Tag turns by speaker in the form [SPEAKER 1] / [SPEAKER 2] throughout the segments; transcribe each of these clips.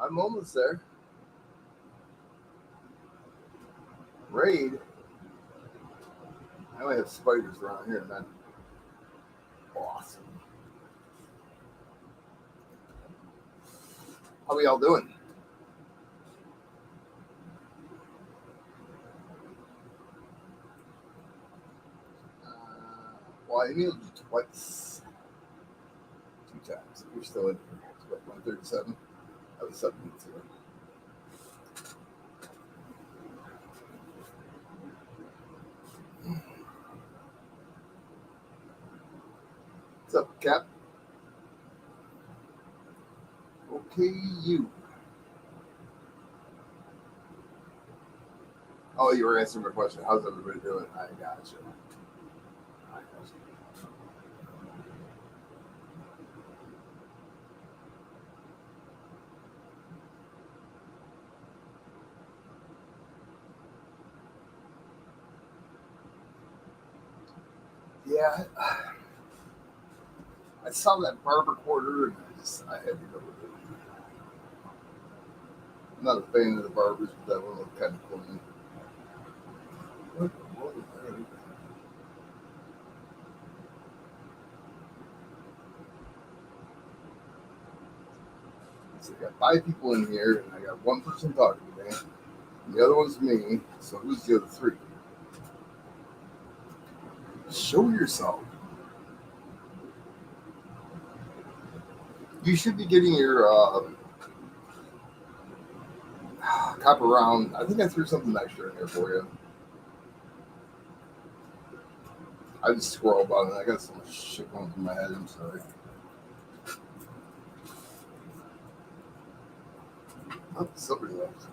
[SPEAKER 1] I'm almost there. Raid. I only have spiders around here, man. Awesome. How are y'all doing? Well, I emailed you twice. 2 times. You're still in here. It's what, 137? That was 7 minutes ago. What's up, Cap? Okay, you. Oh, you were answering my question. How's everybody doing? I got you. Yeah, I saw that barber quarter and I had to go with it. I'm not a fan of the barbers, but that one looked kind of clean. What was that? So I got 5 people in here, and I got one person talking to me. And the other one's me. So who's the other 3? Show yourself. You should be getting your copper round. I think I threw something extra in there for you. I just scrolled on it. I got so much shit going through my head. I'm sorry. Oh, somebody left.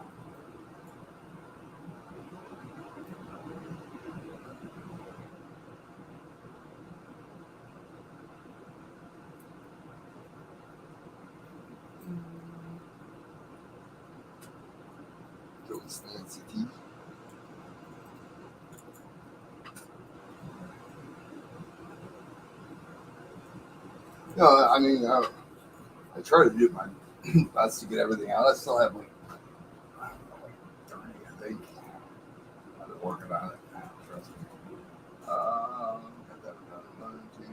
[SPEAKER 1] Joey's Nancy T. No, I mean, I try to do my best to get everything out. I still have like, I don't know, like 30, I think. I've been working on it. Trust me. Got that done. 1, 2.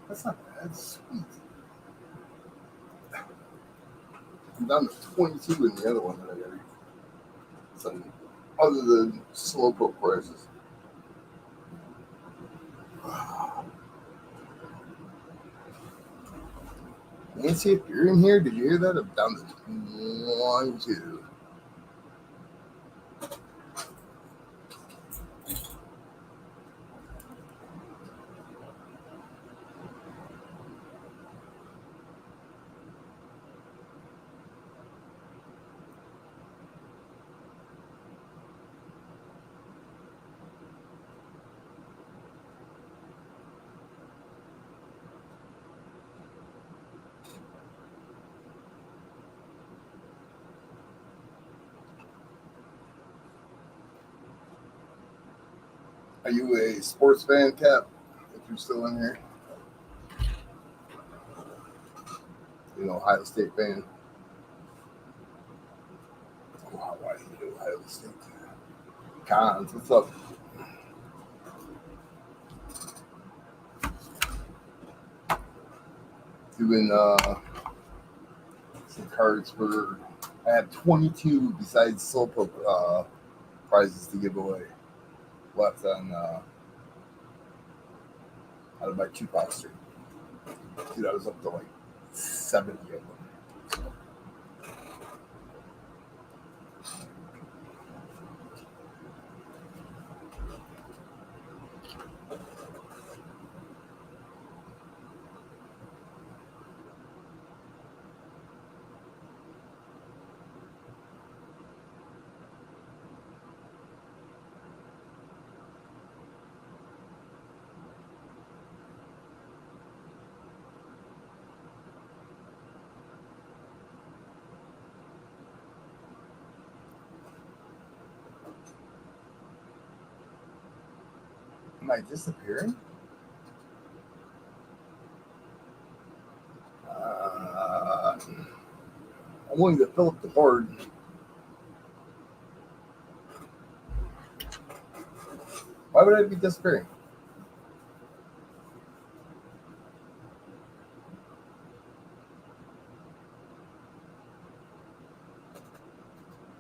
[SPEAKER 1] That's not bad. Sweet. I'm down to 22 in the other one that I got to some other than slow poke prices. Nancy, if you're in here, did you hear that? I'm down to 22. Are you a sports fan, Cap? If you're still in here, you know, Ohio State fan. Oh, why do you Ohio State? Cons, what's up? Doing some cards for. I have 22 besides Slowpoke prizes to give away left on out of my 2-box stream. Dude, I was up to like 70 of them. Am I disappearing? I'm willing to fill up the board. Why would I be disappearing?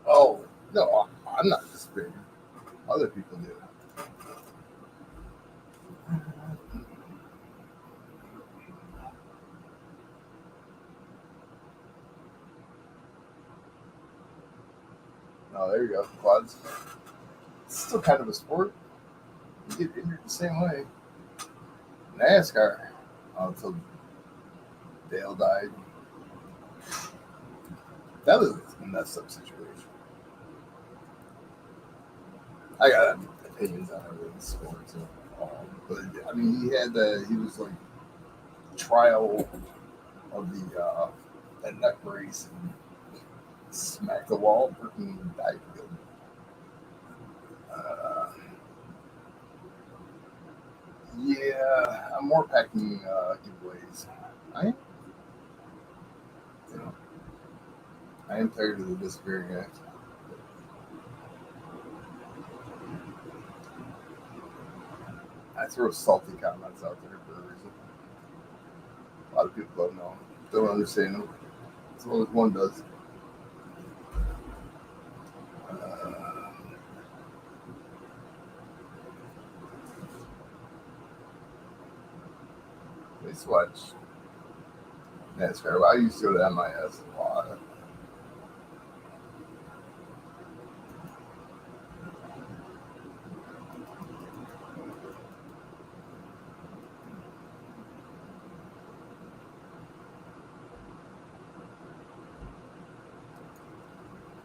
[SPEAKER 1] Oh, no, I'm not disappearing. Other people do. Oh, there you go. Quads. It's still kind of a sport. You get injured the same way. NASCAR. Until Dale died. That was a messed up situation. I got opinions on everything sports. But I mean, he was like trial of that neck brace and smacked the wall, freaking died. Yeah, I'm more packing giveaways. I am, you know, I am tired of the disappearing act. I throw salty comments out there for a reason. A lot of people don't understand them. As well as one does. They watch NASCAR. Well, I used to go to MIS a lot.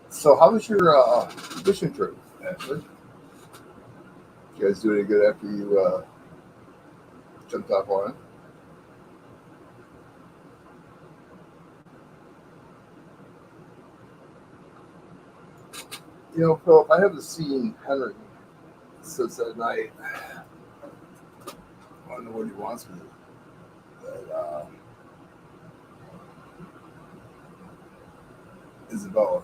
[SPEAKER 1] So, how was your fishing trip, Ashley? You guys do any good after you jumped off on it? Philip, I haven't seen Henry since that night. I don't know what he wants me to do. But, Isabella.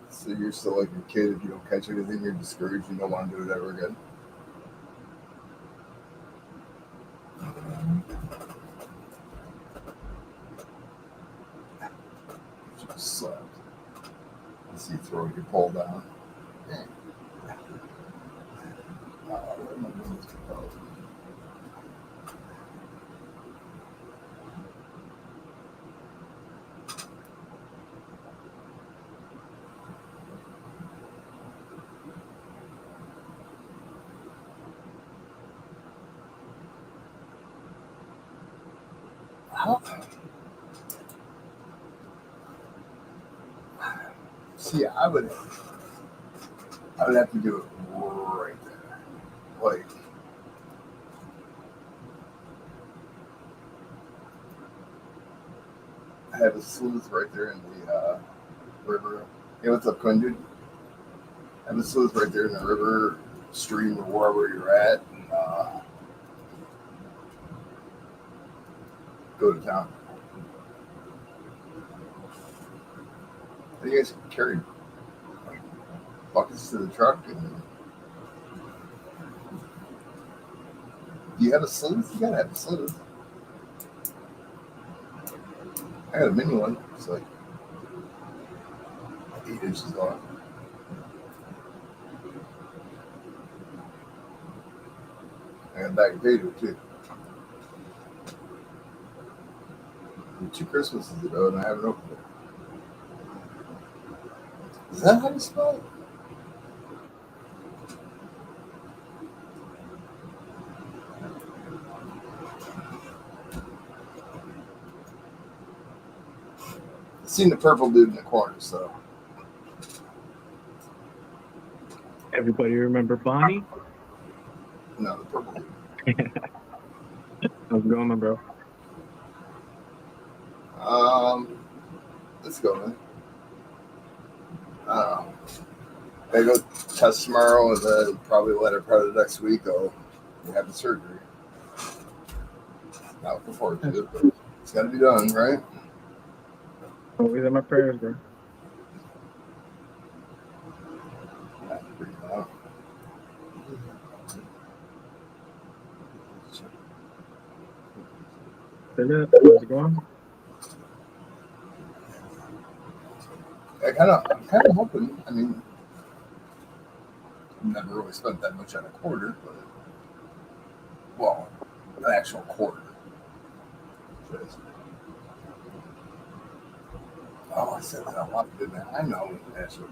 [SPEAKER 1] So you're still like a kid. If you don't catch anything, you're discouraged. You don't want to do it ever again. You just slept. I see you throwing your pole down. Dang. Where am I going to go? How? See, I would have to do it right there. Like, I have a sluice right there in the river. Hey, what's up, Quinn, dude? I have a sluice right there in the river, stream, or wherever you're at, and go to town. And you guys can carry like, buckets to the truck. And do you have a sluice? You gotta have a sluice. I got a mini one. It's like 8 inches long. I got a bag of potato too. 2 Christmases ago, and I haven't opened it. Is that how you spell it? I seen the purple dude in the corner, so.
[SPEAKER 2] Everybody remember Bonnie?
[SPEAKER 1] No, the purple dude.
[SPEAKER 2] How's it going, my bro?
[SPEAKER 1] Let's go, man. I go test tomorrow, and then probably later part of next week I'll have the surgery. Not looking forward to it, but it's got to be done, right?
[SPEAKER 2] Always in my prayers, bro. Philip, how's it going?
[SPEAKER 1] I'm kind of hoping. I mean, I've never really spent that much on a quarter, but well, an actual quarter. Oh, I said that a lot, didn't I? I know, actually.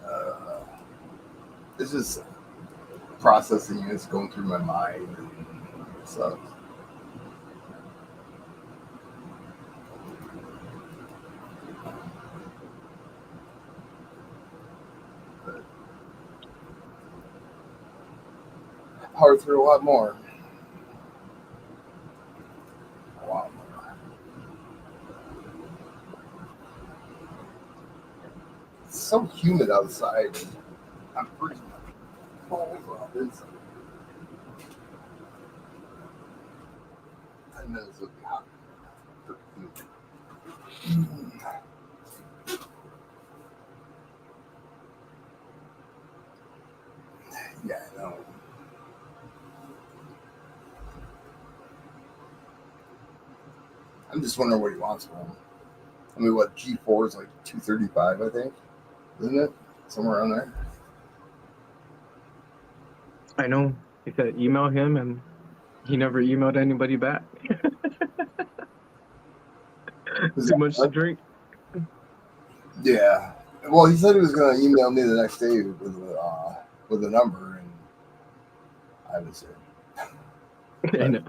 [SPEAKER 1] Uh, it's just processing. It's going through my mind and stuff. But power through a lot more. A lot more. It's so humid outside. I'm freezing. Well, it's 10 minutes would be hot. Yeah, I know. I'm just wondering what he wants from him. I mean, what G4 is like 235, I think, isn't it? Somewhere around there.
[SPEAKER 2] I know. He said email him, and he never emailed anybody back. Too much to drink.
[SPEAKER 1] Yeah. Well, he said he was going to email me the next day with a number, and I haven't seen it.
[SPEAKER 2] I know.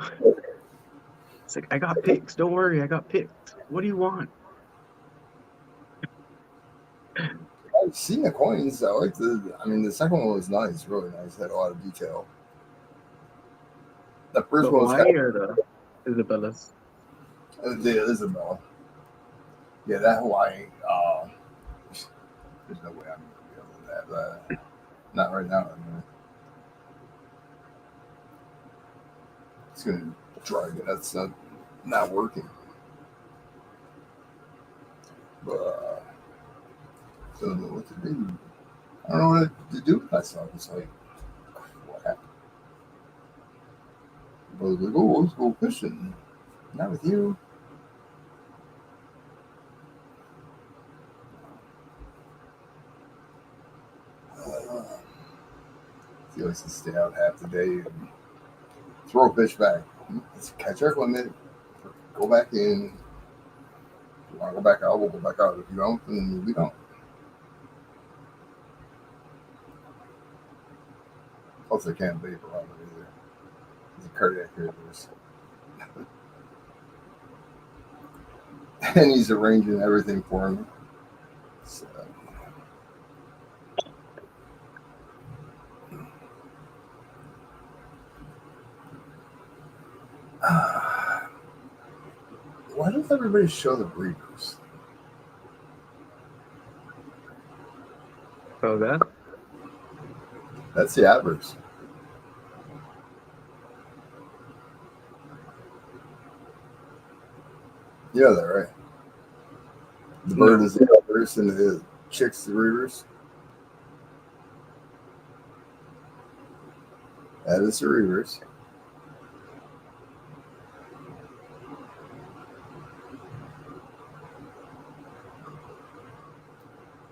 [SPEAKER 2] It's like, I got pics. Don't worry, I got pics. What do you want?
[SPEAKER 1] I've seen the coins. I like the. I mean, the second one was nice, really nice. Had a lot of detail. The first
[SPEAKER 2] The
[SPEAKER 1] one was
[SPEAKER 2] Hawaii
[SPEAKER 1] kind
[SPEAKER 2] or the Isabella's?
[SPEAKER 1] of the Isabel. Yeah, that Hawaii. There's no way I'm going to be able to have that. Not right now. I mean, it's going to drive me. That's not working. But I don't know what to do. I don't know what to do with myself. It's like, what happened? I was like, oh, let's go fishing. Not with you. He likes to stay out half the day and throw fish back. Let's catch our limit. Go back in. If you want to go back out, we'll go back out. If you don't, then we don't. Plus, I can't vape around it either. He's a cardiac arrest. And he's arranging everything for me. So, why does everybody show the breeders?
[SPEAKER 2] Oh, that?
[SPEAKER 1] That's the average. You know that, right? The bird is the elders and the chicks the reavers. That is the reavers.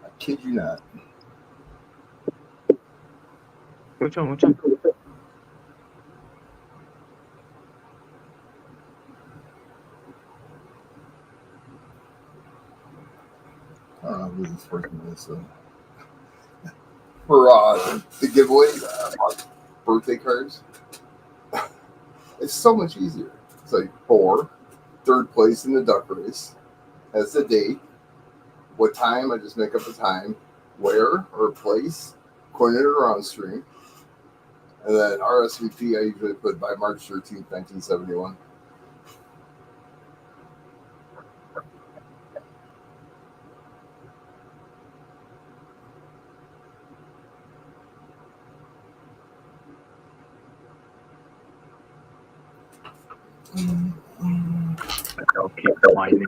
[SPEAKER 1] I kid you not.
[SPEAKER 2] Which one? Which one?
[SPEAKER 1] I don't know who this person is. So. For the giveaway, birthday cards, it's so much easier. It's like 4, third place in the duck race. Has the date, what time, I just make up the time, where or place, coordinated around stream. And then RSVP, I usually put by March 13th, 1971.
[SPEAKER 2] I'll keep whining.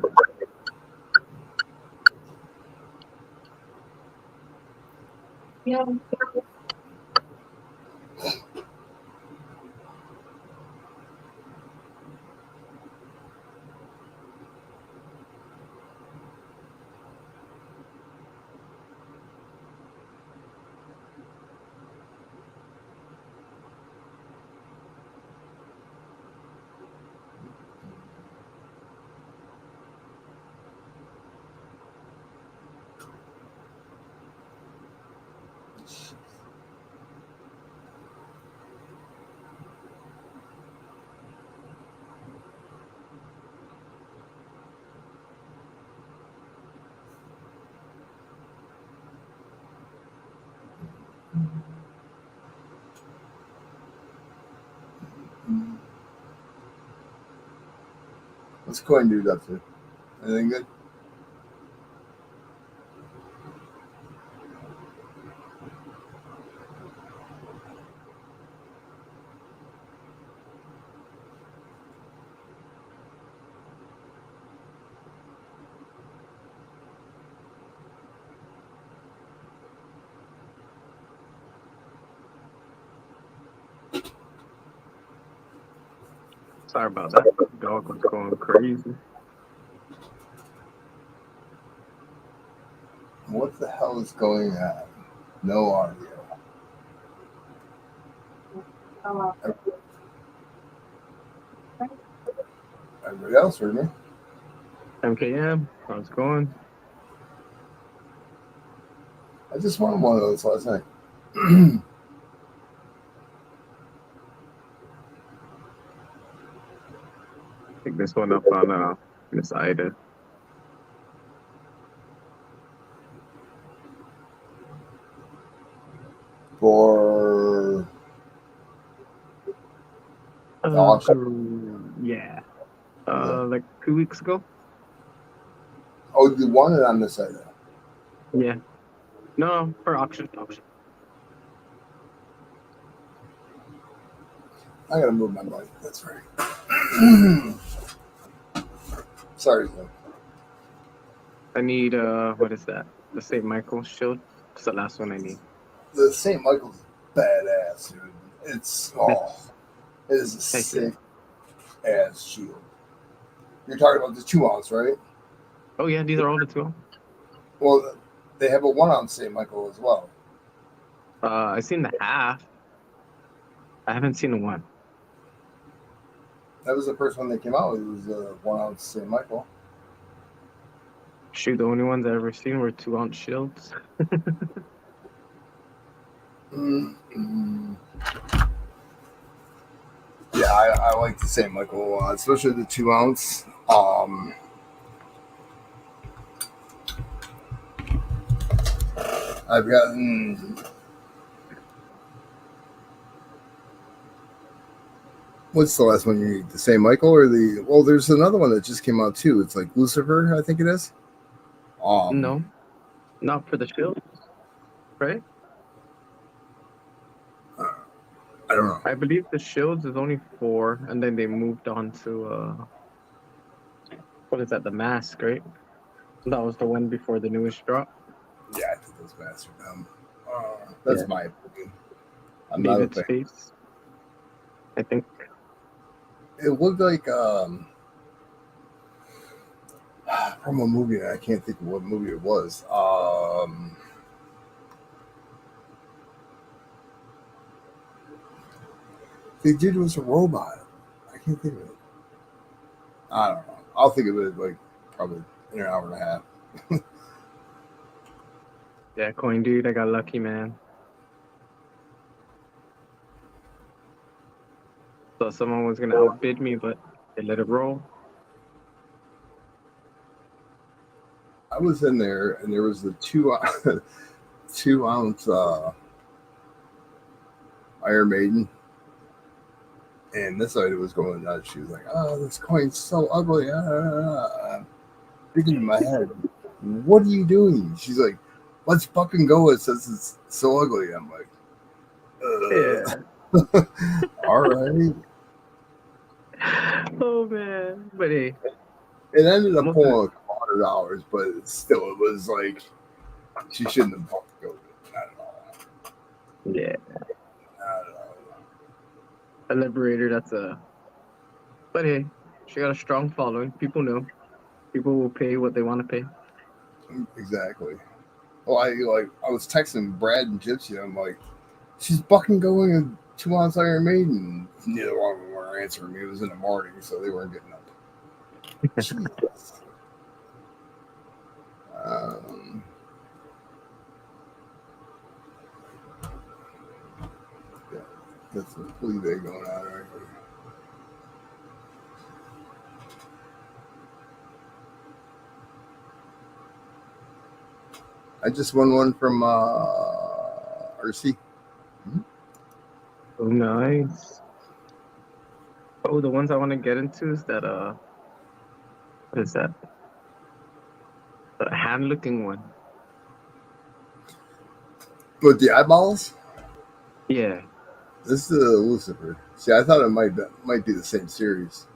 [SPEAKER 2] Yeah.
[SPEAKER 1] What's Coin Dude up to? Anything good?
[SPEAKER 2] Sorry about that. Dog was going crazy.
[SPEAKER 1] What the hell is going on? No audio. Everybody else heard me.
[SPEAKER 2] MKM, how's it going?
[SPEAKER 1] I just wanted one of those last night.
[SPEAKER 2] Pick this one up on this item.
[SPEAKER 1] For auction.
[SPEAKER 2] Yeah. Like 2 weeks ago.
[SPEAKER 1] Oh, you want it on this side?
[SPEAKER 2] Yeah. No, for auction.
[SPEAKER 1] I gotta move my mic. That's right. Sorry, Zim.
[SPEAKER 2] I need what is that? The St. Michael shield. It's the last one I need.
[SPEAKER 1] The St. Michael's badass, dude. It is a sick ass shield. You're talking about the 2 ounce, right?
[SPEAKER 2] Oh yeah, these are all the 2.
[SPEAKER 1] Well, they have a 1 ounce St. Michael as well.
[SPEAKER 2] I've seen the half. I haven't seen the 1.
[SPEAKER 1] That was the first one that came out. It was a 1 ounce St. Michael.
[SPEAKER 2] Shoot, the only ones I ever seen were 2 ounce shields.
[SPEAKER 1] Mm-hmm. Yeah, I like the St. Michael a lot, especially the 2 ounce. I've gotten. What's the last one you need? The St. Michael or the? Well, there's another one that just came out too. It's like Lucifer, I think it is.
[SPEAKER 2] No, not for the shields, right?
[SPEAKER 1] I don't know.
[SPEAKER 2] I believe the shields is only 4, and then they moved on to what is that? The mask, right? That was the one before the newest drop.
[SPEAKER 1] Yeah, I think those masks are dumb. That's my opinion. I'm not a
[SPEAKER 2] David's
[SPEAKER 1] fan.
[SPEAKER 2] face, I think.
[SPEAKER 1] It looked like from a movie. I can't think of what movie it was. The dude was a robot. I can't think of it. I don't know. I'll think of it like probably in an hour and a half.
[SPEAKER 2] Yeah, coin dude, I got lucky, man. Thought someone was gonna outbid me, but they let it roll.
[SPEAKER 1] I was in there, and there was the 2 ounce Iron Maiden, and this lady was going nuts. She was like, "Oh, this coin's so ugly." I'm thinking in my head, "What are you doing?" She's like, "Let's fucking go." It says it's so ugly. I'm like,
[SPEAKER 2] Yeah.
[SPEAKER 1] all right.
[SPEAKER 2] Oh man, but hey,
[SPEAKER 1] It ended up
[SPEAKER 2] most of
[SPEAKER 1] pulling $100, but still, it was like she shouldn't have bought the goat. Not at all.
[SPEAKER 2] yeah,
[SPEAKER 1] Not at all.
[SPEAKER 2] a liberator. That's a. But hey, she got a strong following. People know. People will pay what they want to pay.
[SPEAKER 1] Exactly. Well, I was texting Brad and Gypsy. I'm like, she's fucking going 2 months Iron Maiden. Neither one of them were answering me. It was in the morning, so they weren't getting up. Jesus. Um, yeah, that's a flea day going on right here. I just won one from RC.
[SPEAKER 2] Oh, nice. Oh, the ones I want to get into is that what is that? The hand-looking one.
[SPEAKER 1] With the eyeballs?
[SPEAKER 2] Yeah.
[SPEAKER 1] This is Lucifer. See, I thought it might be the same series.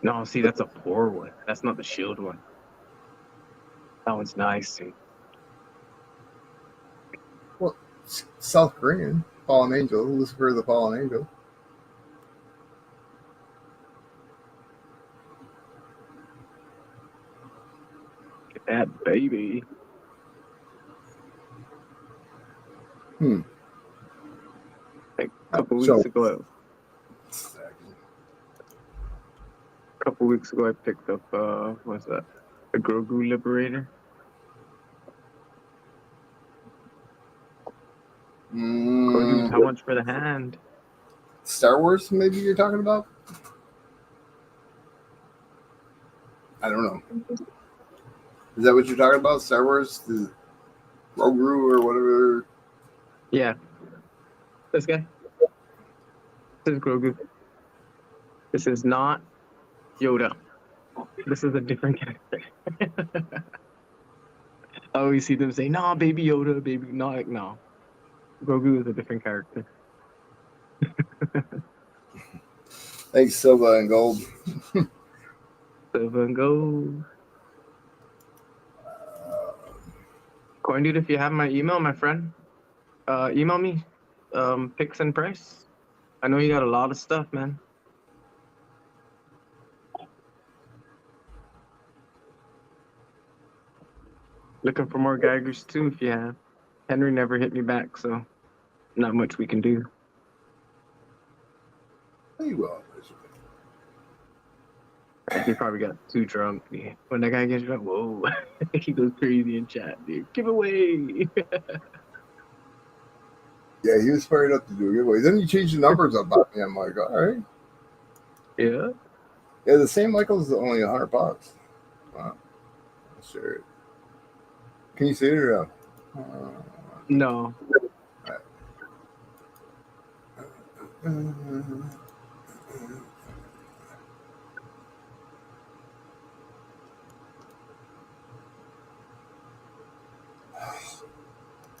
[SPEAKER 2] No, see, that's a poor one. That's not the shield one. That one's nice, dude.
[SPEAKER 1] Well, South Korean. Fallen Angel. Lucifer the Fallen Angel.
[SPEAKER 2] Get that baby.
[SPEAKER 1] Hmm.
[SPEAKER 2] Like a couple
[SPEAKER 1] So,
[SPEAKER 2] weeks ago, I picked up what's that? The Grogu Liberator. Oh, dude, how much for the hand?
[SPEAKER 1] Star Wars, maybe you're talking about? I don't know. Is that what you're talking about? Star Wars? The Grogu or whatever?
[SPEAKER 2] Yeah, this guy. This is Grogu. This is not Yoda. This is a different character. I always see them say, "Nah, baby Yoda, baby." No, like, no. Grogu is a different character.
[SPEAKER 1] Thanks, Silva and Gold.
[SPEAKER 2] Silver and gold. Coin dude, if you have my email, my friend, email me. Picks and price. I know you got a lot of stuff, man. Looking for more Geigers too, if you have. Henry never hit me back, so not much we can do.
[SPEAKER 1] Hey, well,
[SPEAKER 2] He probably got too drunk. Yeah. When that guy gets drunk, whoa, he goes crazy in chat, dude. Give away.
[SPEAKER 1] yeah, he was fired up to do a giveaway. Then he changed the numbers up on me. I'm like, all right.
[SPEAKER 2] Yeah.
[SPEAKER 1] Yeah, the St. Michael's is only $100. Wow. Sure. Can you see it or no?
[SPEAKER 2] No.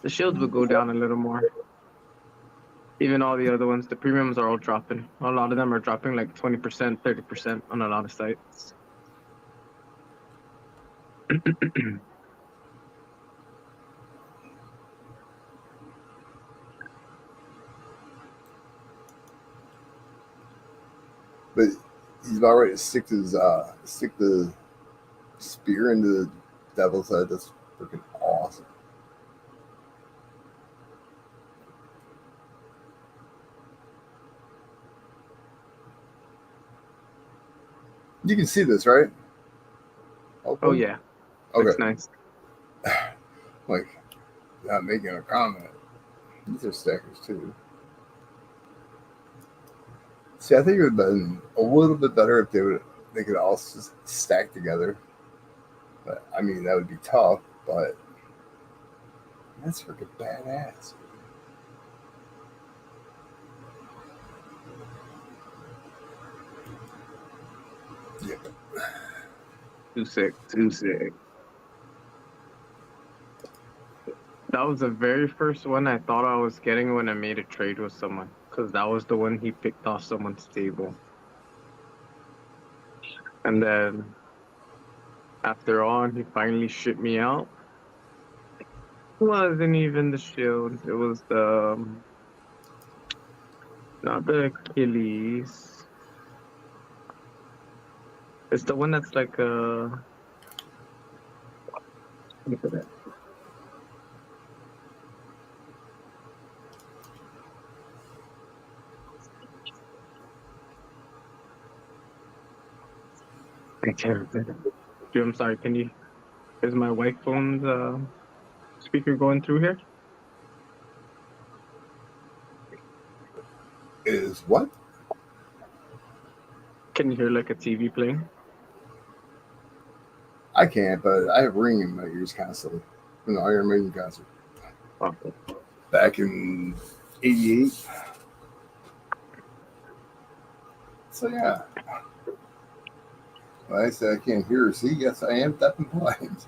[SPEAKER 2] The shields will go down a little more. Even all the other ones, the premiums are all dropping. A lot of them are dropping like 20%, 30% on a lot of sites.
[SPEAKER 1] But he's about ready to stick the spear into the devil's head. That's freaking awesome. You can see this, right?
[SPEAKER 2] Oh yeah.
[SPEAKER 1] Okay.
[SPEAKER 2] Looks nice.
[SPEAKER 1] Like, not making a comment. These are stackers too. See, I think it would have been a little bit better if they could all just stack together. But I mean, that would be tough. But that's freaking badass. Yep.
[SPEAKER 2] Too sick. Too sick. That was the very first one I thought I was getting when I made a trade with someone. Because that was the one he picked off someone's table. And then after on, he finally shipped me out. It wasn't even the shield. It was not the Achilles. It's the one that's like look at that. I can't remember. Dude, I'm sorry. Is my wife phone's speaker going through here?
[SPEAKER 1] Is what?
[SPEAKER 2] Can you hear like a TV playing?
[SPEAKER 1] I can't, but I have ringing in my ears constantly. From the Iron Maiden concert
[SPEAKER 2] Okay.
[SPEAKER 1] back in '88. So yeah, when I say I can't hear or see, yes, I am deaf and blind.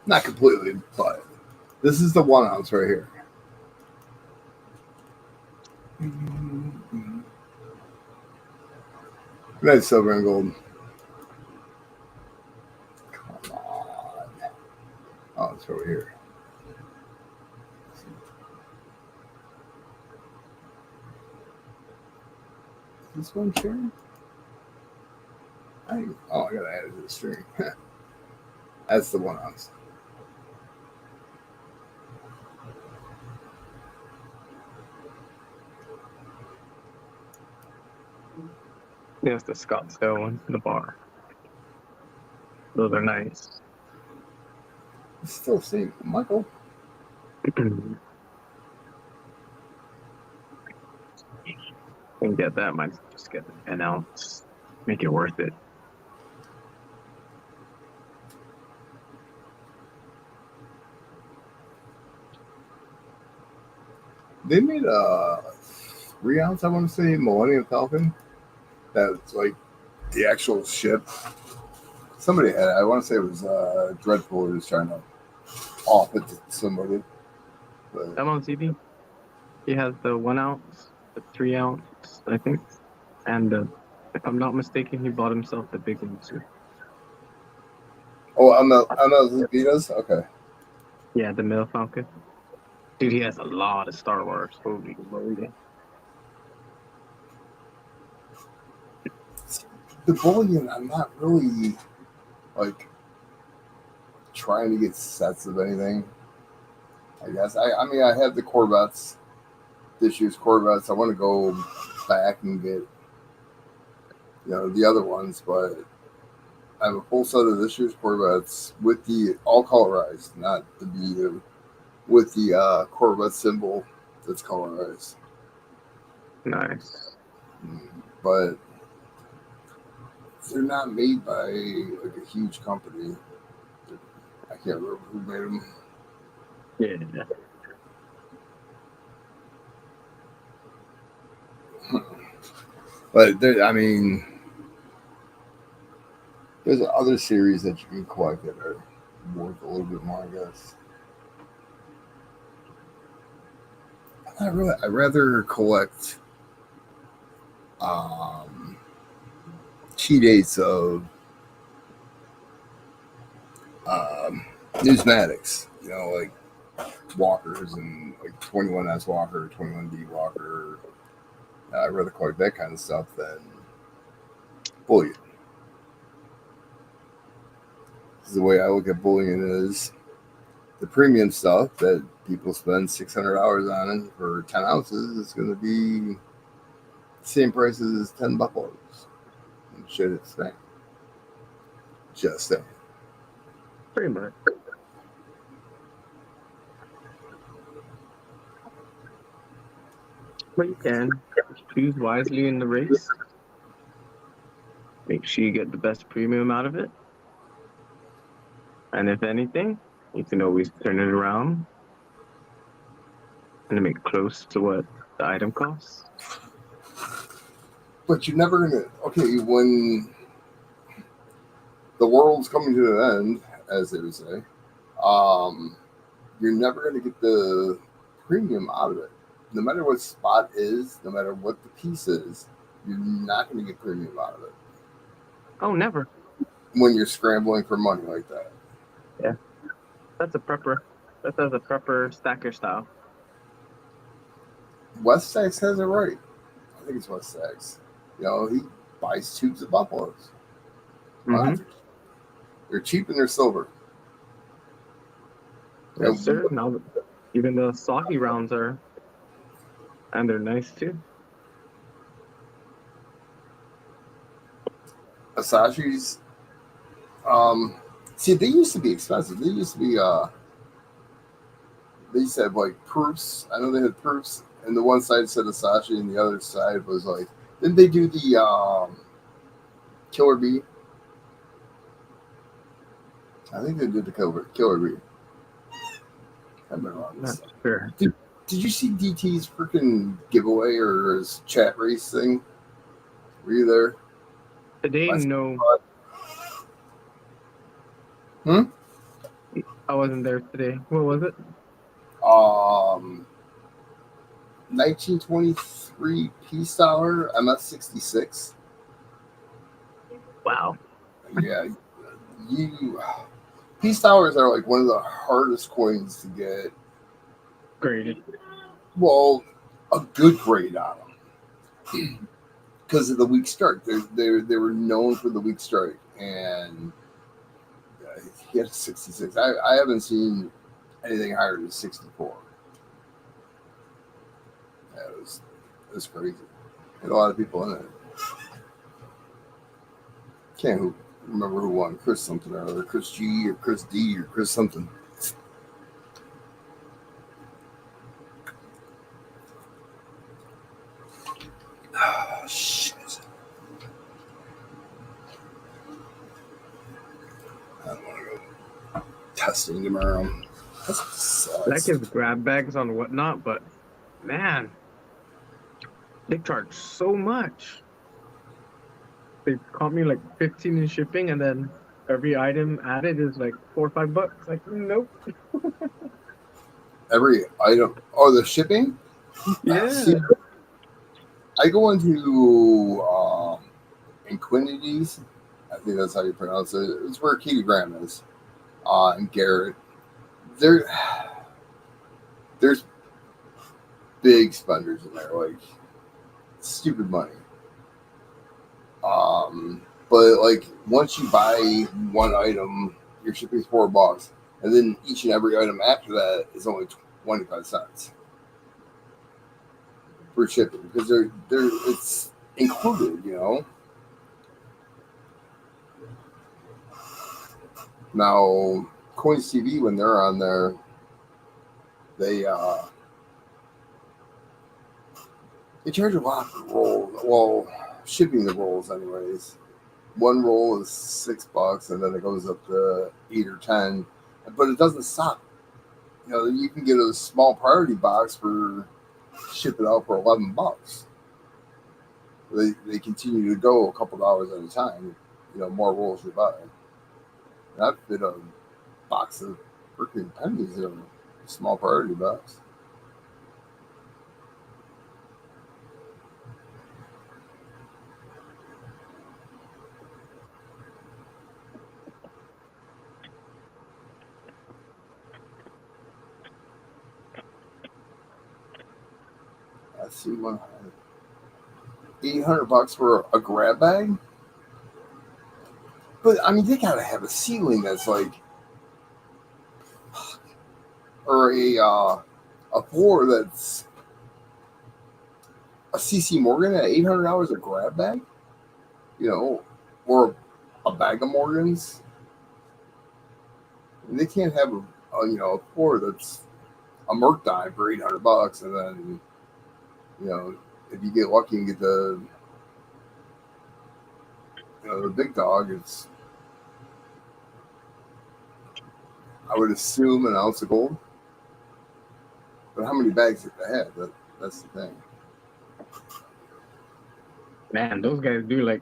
[SPEAKER 1] Not completely, but this is the 1 ounce right here. Nice silver and gold. Come on. Oh, it's over here. Is this one sharing? I gotta add it to the stream. That's the 1 ounce.
[SPEAKER 2] Yes, the Scottsdale one, the bar. Those are nice.
[SPEAKER 1] It's still same, Michael.
[SPEAKER 2] And get that, might just get the 10 ounce. Make it worth it.
[SPEAKER 1] They made a 3 ounce, I want to say, Millennium Falcon. That's like the actual ship. Somebody had it. I want to say it was Dreadful who was trying to off it to somebody. But
[SPEAKER 2] I'm on TV. He has the 1 ounce, the 3 ounce, I think. And if I'm not mistaken, he bought himself the big one too.
[SPEAKER 1] oh, on the Vitas? Okay.
[SPEAKER 2] Yeah, the Mill Falcon. Dude, he has a lot of Star Wars. Holy moly.
[SPEAKER 1] The bullion, I'm not really like trying to get sets of anything. I guess I mean I have the Corvettes, this year's Corvettes. I want to go back and get the other ones, but I have a full set of this year's Corvettes with the all colorized, not the B with the Corvette symbol that's colorized.
[SPEAKER 2] Nice.
[SPEAKER 1] But they're not made by like a huge company. I can't remember who made them.
[SPEAKER 2] Yeah.
[SPEAKER 1] But I mean, there's other series that you can collect that are worth a little bit more, I guess. Not really. I'd rather collect key dates of newsmatics. Like Walkers and like 21S Walker, 21D Walker. I'd rather collect that kind of stuff than bullion. The way I look at bullion is the premium stuff that people spend $600 on it for 10 ounces is going to be the same price as 10 buffaloes. And shit, it's saying. Just saying.
[SPEAKER 2] Pretty much. But you can choose wisely in the race. Make sure you get the best premium out of it. And if anything, you can always turn it around and make it close to what the item costs.
[SPEAKER 1] But you're never going to, okay, when the world's coming to an end, as they would say, you're never going to get the premium out of it. no matter what spot is, no matter what the piece is, you're not going to get premium out of it
[SPEAKER 2] Oh, never.
[SPEAKER 1] when you're scrambling for money like that.
[SPEAKER 2] Yeah, that's a prepper. That does a prepper stacker style.
[SPEAKER 1] West Sax has it right. I think it's West Sax. He buys tubes of buffaloes. Why
[SPEAKER 2] Mm-hmm.
[SPEAKER 1] not? They're cheap and they're silver.
[SPEAKER 2] Yes,
[SPEAKER 1] And
[SPEAKER 2] sir. Now, even the soggy rounds are, and they're nice too.
[SPEAKER 1] Asashi's, see, they used to be expensive. They used to have like proofs. I know they had proofs, and the one side said Asashi, and the other side was like, didn't they do the Killer Bee? I think they did the Killer Bee. I've been wrong this
[SPEAKER 2] Not
[SPEAKER 1] stuff.
[SPEAKER 2] sure.
[SPEAKER 1] Did you see DT's freaking giveaway or his chat race thing? Were you there?
[SPEAKER 2] Today,
[SPEAKER 1] My
[SPEAKER 2] no,
[SPEAKER 1] Hmm?
[SPEAKER 2] I wasn't there today. What was it?
[SPEAKER 1] 1923 Peace Dollar MS-66.
[SPEAKER 2] Wow,
[SPEAKER 1] Yeah, you Peace Towers are like one of the hardest coins to get.
[SPEAKER 2] graded.
[SPEAKER 1] Well, a good grade on them because of the weak strike. They were known for the weak strike, and he had a 66. I haven't seen anything higher than 64. Yeah, it was crazy. Had a lot of people in it. Can't remember who won. Chris something or other. Chris G or Chris D or Chris something. Oh, shit. I don't want to go testing tomorrow. That
[SPEAKER 2] That
[SPEAKER 1] sucks.
[SPEAKER 2] gives grab bags on whatnot, but man, they charge so much. They caught me like 15 in shipping, and then every item added is like $4 or $5. Like, nope.
[SPEAKER 1] Every item. Oh, the shipping? See,
[SPEAKER 2] Yeah.
[SPEAKER 1] I go into Inquinities. I think that's how you pronounce it. It's where Katie Graham is. And Garrett. There, there's big spenders in there, like stupid money. But like once you buy one item, your shipping's $4, and then each and every item after that is only 25 cents for shipping because they're it's included. Now, Coins TV when they're on there, they they charge a lot for rolls. Well, shipping the rolls, anyways. One roll is $6, and then it goes up to 8 or 10. But it doesn't stop. You can get a small priority box for ship it out for $11. They continue to go a couple dollars at a time. More rolls you buy. And I've fit a box of freaking pennies in a small priority box. I see one. $800 for a grab bag. But I mean, they gotta have a ceiling that's like, or a floor that's a CC Morgan at $800 a grab bag. Or a bag of Morgans. They can't have a floor that's a Merc dive for $800, and then if you get lucky and get the big dog, it's I would assume an ounce of gold. But how many bags did they have? That's the thing.
[SPEAKER 2] Man, those guys do like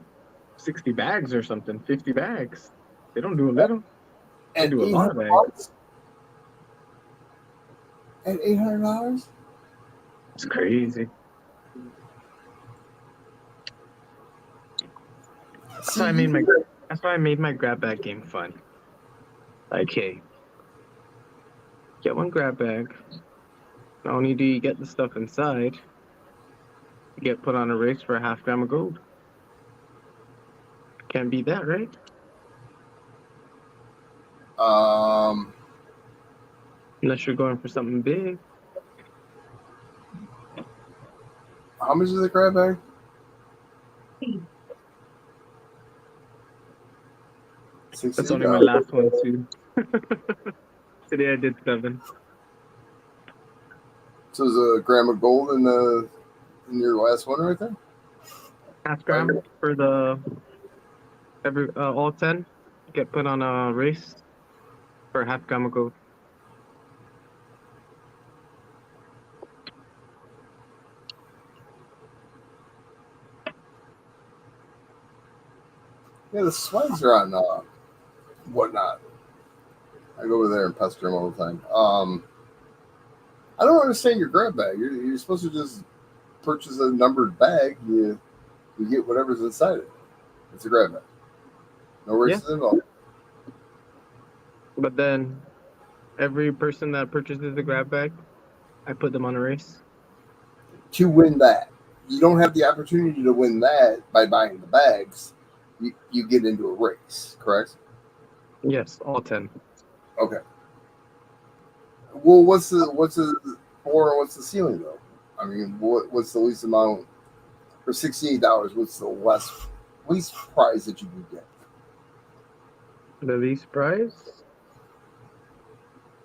[SPEAKER 2] 60 bags or something, 50 bags. They don't do a little. They
[SPEAKER 1] At
[SPEAKER 2] do a
[SPEAKER 1] eight
[SPEAKER 2] lot of
[SPEAKER 1] hundred
[SPEAKER 2] bags.
[SPEAKER 1] bucks. At $800.
[SPEAKER 2] It's crazy. That's
[SPEAKER 1] See,
[SPEAKER 2] why I
[SPEAKER 1] you
[SPEAKER 2] made my
[SPEAKER 1] can
[SPEAKER 2] that's why I made my grab bag game fun. Like, hey, get one grab bag. Not only do you get the stuff inside, you get put on a race for a half gram of gold. Can't beat that, right?
[SPEAKER 1] um,
[SPEAKER 2] Unless you're going for something big.
[SPEAKER 1] how much is a grab bag?
[SPEAKER 2] That's
[SPEAKER 1] 60.
[SPEAKER 2] only my last one too. Today I did 7.
[SPEAKER 1] So there's a gram of gold in your last one right there.
[SPEAKER 2] Half
[SPEAKER 1] Right?
[SPEAKER 2] gram for the every all 10 get put on a race for a half gram of gold.
[SPEAKER 1] Yeah, the swags are on whatnot. I go over there and pester them all the time. I don't understand your grab bag. You're supposed to just purchase a numbered bag. You get whatever's inside it. It's a grab bag. No
[SPEAKER 2] Yeah,
[SPEAKER 1] races involved.
[SPEAKER 2] but then every person that purchases the grab bag, I put them on a race.
[SPEAKER 1] To win that, you don't have the opportunity to win that by buying the bags. You get into a race, correct?
[SPEAKER 2] Yes, all 10.
[SPEAKER 1] Okay. Well, what's the floor and what's the ceiling though? I mean, what's the least amount for $68? What's the least price that you can get?
[SPEAKER 2] The least price.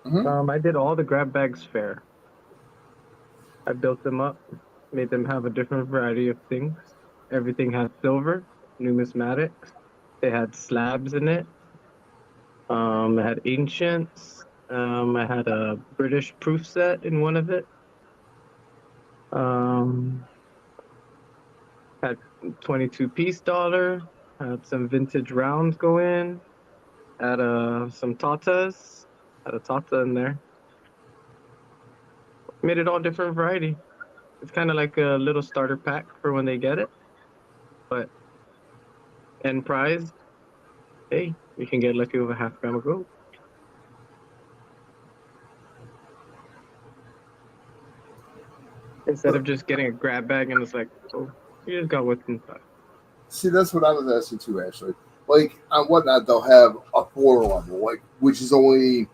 [SPEAKER 1] Mm-hmm.
[SPEAKER 2] I did all the grab bags fair. I built them up, made them have a different variety of things. Everything had silver, numismatics. They had slabs in it. I had ancients. I had a British proof set in one of it. Um, had 22 piece dollar. Had some vintage rounds go in. Had some tatas. Had a tata in there. Made it all different variety. It's kind of like a little starter pack for when they get it. But end prize, hey, you can get lucky with a half gram of gold. Instead of just getting a grab bag and it's like, oh, you just got what's inside.
[SPEAKER 1] See, that's what I was asking too, actually. Like on whatnot, they'll have a floor level, like which is only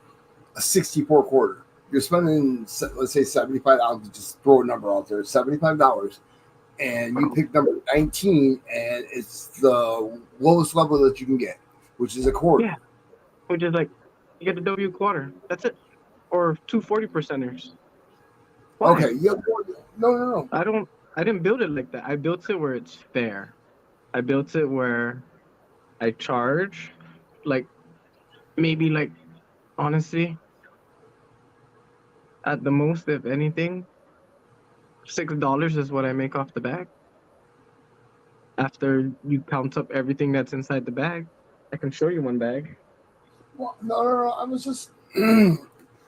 [SPEAKER 1] a 64 quarter. You're spending, let's say, $75. Just throw a number out there, $75, and you pick number 19, and it's the lowest level that you can get, which is a quarter.
[SPEAKER 2] Yeah, which is like, you get the W quarter. That's it. Or 240%ers. Why?
[SPEAKER 1] Okay, yeah, no, no, no.
[SPEAKER 2] I don't, I didn't build it like that. I built it where it's fair. I built it where I charge, like, maybe like, honestly, at the most, if anything, $6 is what I make off the bag. After you count up everything that's inside the bag, I can show you one bag.
[SPEAKER 1] Well, no, no, no. I was just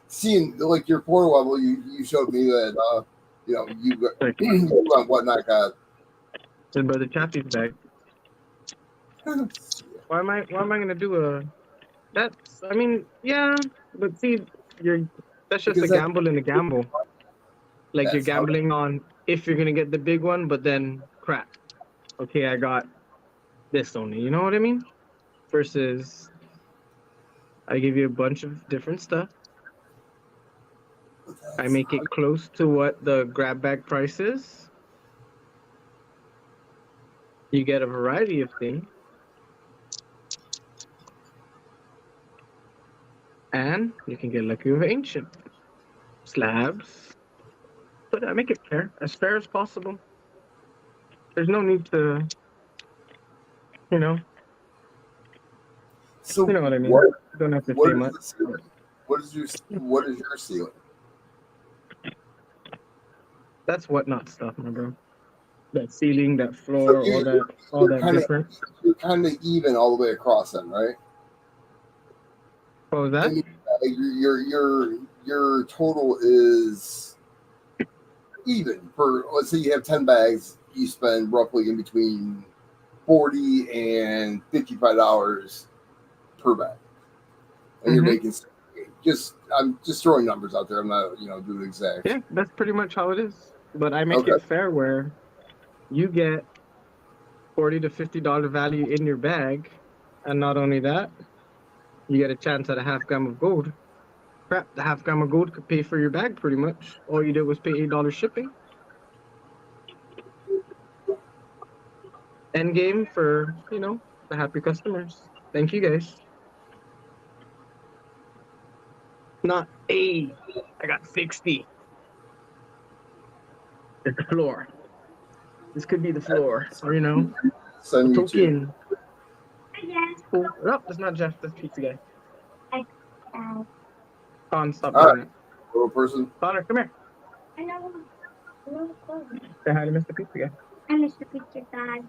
[SPEAKER 1] seeing like your floor level. You showed me that you got
[SPEAKER 2] Like,
[SPEAKER 1] you and whatnot got.
[SPEAKER 2] said Brother Chappie's bag. Why am I gonna do a that's I mean, yeah, but see, you're that's just a
[SPEAKER 1] Because that
[SPEAKER 2] gamble in a gamble. Like you're
[SPEAKER 1] that's how
[SPEAKER 2] gambling on if you're gonna get the big one, but then crap. Okay, I got this only. You know what I mean? Versus I give you a bunch of different stuff. I
[SPEAKER 1] that's
[SPEAKER 2] make it close to what the grab bag price is. You get a variety of things, and you can get lucky with ancient slabs. But I make it fair as possible. There's no need to, you know,
[SPEAKER 1] so
[SPEAKER 2] you know what I mean.
[SPEAKER 1] what
[SPEAKER 2] You don't have to say
[SPEAKER 1] what is
[SPEAKER 2] much.
[SPEAKER 1] the ceiling? What is your ceiling?
[SPEAKER 2] That's whatnot stuff, my bro. That ceiling, that
[SPEAKER 1] So
[SPEAKER 2] floor,
[SPEAKER 1] you
[SPEAKER 2] all
[SPEAKER 1] you're
[SPEAKER 2] that
[SPEAKER 1] kind of
[SPEAKER 2] different.
[SPEAKER 1] you're kind of even all the way across, then, right?
[SPEAKER 2] What was
[SPEAKER 1] I
[SPEAKER 2] that?
[SPEAKER 1] mean, your total is even for, let's say you have 10 bags, you spend roughly in between $40 and $55 per bag, and you're
[SPEAKER 2] Mm-hmm.
[SPEAKER 1] making I'm just throwing numbers out there. I'm not doing
[SPEAKER 2] Yeah,
[SPEAKER 1] exact.
[SPEAKER 2] that's pretty much how it is. But I make
[SPEAKER 1] Okay.
[SPEAKER 2] it fair where you get $40 to $50 value in your bag, and not only that, you get a chance at a half gram of gold. Crap, the half gram of gold could pay for your bag pretty much. All you did was pay $8 shipping. End game for the happy customers. Thank you guys. Not I got 60. It's the floor. This could be the floor. Or a
[SPEAKER 1] Send you to.
[SPEAKER 2] token. Oh, no, that's not Jeff. That's Pizza Guy. Con, stop
[SPEAKER 1] All
[SPEAKER 2] doing
[SPEAKER 1] right,
[SPEAKER 2] it.
[SPEAKER 1] little person.
[SPEAKER 2] Connor, come here. Say hi to Mr. Pizza Guy.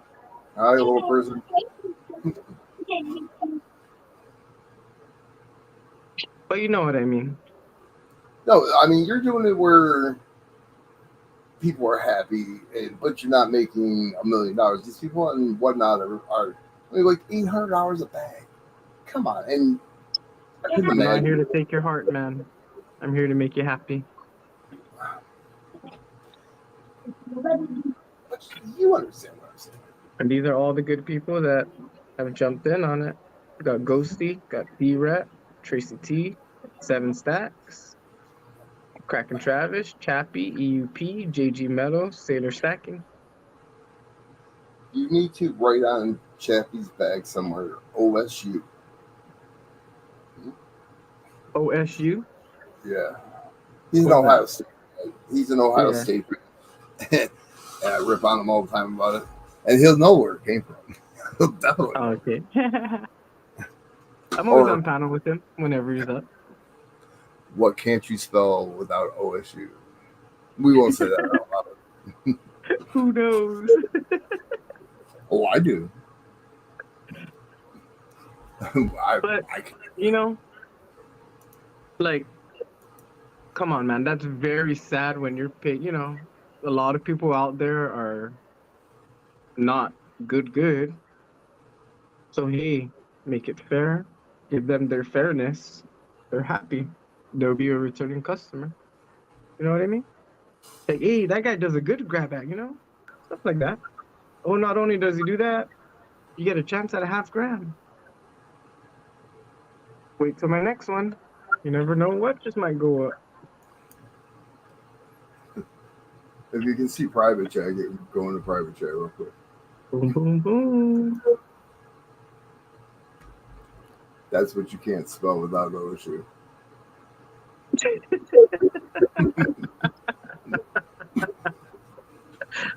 [SPEAKER 1] All right, little person.
[SPEAKER 2] But you know what I mean.
[SPEAKER 1] No, I mean you're doing it where people are happy, but you're not making $1 million. These people and whatnot are I mean, like $800 a bag. Come on, and I couldn't
[SPEAKER 2] I'm not here
[SPEAKER 1] imagine.
[SPEAKER 2] to take your heart, man. I'm here to make you happy.
[SPEAKER 1] But you understand what I'm saying.
[SPEAKER 2] And these are all the good people that have jumped in on it. Got Ghosty, got D-Rat, Tracy T, Seven Stacks, Kraken Travis, Chappie, EUP, JG Meadows, Sailor Stacking.
[SPEAKER 1] You need to write on Chappie's bag somewhere OSU.
[SPEAKER 2] OSU.
[SPEAKER 1] Yeah, he's an
[SPEAKER 2] What's that?
[SPEAKER 1] Ohio State. He's an Ohio
[SPEAKER 2] Yeah.
[SPEAKER 1] State. And I rip on him all the time about it, and he'll know where it came from. He'll definitely
[SPEAKER 2] Oh,
[SPEAKER 1] know.
[SPEAKER 2] okay. I'm always
[SPEAKER 1] Or
[SPEAKER 2] on panel with him whenever he's up.
[SPEAKER 1] what can't you spell without OSU? We won't say that out loud.
[SPEAKER 2] Who knows?
[SPEAKER 1] Oh, I do.
[SPEAKER 2] But,
[SPEAKER 1] I can.
[SPEAKER 2] you know, like, come on, man. That's very sad when you're paid. A lot of people out there are not good. So, hey, make it fair. Give them their fairness. They're happy. They'll be a returning customer. You know what I mean? Like, hey, that guy does a good grab bag, Stuff like that. Oh, not only does he do that, you get a chance at a half gram. Wait till my next one. You never know what just might go up.
[SPEAKER 1] If you can see private chat, go into private chat real quick.
[SPEAKER 2] Boom, boom, boom.
[SPEAKER 1] That's what you can't spell without OSU.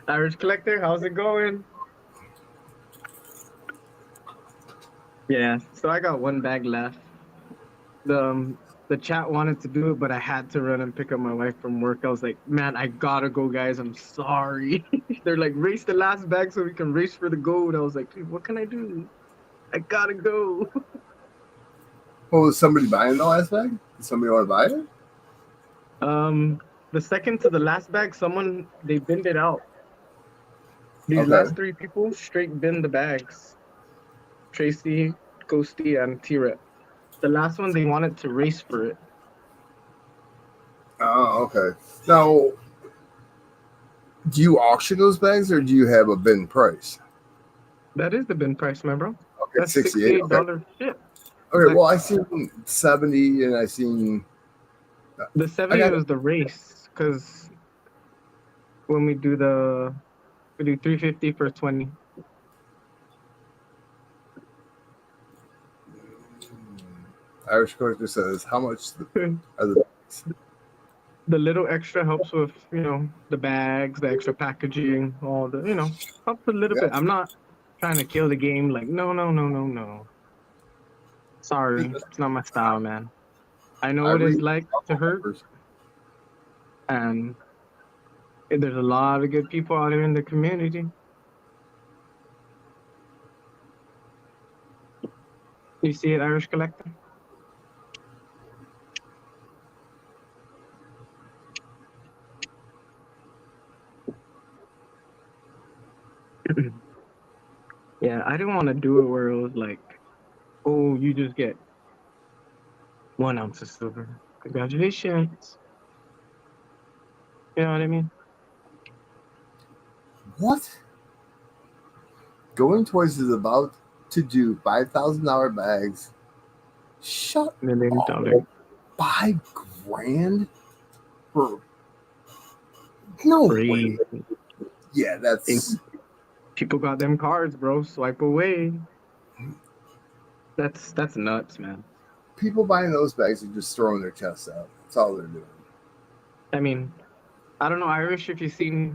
[SPEAKER 2] Irish Collector, how's it going? Yeah, so I got one bag left. The chat wanted to do it, but I had to run and pick up my wife from work. I was like, man, I gotta go, guys. I'm sorry. They're like, race the last bag so we can race for the gold. I was like, dude, what can I do? I gotta go.
[SPEAKER 1] Oh, was somebody buying the last bag? Did somebody want to buy it?
[SPEAKER 2] The second to the last bag, they binned it out. These
[SPEAKER 1] Okay.
[SPEAKER 2] last three people straight binned the bags. Tracy, Ghosty, and T-Rep. The last one, they wanted to race for it.
[SPEAKER 1] Oh, okay. Now, do you auction those bags or do you have a bin price?
[SPEAKER 2] That is the bin price, man, bro.
[SPEAKER 1] Okay,
[SPEAKER 2] That's
[SPEAKER 1] $68.
[SPEAKER 2] $68 ship.
[SPEAKER 1] Okay,
[SPEAKER 2] Like,
[SPEAKER 1] well, I seen 70 and I seen.
[SPEAKER 2] the
[SPEAKER 1] I
[SPEAKER 2] 70
[SPEAKER 1] got
[SPEAKER 2] was the race, because when we do 350 for 20.
[SPEAKER 1] Irish Collector says, how much
[SPEAKER 2] The
[SPEAKER 1] are the bags?
[SPEAKER 2] little extra helps with, the bags, the extra packaging, all the, helps a little
[SPEAKER 1] Yeah.
[SPEAKER 2] bit. I'm not trying to kill the game. Like, no. Sorry, it's not my style, man. I know
[SPEAKER 1] I
[SPEAKER 2] what it's
[SPEAKER 1] read
[SPEAKER 2] like to hurt, and there's a lot of good people out here in the community. You see it, Irish Collector? Yeah, I didn't want to do it where it was like, oh, you just get 1 ounce of silver. Congratulations. You know what I mean?
[SPEAKER 1] What? Going Toys is about to do $5,000 bags. Shut up.
[SPEAKER 2] $1 million.
[SPEAKER 1] 5 grand for no way.
[SPEAKER 2] Free.
[SPEAKER 1] Yeah,
[SPEAKER 2] And
[SPEAKER 1] that's
[SPEAKER 2] people got them cards, bro. Swipe away. That's nuts, man.
[SPEAKER 1] people buying those bags are just throwing their chests out. That's all they're doing.
[SPEAKER 2] I mean, I don't know, Irish, if you've seen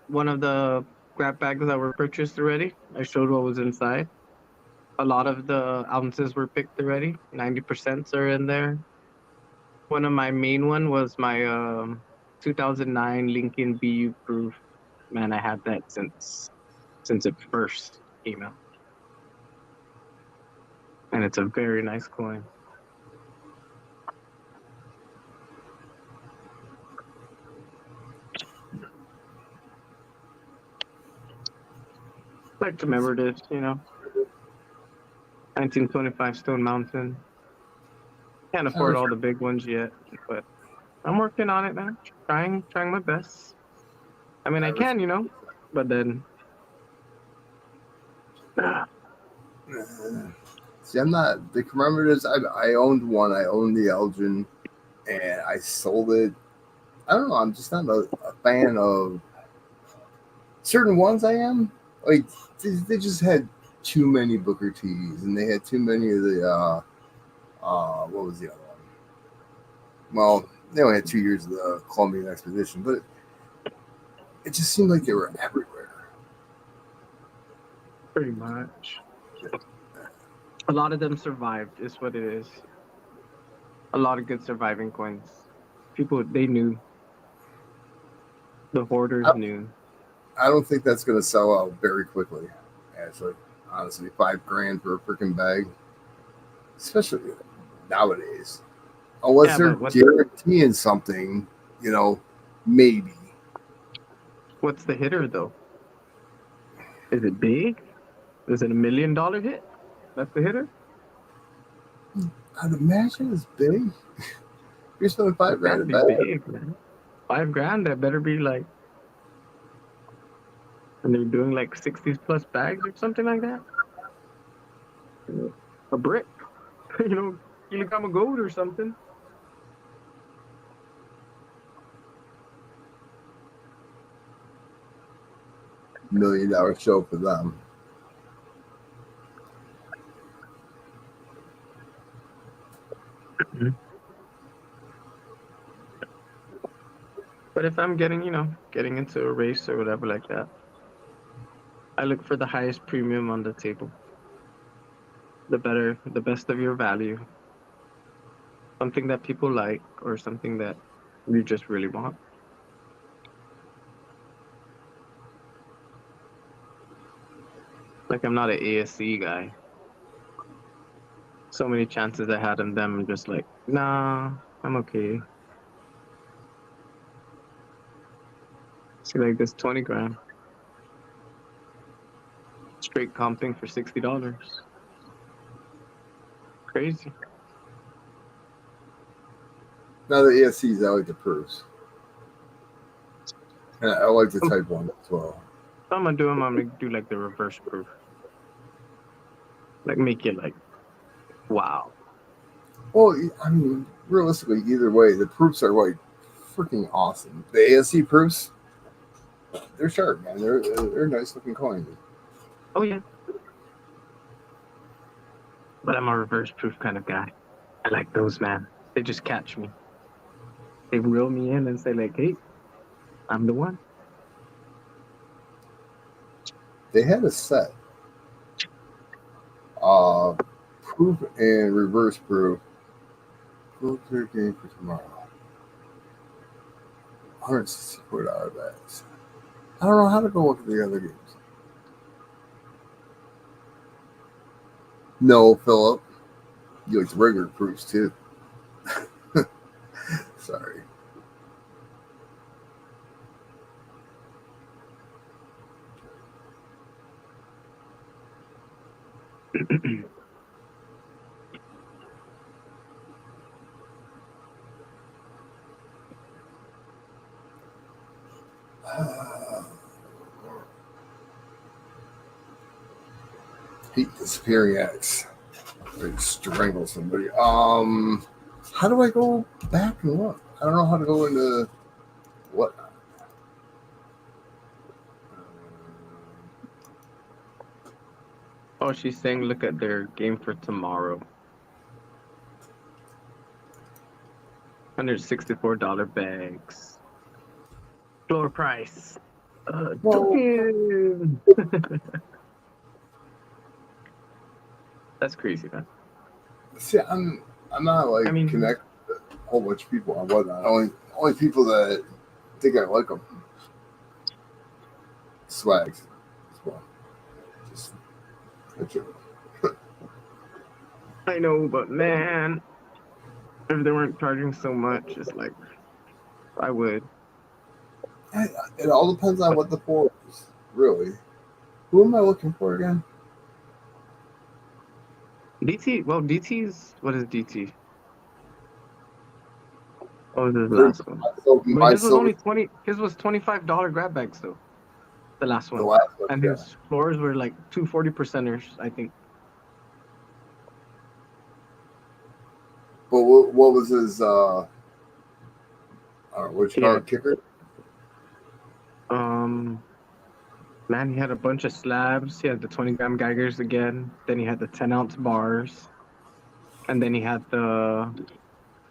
[SPEAKER 2] one of the grab bags that were purchased already. I showed what was inside. A lot of the ounces were picked already. 90% are in there. One of my main one was my 2009 Lincoln BU proof. Man, I had that since it first came out, and it's a very nice coin. Like to remember this, 1925 Stone Mountain. Can't
[SPEAKER 1] I
[SPEAKER 2] afford
[SPEAKER 1] was
[SPEAKER 2] all the big ones yet, but I'm working on it, man. Trying my best. I mean,
[SPEAKER 1] I
[SPEAKER 2] I
[SPEAKER 1] was
[SPEAKER 2] can, but then
[SPEAKER 1] see, I'm not the commemoratives. I owned one. I owned the Elgin, and I sold it. I don't know. I'm just not a fan of certain ones. I am like they just had too many Booker T's, and they had too many of the what was the other one? Well, they only had 2 years of the Columbian Expedition, but it just seemed like they were everywhere.
[SPEAKER 2] pretty much a lot of them survived, is what it is. A lot of good surviving coins. People, they knew. The hoarders
[SPEAKER 1] I,
[SPEAKER 2] knew.
[SPEAKER 1] I don't think that's going to sell out very quickly. Actually, honestly, 5 grand for a freaking bag, especially nowadays. Unless
[SPEAKER 2] Yeah,
[SPEAKER 1] they're
[SPEAKER 2] but
[SPEAKER 1] guaranteeing something, maybe.
[SPEAKER 2] what's the hitter though? Is it big? Is it $1 million hit? That's the hitter?
[SPEAKER 1] I'd imagine it's big. You're spending
[SPEAKER 2] It
[SPEAKER 1] 5 grand a
[SPEAKER 2] can't be
[SPEAKER 1] bag.
[SPEAKER 2] big, man. 5 grand, that better be like, and they're doing like 60 plus bags or something like that. A brick, kilogram of gold or something.
[SPEAKER 1] $1 million show for them.
[SPEAKER 2] Mhm. But if I'm getting into a race or whatever like that, I look for the highest premium on the table. The best of your value. Something that people like or something that you just really want. Like I'm not an ASC guy. So many chances I had in them, I'm just like, nah, I'm okay. See, like this 20 grand straight comping for $60. Crazy.
[SPEAKER 1] Now the ESCs, I like the proofs. And I like the
[SPEAKER 2] Um,
[SPEAKER 1] Type 1 as well.
[SPEAKER 2] If I'm gonna do them, I'm gonna do like the reverse proof. Like make it like, wow.
[SPEAKER 1] Well, I mean, realistically, either way, the proofs are like freaking awesome. The ASC proofs, they're sharp, man. They're nice looking coins.
[SPEAKER 2] Oh yeah. But I'm a reverse proof kind of guy. I like those, man. They just catch me. They reel me in and say like, hey, I'm the one.
[SPEAKER 1] They had a set, uh, proof and reverse proof. Book their game for tomorrow. $164 bags. I don't know how to go look at the other games. No, Philip. You like the regular proofs too. Sorry. Hate disappearing acts. Like strangle somebody. How do I go back and look? I don't know how to go into what.
[SPEAKER 2] Oh, she's saying look at their game for tomorrow. $164 bags. Floor price.
[SPEAKER 1] Well,
[SPEAKER 2] Damn. That's crazy, man.
[SPEAKER 1] see, I'm not
[SPEAKER 2] I
[SPEAKER 1] like
[SPEAKER 2] mean,
[SPEAKER 1] connected with a whole bunch of people on whatnot. Only people that think I like them. Swags. Well, just that's it.
[SPEAKER 2] I know, but man, if they weren't charging so much, it's like I would.
[SPEAKER 1] It all depends on
[SPEAKER 2] But
[SPEAKER 1] what the for is, really. Who am I looking for again?
[SPEAKER 2] DT, well, DT's what is DT? Oh, this is the
[SPEAKER 1] Pretty
[SPEAKER 2] last one.
[SPEAKER 1] much
[SPEAKER 2] But
[SPEAKER 1] my
[SPEAKER 2] his was
[SPEAKER 1] silver,
[SPEAKER 2] only 20. His was $25 grab bags though. The last
[SPEAKER 1] the
[SPEAKER 2] one,
[SPEAKER 1] last one,
[SPEAKER 2] and
[SPEAKER 1] yeah.
[SPEAKER 2] his floors were like 240%ers, I think.
[SPEAKER 1] But what was his? Which
[SPEAKER 2] Yeah.
[SPEAKER 1] car kicker?
[SPEAKER 2] Um. Man, he had a bunch of slabs. He had the 20-gram Geigers again. Then he had the 10-ounce bars, and then he had the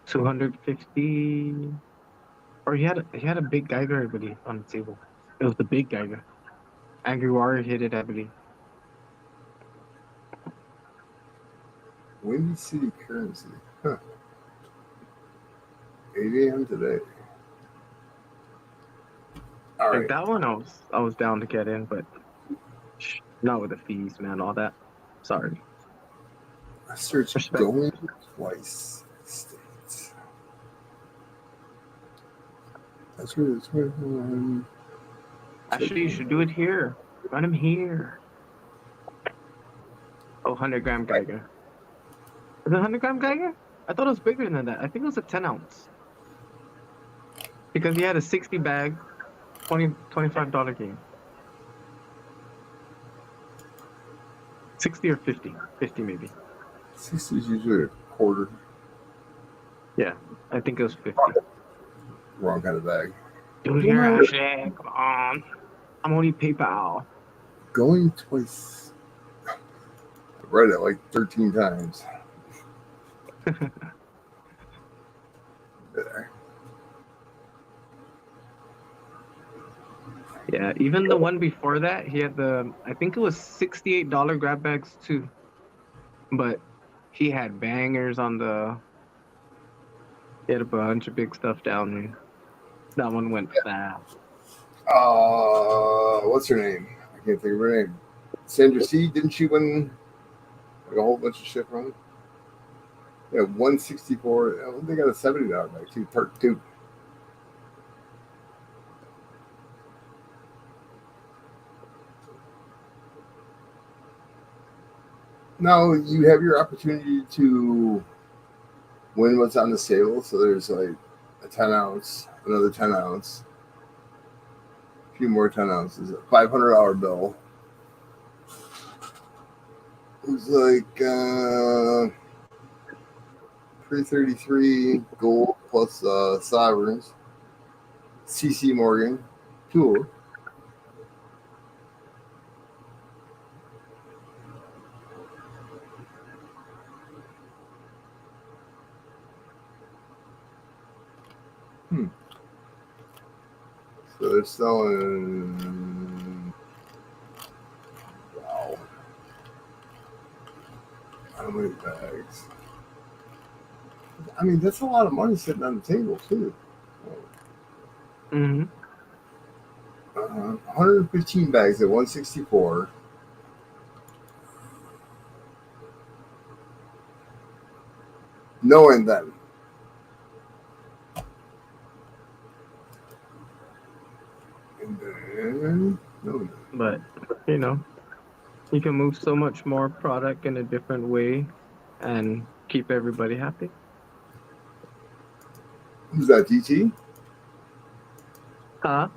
[SPEAKER 2] 250. Or he had a big Geiger, I believe, on the table. It was the big Geiger. Angry Warrior hit it, I believe.
[SPEAKER 1] Windy City Currency. Huh. 8 a.m. today. All
[SPEAKER 2] Like
[SPEAKER 1] right.
[SPEAKER 2] that one, I was down to get in, but not with the fees, man. All that. Sorry.
[SPEAKER 1] I searched
[SPEAKER 2] Respect.
[SPEAKER 1] going twice. States. That's where it's where. Check.
[SPEAKER 2] Actually, you should do it here. Run him here. Oh, 100-gram Geiger. Is it 100-gram Geiger? I thought it was bigger than that. I think it was a 10-ounce. Because he had a 60 bag, $25 game. 60 or 50. 50 maybe.
[SPEAKER 1] 60 is usually a quarter.
[SPEAKER 2] Yeah, I think it was 50.
[SPEAKER 1] Wrong kind of bag.
[SPEAKER 2] Do it
[SPEAKER 1] Who am
[SPEAKER 2] here,
[SPEAKER 1] I
[SPEAKER 2] Ashley. Come on. I'm only PayPal.
[SPEAKER 1] going twice? I read it like 13 times. There.
[SPEAKER 2] Yeah, even the one before that, he had I think it was $68 grab bags too. But he had bangers he had a bunch of big stuff down there. That one went fast.
[SPEAKER 1] What's her name? I can't think of her name. Sandra C. Didn't she win like a whole bunch of shit from it? Yeah, 164. They got a $70 bag too. Part two. Now you have your opportunity to win what's on the table. So there's like a 10 ounce, another 10 ounce, a few more 10 ounces, a $500 bill. It was like 333 gold plus sovereigns, CC Morgan, tool. So they're selling. Wow. How many bags? I mean, that's a lot of money sitting on the table, too.
[SPEAKER 2] Hmm.
[SPEAKER 1] 115 bags at 164. Knowing them. And then, no,
[SPEAKER 2] But, you know. You can move so much more product in a different way and keep everybody happy.
[SPEAKER 1] Who's that? DT?
[SPEAKER 2] Huh?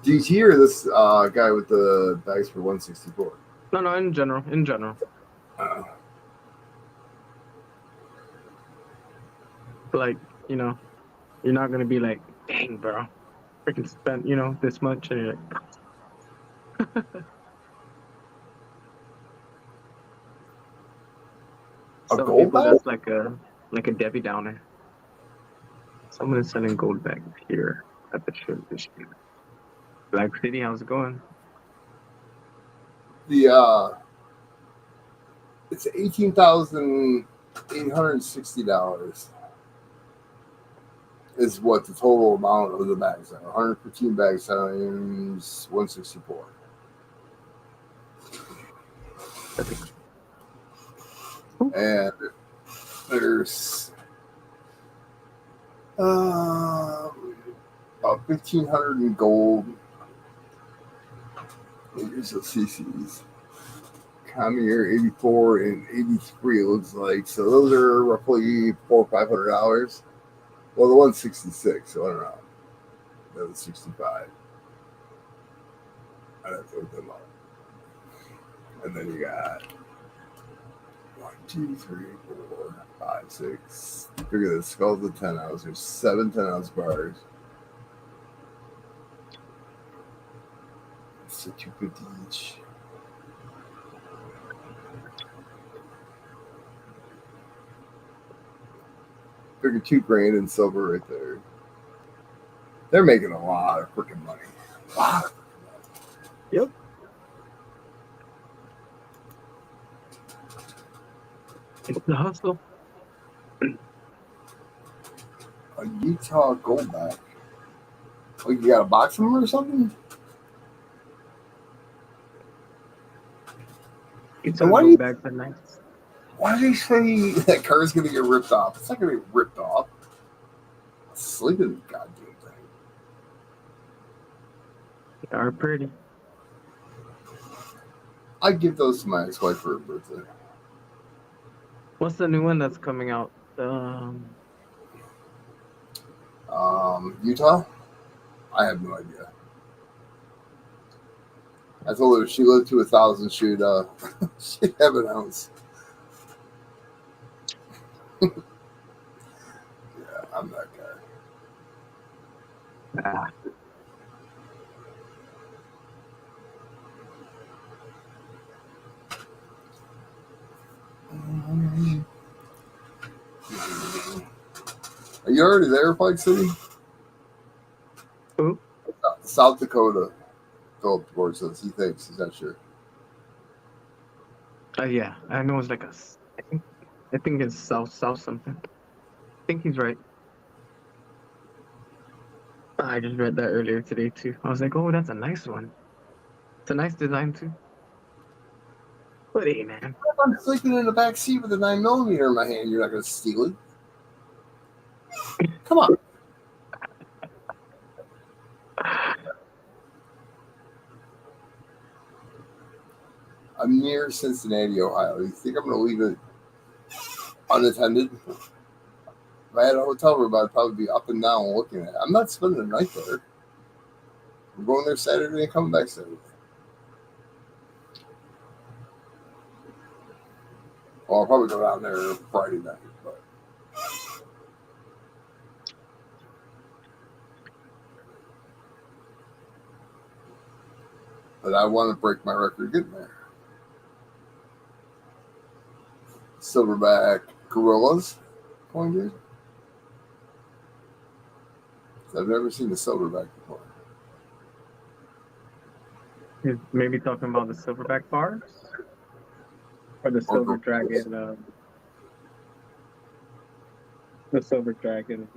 [SPEAKER 1] DT or this guy with the bags for 164?
[SPEAKER 2] No, no, in general, in general.
[SPEAKER 1] Uh,
[SPEAKER 2] Like, you know, you're not gonna be like, dang, bro, freaking spent, this much, and you're like,
[SPEAKER 1] a
[SPEAKER 2] some
[SPEAKER 1] gold
[SPEAKER 2] people
[SPEAKER 1] bag?
[SPEAKER 2] that's like a Debbie Downer. Someone is selling gold bags here at the show this year. Black City, how's it going?
[SPEAKER 1] The it's $18,860 is what the total amount of the bags are. 115 bags times 164. And there's about 1,500 in gold. Here's the CCs. Comier 84 and 83 it looks like. So those are roughly $400 or $500. Well, the 166, so I don't know. The other 65. I'd have to look them up. And then you got 1, 2, 3, 4, 5, 6. Figure the skulls of 10 ounce. There's 7 10-ounce bars. It's 250 each. Figure $2,000 in silver right there. They're making a lot of freaking money. A lot of
[SPEAKER 2] Yep. It's the hustle.
[SPEAKER 1] a Utah goldback. Like you got a box of them or something?
[SPEAKER 2] It's
[SPEAKER 1] And
[SPEAKER 2] all
[SPEAKER 1] why do
[SPEAKER 2] gold
[SPEAKER 1] you
[SPEAKER 2] bags are nice.
[SPEAKER 1] why do you say that car's gonna get ripped off? It's not gonna get ripped off. Sleep in the goddamn thing.
[SPEAKER 2] They are pretty.
[SPEAKER 1] I'd give those to my ex-wife for her birthday.
[SPEAKER 2] What's the new one that's coming out?
[SPEAKER 1] Utah? I have no idea. I told her if she lived to 1,000, she'd she'd have an ounce. Yeah, I'm that guy.
[SPEAKER 2] Ah,
[SPEAKER 1] Are you already there, Pike City?
[SPEAKER 2] who?
[SPEAKER 1] South Dakota. Philip Gord says he thinks he's not sure.
[SPEAKER 2] Yeah, I know it's like I think it's south something. I think he's right. I just read that earlier today too. I was like, oh, that's a nice one. It's a nice design too. But hey, man,
[SPEAKER 1] If I'm sleeping in the back seat with a 9mm in my hand, you're not going to steal it. Come on. I'm near Cincinnati, Ohio. You think I'm going to leave it unattended? If I had a hotel room, I'd probably be up and down looking at it. I'm not spending the night there. I'm going there Saturday and coming back Saturday. Well, I'll probably go down there Friday night. But I want to break my record getting there. Silverback Gorillas. Going good. I've never seen a silverback before.
[SPEAKER 2] he's maybe talking about the silverback bars or the
[SPEAKER 1] Or
[SPEAKER 2] silver
[SPEAKER 1] gorillas.
[SPEAKER 2] dragon. The silver dragon.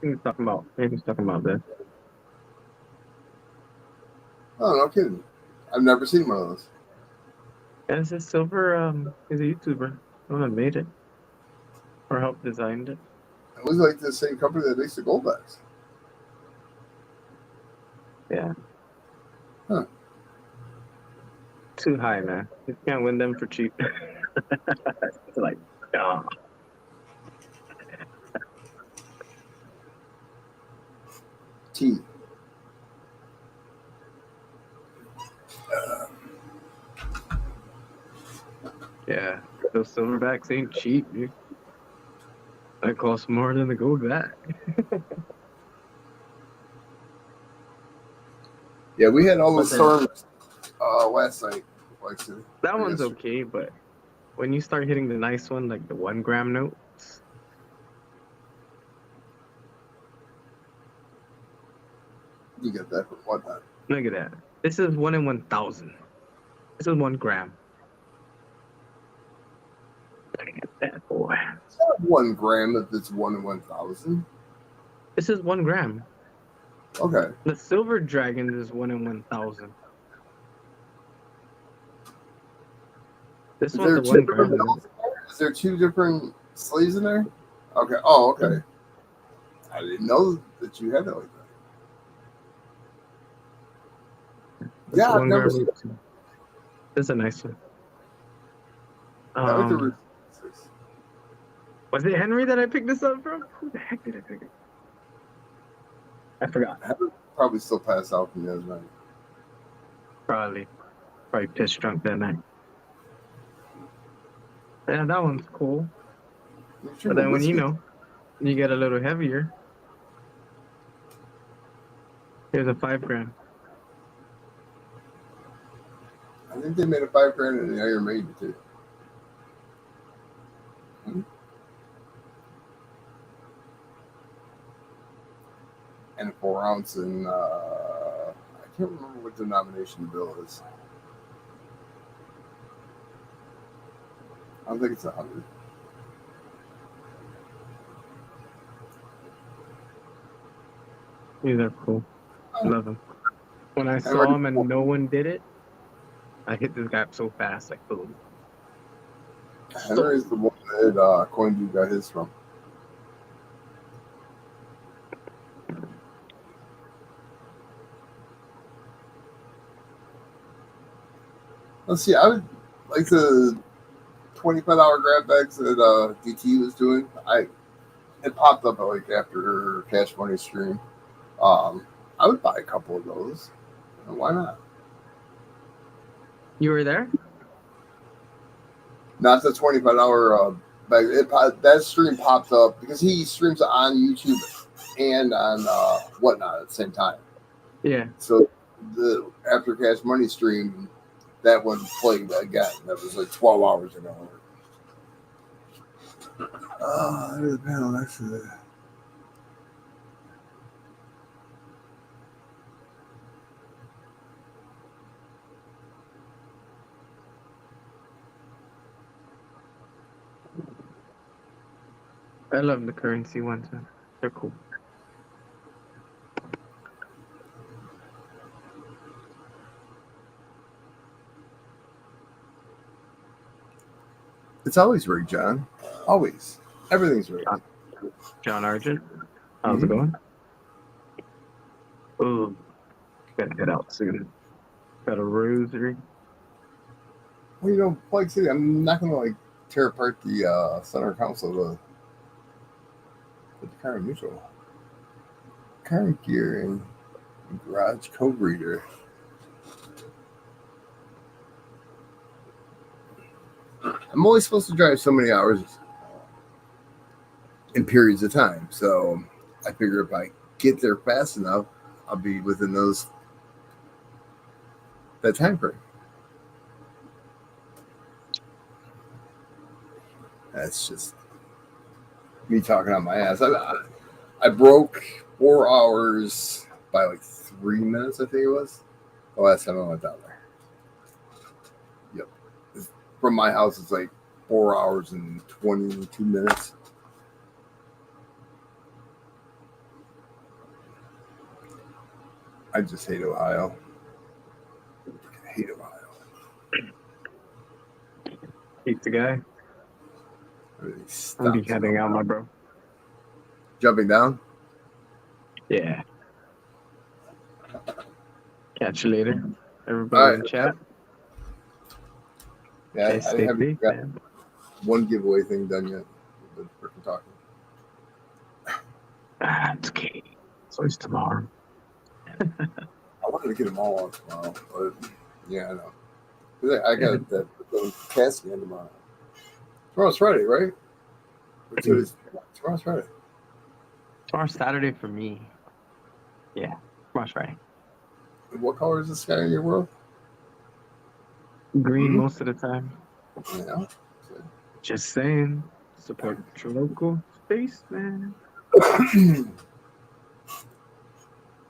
[SPEAKER 2] He's talking about. Maybe he's talking about this.
[SPEAKER 1] Oh, no kidding. I've never seen one of those.
[SPEAKER 2] And it's a silver. He's a YouTuber. Someone made it or helped design it.
[SPEAKER 1] It was like the same company that makes the gold backs.
[SPEAKER 2] Yeah.
[SPEAKER 1] Huh.
[SPEAKER 2] Too high, man. You can't win them for cheap. It's like, oh.
[SPEAKER 1] T.
[SPEAKER 2] Yeah. Those silverbacks ain't cheap, dude. That costs more than the gold back.
[SPEAKER 1] Yeah, we had all
[SPEAKER 2] But
[SPEAKER 1] those
[SPEAKER 2] then
[SPEAKER 1] storms last night. Like,
[SPEAKER 2] that
[SPEAKER 1] or
[SPEAKER 2] one's
[SPEAKER 1] yesterday.
[SPEAKER 2] okay, but when you start hitting the nice one, like the 1 gram notes,
[SPEAKER 1] You get that for whatnot.
[SPEAKER 2] look at that. This is 1 in 1,000. This is 1 gram. Look at that boy.
[SPEAKER 1] It's not 1 gram if it's 1 in 1,000.
[SPEAKER 2] This is 1 gram.
[SPEAKER 1] Okay.
[SPEAKER 2] The silver dragon is 1 in 1,000. This
[SPEAKER 1] Is
[SPEAKER 2] one's
[SPEAKER 1] there
[SPEAKER 2] a
[SPEAKER 1] two
[SPEAKER 2] 1 gram.
[SPEAKER 1] different bills in there? Is there two different slaves in there? Okay. Oh, okay. I didn't know that you had that like that.
[SPEAKER 2] It's
[SPEAKER 1] Yeah, I've
[SPEAKER 2] 1
[SPEAKER 1] never
[SPEAKER 2] gram.
[SPEAKER 1] seen
[SPEAKER 2] This is a nice one.
[SPEAKER 1] I like the
[SPEAKER 2] Was it Henry that I picked this up from? Who the heck did I pick it? I forgot.
[SPEAKER 1] I probably still pass out from the other night.
[SPEAKER 2] Probably pissed drunk that night. Yeah, that one's cool. But then when you get a little heavier, here's a 5 gram.
[SPEAKER 1] I think they made a 5 grand in the Iron Maiden too. And a 4 ounce and I can't remember what denomination the bill is. I don't think it's 100.
[SPEAKER 2] These are cool. Love them. When I saw him and no one did it, I hit this guy up so fast, like boom.
[SPEAKER 1] Henry is the one that CoinDude got his from. Let's see. I would like the $25 grab bags that DT was doing. It popped up like after her Cash Money stream. I would buy a couple of those. Why not?
[SPEAKER 2] You were there?
[SPEAKER 1] Not the $25 bag. That stream popped up because he streams on YouTube and on whatnot at the same time.
[SPEAKER 2] Yeah.
[SPEAKER 1] So the After Cash Money stream, that one played again. That was like 12 hours ago. Oh, there's a panel next to it.
[SPEAKER 2] I love the currency ones. They're cool.
[SPEAKER 1] It's always rigged, John. Always. Everything's rigged.
[SPEAKER 2] John Argent. How's it going? Ooh. Gotta head out soon. Got a rosary.
[SPEAKER 1] Well, Plague City, I'm not going to like tear apart the center console to put the car in neutral. Current gear and garage code reader. I'm only supposed to drive so many hours in periods of time. So I figure if I get there fast enough, I'll be within that time frame. That's just me talking on my ass. I broke 4 hours by like 3 minutes, I think it was. The last time I went down there. Yep. From my house, it's like 4 hours and 22 minutes. I just hate Ohio. I hate
[SPEAKER 2] He's the guy.
[SPEAKER 1] Everything
[SPEAKER 2] I'm be
[SPEAKER 1] stops.
[SPEAKER 2] heading out, my bro.
[SPEAKER 1] Jumping down.
[SPEAKER 2] Yeah. Catch you later.
[SPEAKER 1] All
[SPEAKER 2] Everybody
[SPEAKER 1] right.
[SPEAKER 2] in chat.
[SPEAKER 1] Yeah,
[SPEAKER 2] Okay,
[SPEAKER 1] I
[SPEAKER 2] stay
[SPEAKER 1] haven't
[SPEAKER 2] safe,
[SPEAKER 1] got
[SPEAKER 2] man.
[SPEAKER 1] one giveaway thing done yet. We've been freaking talking.
[SPEAKER 2] It's okay. So it's tomorrow.
[SPEAKER 1] I wanted to get them all on tomorrow, but yeah, I know. 'Cause I got that casting in tomorrow. Tomorrow's Friday, right? What's it? Tomorrow's Friday.
[SPEAKER 2] Tomorrow's Saturday for me. Yeah, tomorrow's Friday.
[SPEAKER 1] And what color is the sky in your world?
[SPEAKER 2] Green
[SPEAKER 1] Hmm?
[SPEAKER 2] most of the time.
[SPEAKER 1] Yeah.
[SPEAKER 2] Just saying. Support your local space, man.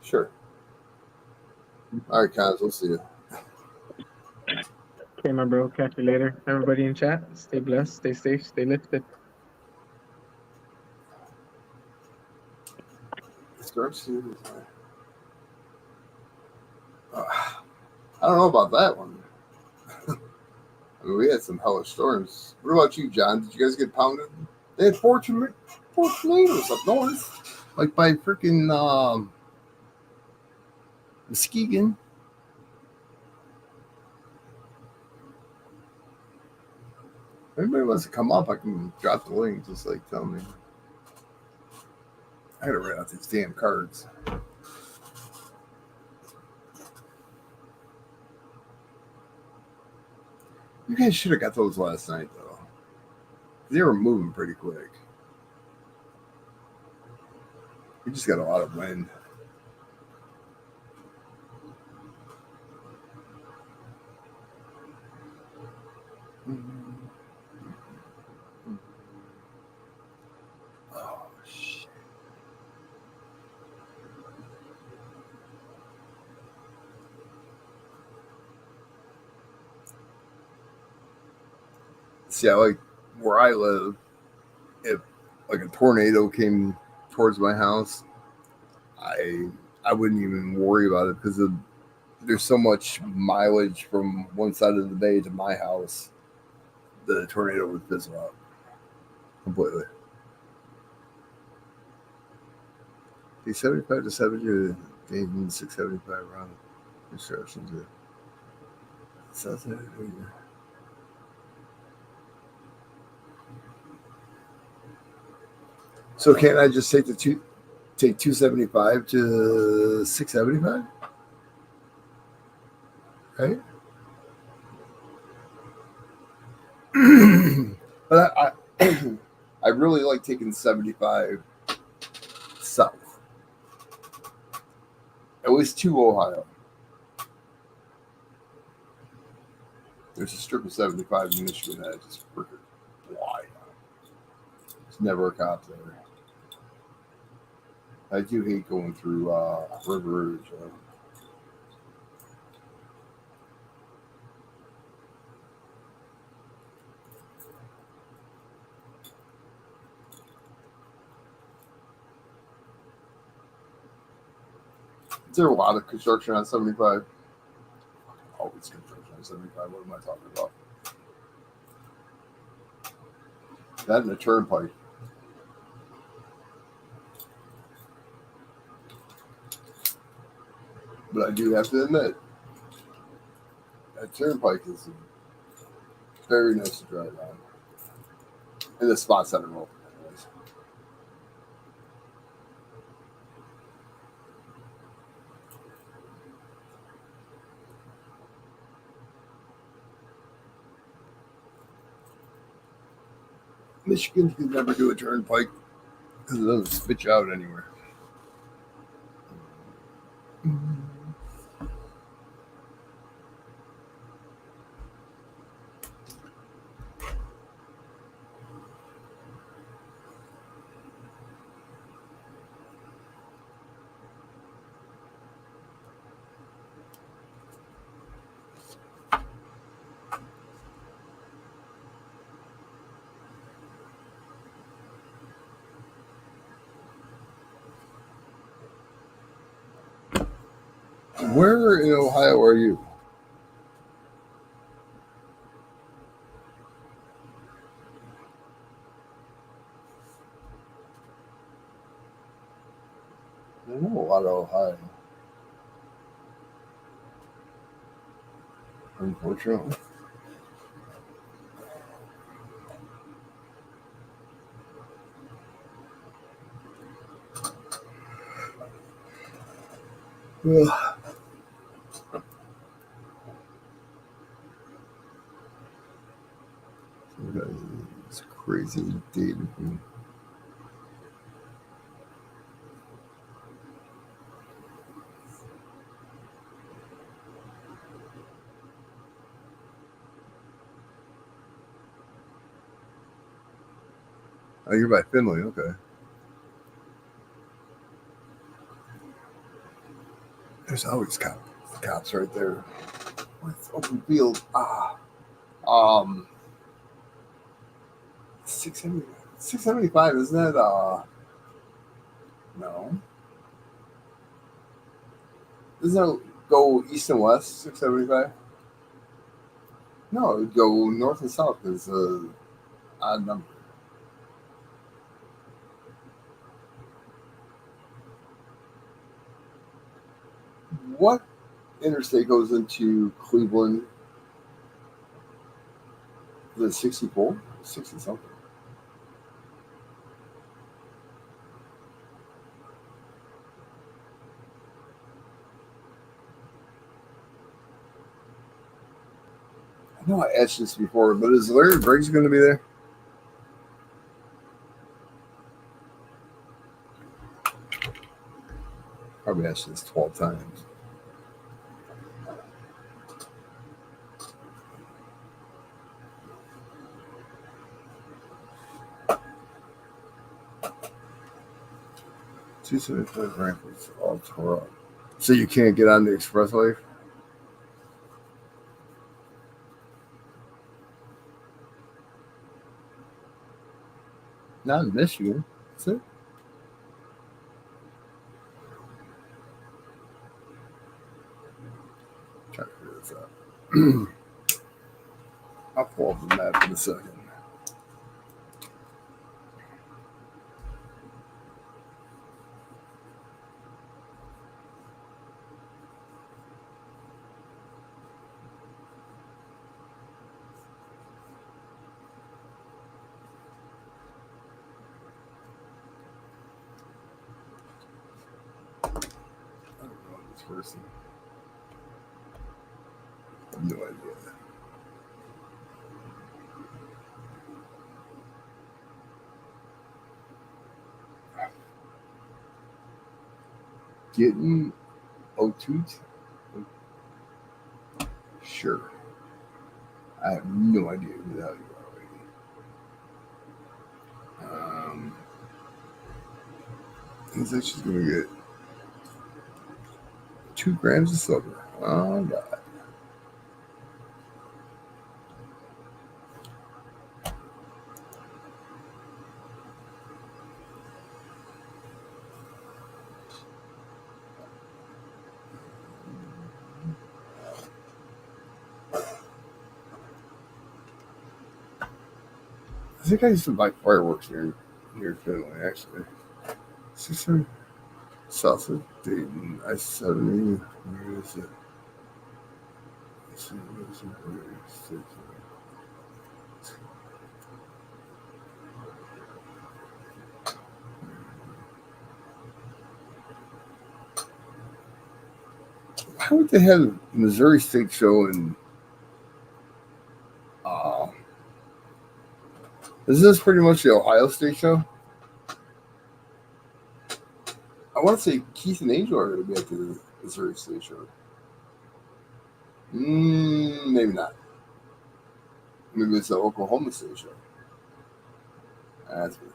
[SPEAKER 1] Sure. All right, guys. We'll see you.
[SPEAKER 2] Okay, my bro. Catch you later. Everybody in chat. Stay blessed. Stay safe. Stay lifted.
[SPEAKER 1] I don't know about that one. I mean, we had some hellish storms. What about you, John? Did you guys get pounded? They had four tornadoes up north, like by freaking Muskegon. If anybody wants to come up, I can drop the link. Just like tell me. I gotta write out these damn cards. You guys should have got those last night, though. They were moving pretty quick. We just got a lot of wind. Oh, shit. See, I like where I live. If like a tornado came towards my house, I I wouldn't even worry about it because there's so much mileage from one side of the bay to my house. The tornado would fizzle out completely. The 75 to 70 or 675 round instructions. So can't I just take 275 to 675? Right? But I really like taking 75 south. At least to Ohio. There's a strip of 75 in Michigan that I just freaking fly. There's never a cop there. I do hate going through River Rouge. Is there a lot of construction on 75? Always construction on 75. What am I talking about? That and a turnpike. But I do have to admit, that turnpike is very nice to drive on. And the spots that are open, anyways. Michigan can never do a turnpike because it doesn't spit you out anywhere. Where in Ohio are you? unfortunately. Ugh. It's crazy dating. Oh, you're by Finley, okay. There's always cops right there. What's open field? Um, 670, 675, isn't that, no. Doesn't that go east and west, 675? No, it would go north and south. It's a odd number. What interstate goes into Cleveland? Is it 64? 60 something. I know I asked this before, but is Larry Briggs going to be there? Probably asked this 12 times. Two 75 ramps all tore up. So you can't get on the expressway? Not in Michigan. Is it? Try to figure this out. I'll pull up the map in a second. I don't know this person. I have no idea. Getting Otut? Sure. I have no idea who the hell you are. He's like she's gonna get 2 grams of silver. Oh god. I think I used to buy fireworks near Finley actually. 600 south of Dayton, I-70. Where is it? Why would they have Missouri State Show in? Uh, is this pretty much the Ohio State Show? I want to say Keith and Angel are going to be at the Missouri State Show. Maybe not. Maybe it's the Oklahoma State Show. That's good.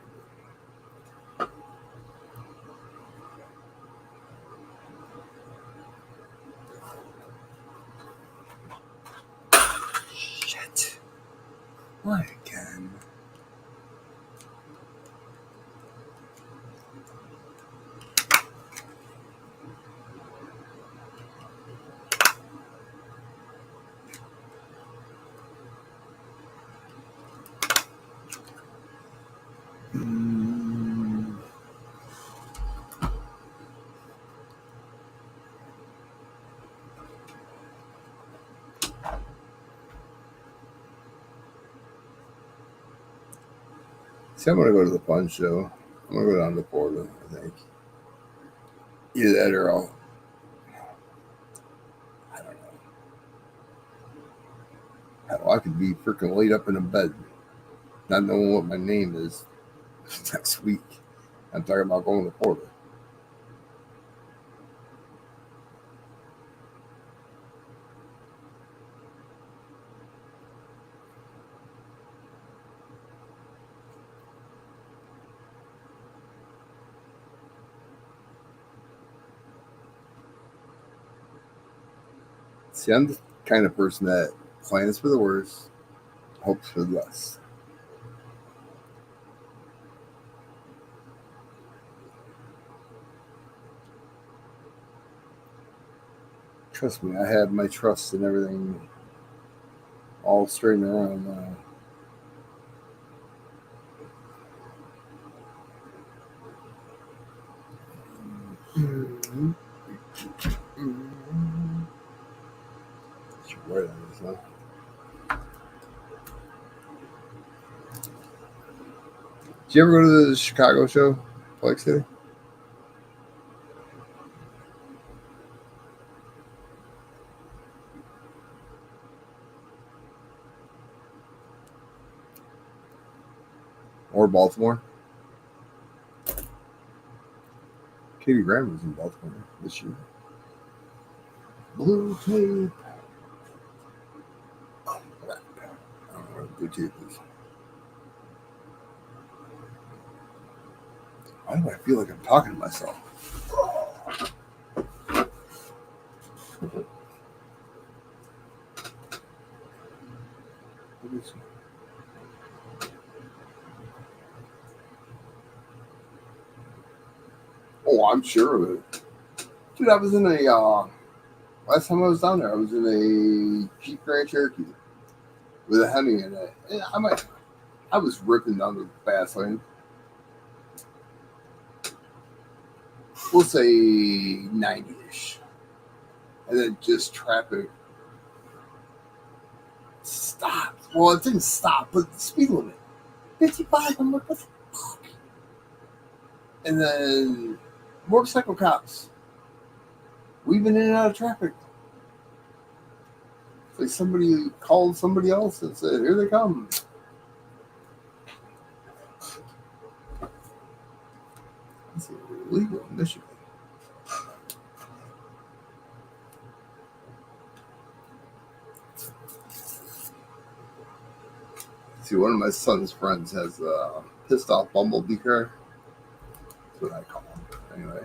[SPEAKER 1] Shit. Why again? Mm, See, I'm gonna go to the fun show. I'm gonna go down to Florida. I think either that or I don't know. Hell, I could be freaking laid up in a bed, not knowing what my name is next week. I'm talking about going to Florida. See, I'm the kind of person that plans for the worst, hopes for the best. Trust me, I have my trust and everything all straightened around now. Mm-hmm. Mm-hmm. Right on this, huh? Did you ever go to the Chicago show, Flex City? Or Baltimore? Katie Graham was in Baltimore this year. Blue tape. I don't know what blue tape is. Why do I feel like I'm talking to myself? Oh, I'm sure of it. Dude, I was in a last time I was down there, I was in a Jeep Grand Cherokee with a Hemi in it. And I was ripping down the fast lane. We'll say 90-ish. And then just traffic stopped. Well, it didn't stop, but the speed limit 55. I'm like, what the fuck? And then motorcycle cops weaving in and out of traffic. It's like somebody called somebody else and said, "Here they come." It's illegal in Michigan. See, one of my son's friends has a pissed off bumblebee car. That's what I call them. Anyway,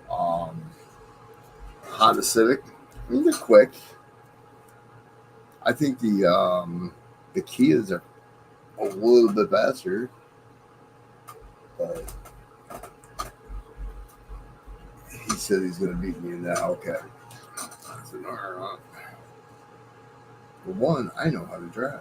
[SPEAKER 1] um, Honda Civic. I mean, they're quick. I think the Kias are a little bit faster, but he said he's going to beat me in that. Okay. I said, all right. For one, I know how to drive.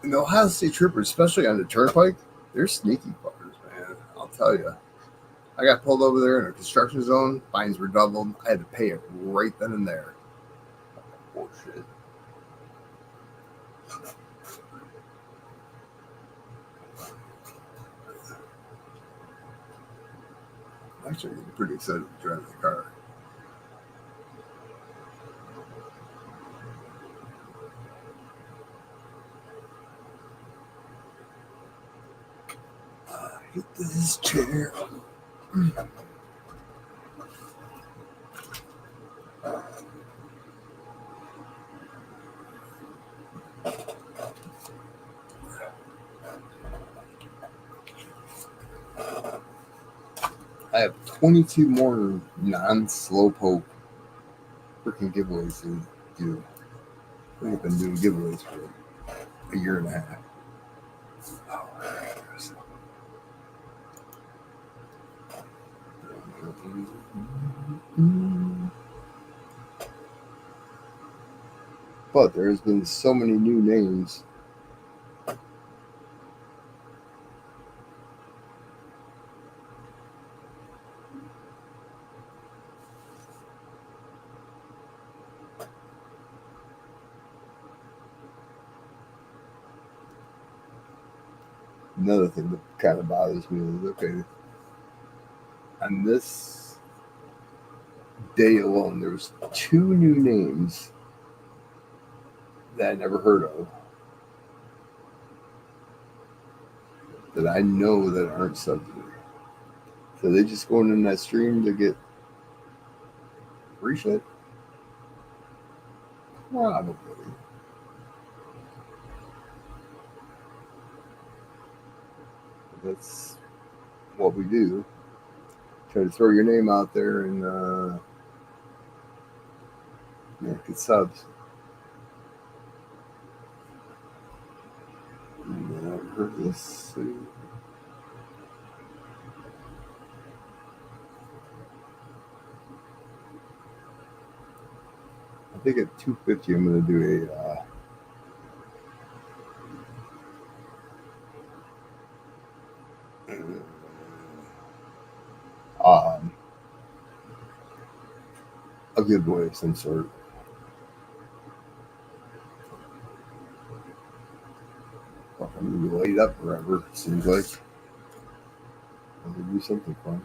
[SPEAKER 1] And the Ohio State Troopers, especially on the turnpike, they're sneaky fuckers, man. I'll tell you. I got pulled over there in a construction zone. Fines were doubled. I had to pay it right then and there. Oh, shit. I'm actually pretty excited to drive the car. I hate this chair. I have 22 more non-slowpoke freaking giveaways to do. I think I've been doing giveaways for a year and a half. Oh, but there's been so many new names. Another thing that kind of bothers me is okay, on this day alone, there's 2 new names that I never heard of that I know that aren't subsidy. So they just going in that stream to get free shit? Probably. That's what we do. Try to throw your name out there and get subs. I've heard this. I think at 250, I'm going to do a giveaway of some sort. I'm going to be laid up forever, it seems like. I'm going to do something fun.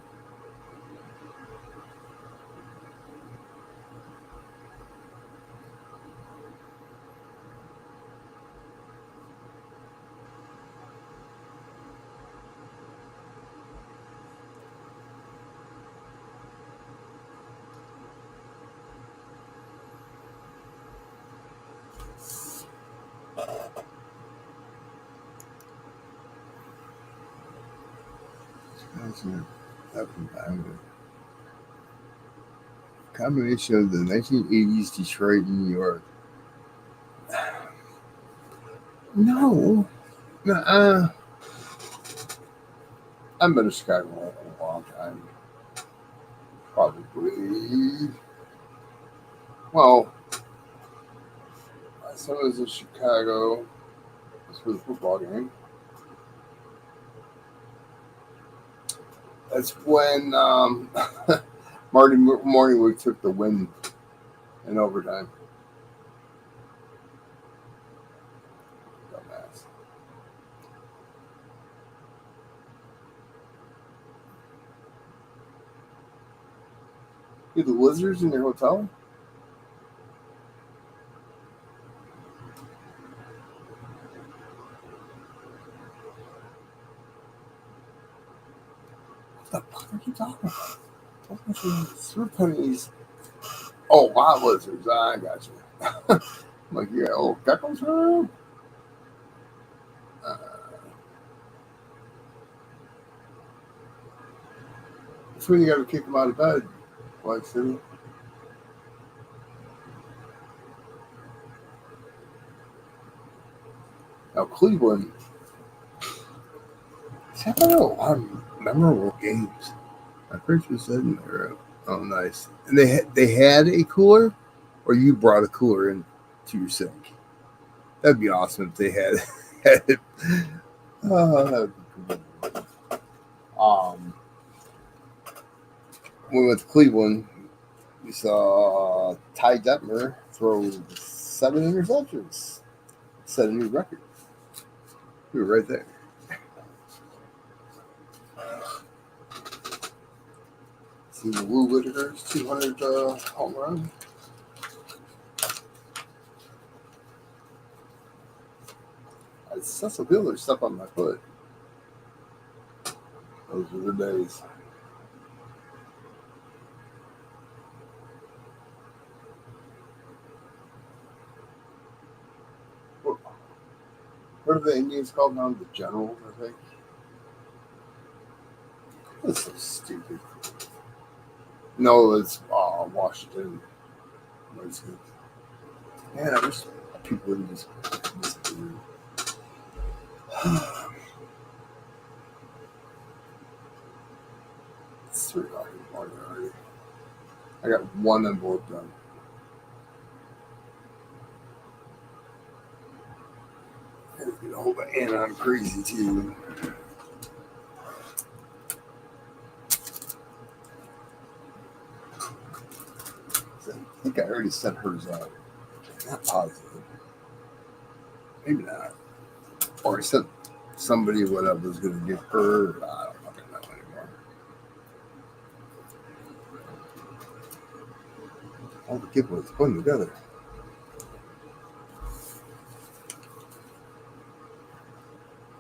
[SPEAKER 1] Combination of the 1980s Detroit and New York. No. I've been to Chicago a long time. Probably. Well, my son was in Chicago. It was for the football game. That's when Marty Morningwood took the win in overtime. Dumbass. You have the Wizards in your hotel? What the fuck are you talking about? Surf pennies. Oh, wild lizards. I got you. I'm like, yeah, oh, geckos around? That's when you got to kick them out of bed. Like, City. Now, Cleveland. It's having a lot of memorable games. I'm pretty sure said in there. Oh, nice. And they had a cooler, or you brought a cooler in to your sink. That'd be awesome if they had it. Oh, that would be cool. When we went to Cleveland, we saw Ty Detmer throw 7 interceptions, set a new record. We were right there. See the Lou Whitaker's 200 home run. Cecil Bueller stepped on my foot. Those were the days. What are the Indians called now? The Generals, I think. That's so stupid. No, it's Washington. Man, I wish people would just disappear. It's 3 o'clock in the morning already. I got 1 envelope done. I hope and I'm crazy too. I think I already sent hers out. Not positive. Maybe not. Or I sent somebody whatever was going to get her. I don't fucking know anymore. All the people was putting together.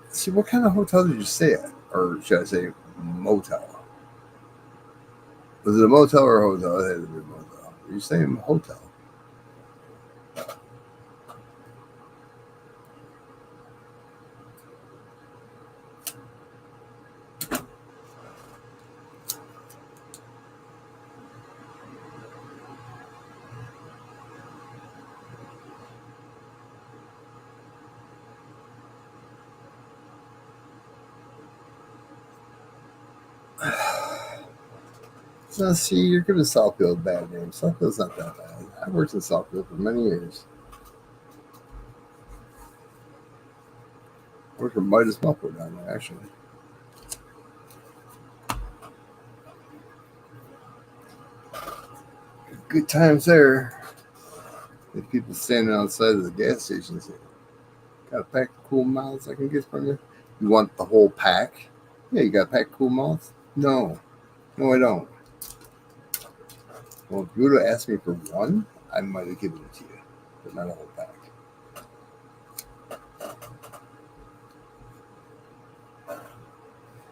[SPEAKER 1] See, what kind of hotel did you stay at? Or should I say motel? Was it a motel or a hotel? It had to be a motel. Are you saying hotel? No, see, you're giving Southfield a bad name. Southfield's not that bad. I worked in Southfield for many years. I worked for Midas Muffler down there, actually. Good times there. If people standing outside of the gas stations, got a pack of cool mouths I can get from you? You want the whole pack? Yeah, you got a pack of cool mouths? No. No, I don't. Well, if you would have asked me for one, I might have given it to you, but not a whole pack.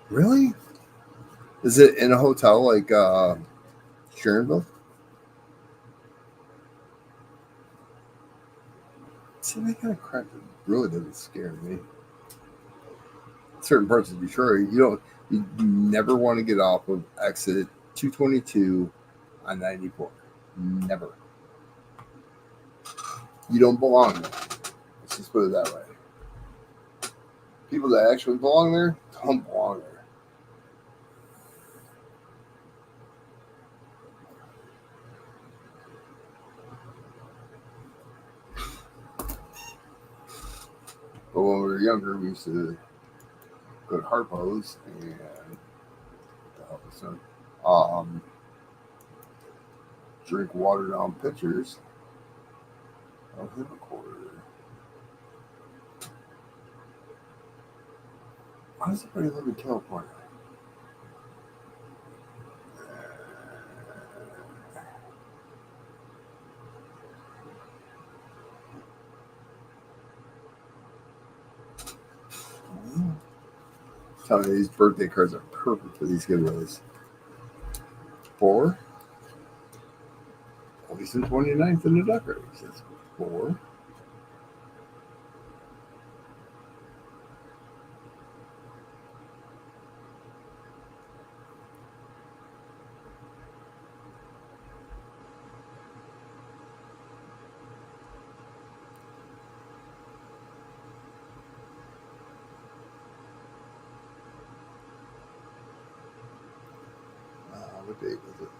[SPEAKER 1] Really? Is it in a hotel like Sharonville? See, that kind of crap really doesn't scare me. Certain parts of Detroit, you never want to get off of exit 222 on 94. Never. You don't belong there. Let's just put it that way. People that actually belong there don't belong there. But when we were younger, we used to go to Harpo's and um, drink watered down pitchers of Hippocore. Why does everybody live in California? Tell me these birthday cards are perfect for these giveaways. 4. Always the 29th in the duck race. That's 4. What date was it?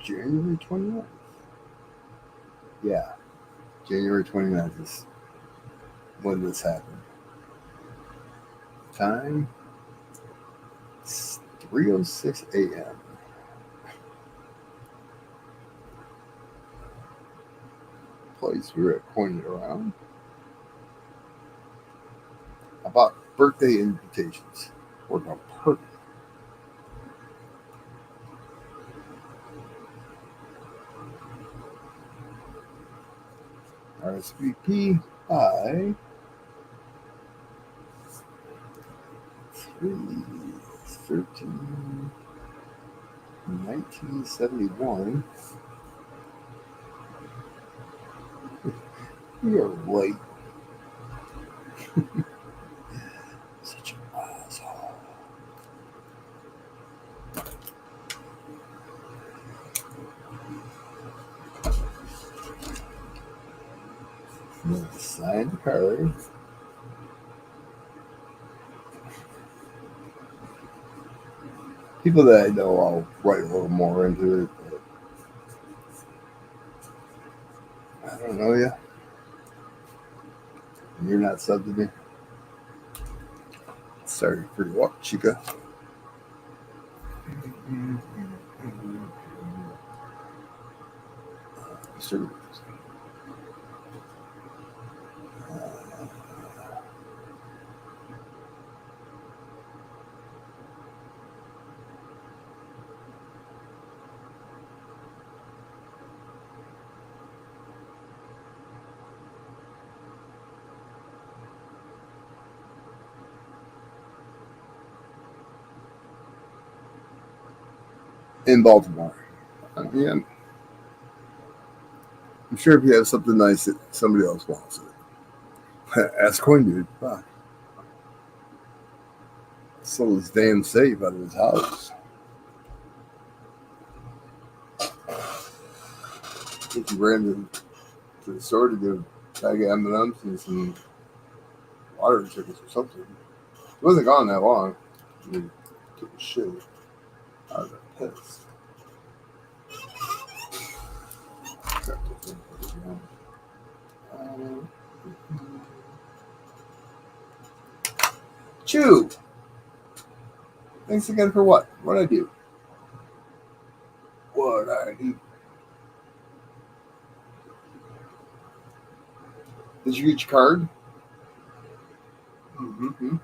[SPEAKER 1] January 29th. Yeah, January 29th is when this happened. Time 3:06 a.m. Place we were at pointed around. About birthday invitations. Working on perfect. RSVP by 3/13/1971. We are late. Such an asshole. Sign the card. People that I know, I'll write a little more into it, but I don't know you. You're not sub to me. Sorry for your walk, chica. Sure. in Baltimore. I mean, I'm sure if you have something nice that somebody else wants it. Ask Coin Dude. Fuck. Sold his damn safe out of his house. 50 ran to the store to get a bag of M&Ms and some water tickets or something. He wasn't gone that long. He took a shit. I was pissed. Chew! Thanks again for what? What'd I do? What'd I do? Did you get your card? Mm-hmm.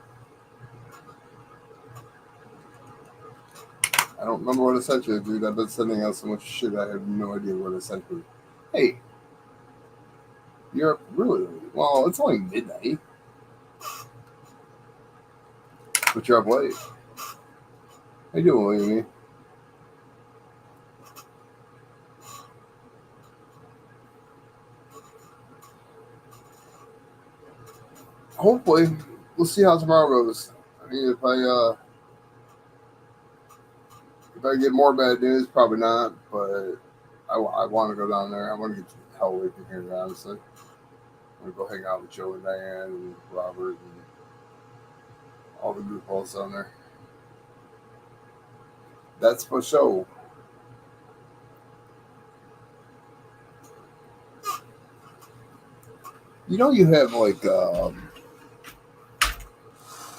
[SPEAKER 1] I don't remember what I sent you, dude. I've been sending out so much shit, I have no idea what I sent you. Hey, you're up really late. Well, it's only midnight. But you're up late. How you doing, William? Hopefully, we'll see how tomorrow goes. I mean, if I get more bad news, probably not. But I want to go down there. I want to get the hell away from here, honestly. I'm gonna go hang out with Joe and Diane and Robert and all the group balls down there. That's for sure. You know, you have like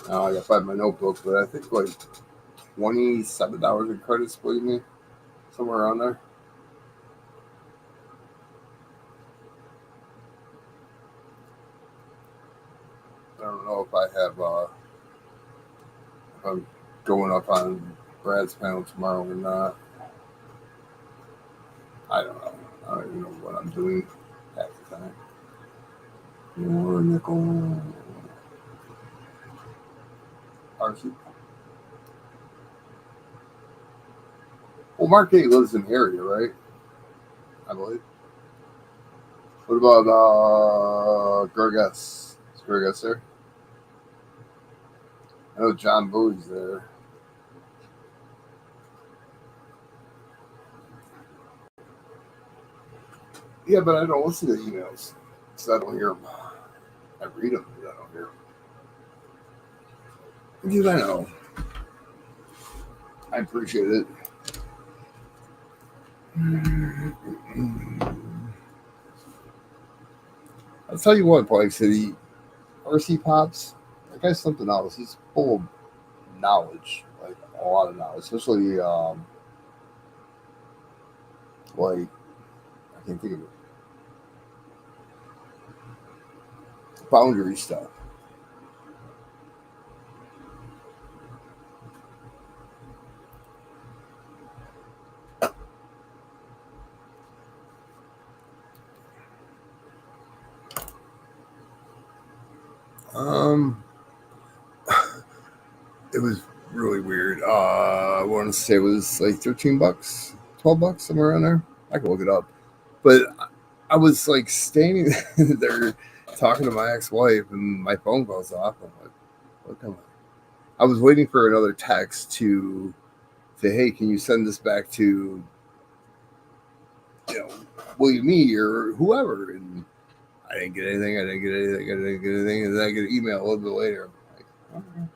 [SPEAKER 1] I gotta find my notebook, but I think like $27 in credits, believe me, somewhere around there. I don't know if I have if I'm going up on Brad's panel tomorrow or not. I don't know. I don't even know what I'm doing half the time. More nickel. RC. Well, Mark A lives in the area, right? I believe. What about Gerges? Is Gerges there? I know John Bowie's there. Yeah, but I don't listen to emails because I don't hear them. I read them, but I don't hear them. Because I know. I appreciate it. I'll tell you what, Blake City, RC Pops, that guy's something else. He's full of knowledge, like a lot of knowledge, especially like I can't think of it, boundary stuff. Um, it was really weird. I want to say it was like $13, $12, somewhere around there. I can look it up, but I was like standing there talking to my ex-wife, and my phone goes off. I'm like, what am I was waiting for another text to say, "Hey, can you send this back to you know William E or whoever?" And I didn't get anything. I didn't get anything. I didn't get anything. And then I get an email a little bit later. I'm like, okay.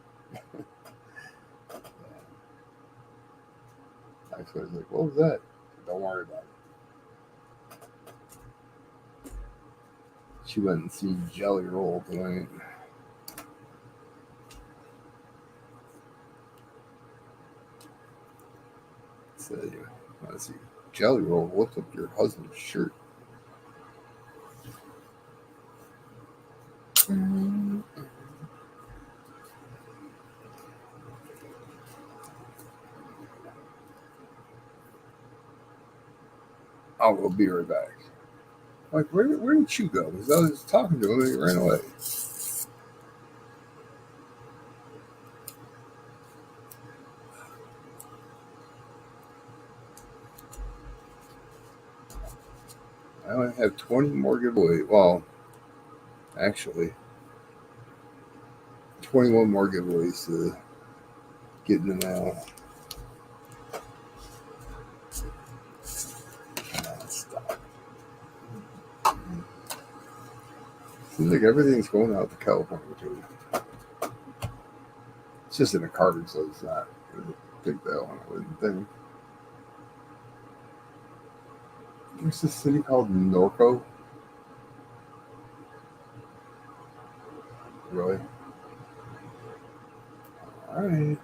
[SPEAKER 1] I was like, "What was that?" Don't worry about it. She went and see Jelly Roll tonight. Said, "Let's see, Jelly Roll. What's up your husband's shirt?" I'll go be right back. Like, where did you go? Because I was talking to him and he ran away. I only have 20 more giveaways. Well, actually, 21 more giveaways to get in the mail. Stop. Seems like everything's going out to California too. It's just in a card, so it's not a big deal. I wouldn't think. There's this city called Norco. Really? All right.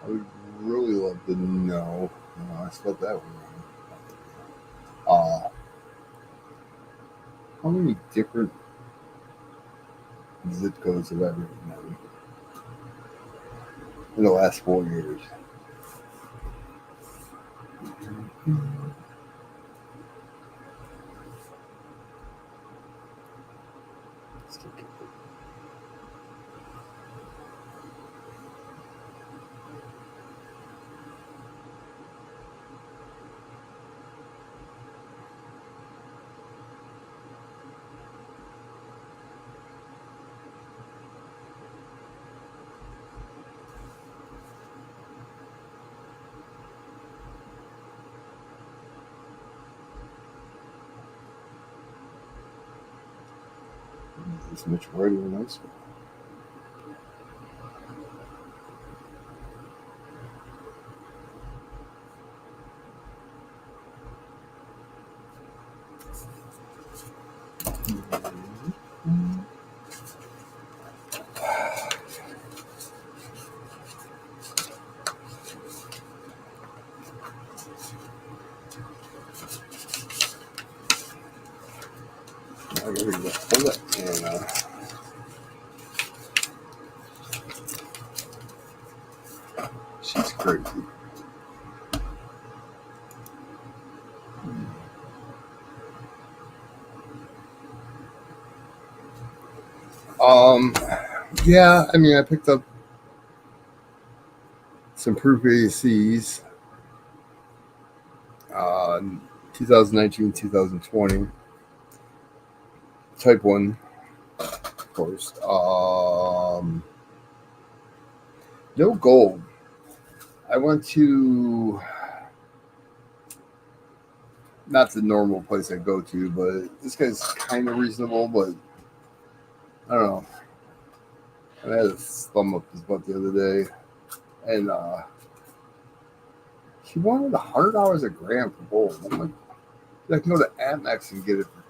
[SPEAKER 1] I would really love to know. No, I spelled that one wrong. How many different zip codes have I written down in the last 4 years? It's much brighter than ice cream. I gotta hold it and she's crazy. Um, yeah, I mean, I picked up some proof ACs, 2019, 2020, Type 1, of course. No gold. I went to not the normal place I go to, but this guy's kind of reasonable, but I don't know. I had a thumb up his butt the other day, and he wanted $100 a gram for gold. I'm like, I can go to Amex and get it for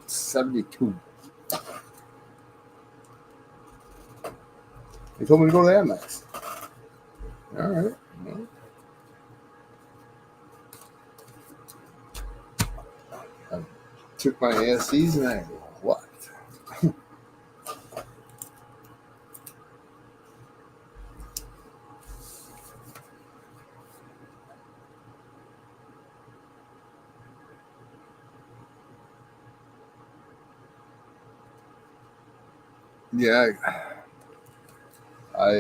[SPEAKER 1] 72. He told me to go to Amex. All right. Well, I took my ASCs and I left. Yeah, I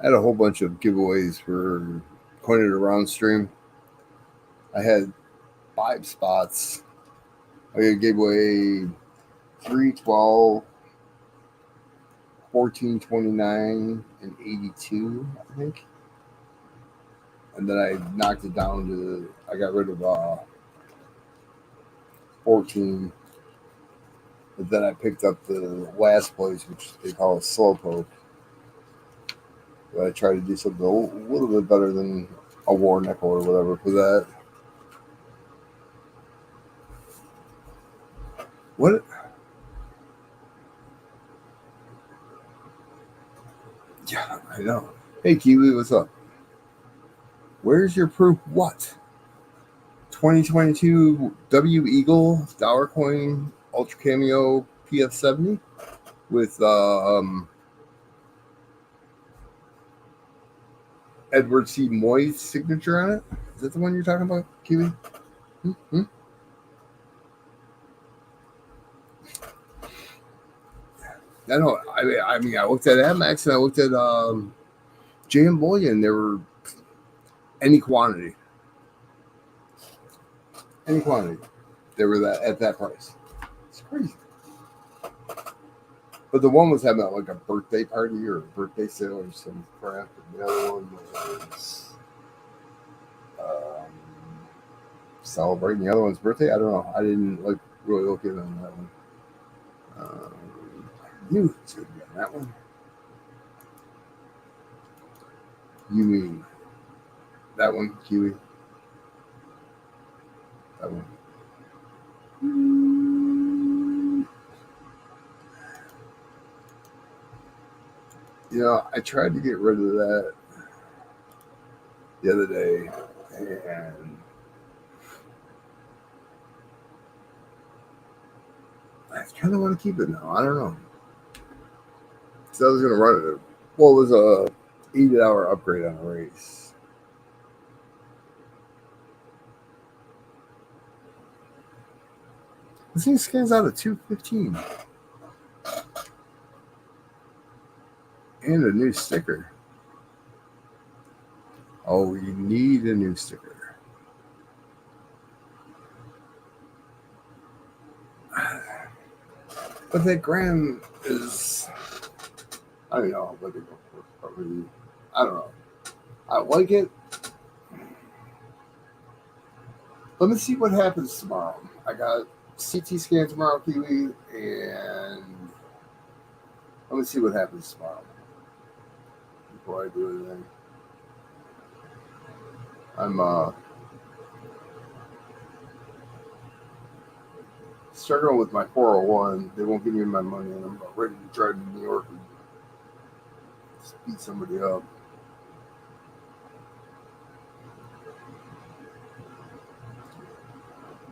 [SPEAKER 1] had a whole bunch of giveaways for Coin It Around stream. I had 5 spots. I gave away 312, 1429, and 82, I think. And then I knocked it down to, I got rid of 14. But then I picked up the last place, which they call a slowpoke. But I tried to do something a little bit better than a war nickel or whatever for that. What? Yeah, I know. Hey, Kiwi, what's up? Where's your proof? What? 2022 W Eagle Dollar Coin Ultra Cameo PF70 with Edward C. Moy's signature on it. Is that the one you're talking about, Kiwi? Hmm? I know. I mean, I looked at Amex and I looked at JM Bullion. There were any quantity, any quantity. They were that at that price. It's crazy. But the one was having like a birthday party or a birthday sale or some crap. And the other one was um, celebrating the other one's birthday. I don't know. I didn't like really look in on that one. I knew it was going to be on that one. You mean that one, Kiwi? That one. You know, I tried to get rid of that the other day, and I kind of want to keep it now. I don't know. So I was going to run it. Well, it was a 8-hour upgrade on a race. This thing scans out at 215 and a new sticker. Oh, you need a new sticker. But that gram is, I don't know what they go for. Probably, I don't know. I like it. Let me see what happens tomorrow. I got CT scan tomorrow, Kiwi, and let me see what happens tomorrow before I do anything. I'm struggling with my 401. They won't give me my money, and I'm about ready to drive to New York and just beat somebody up.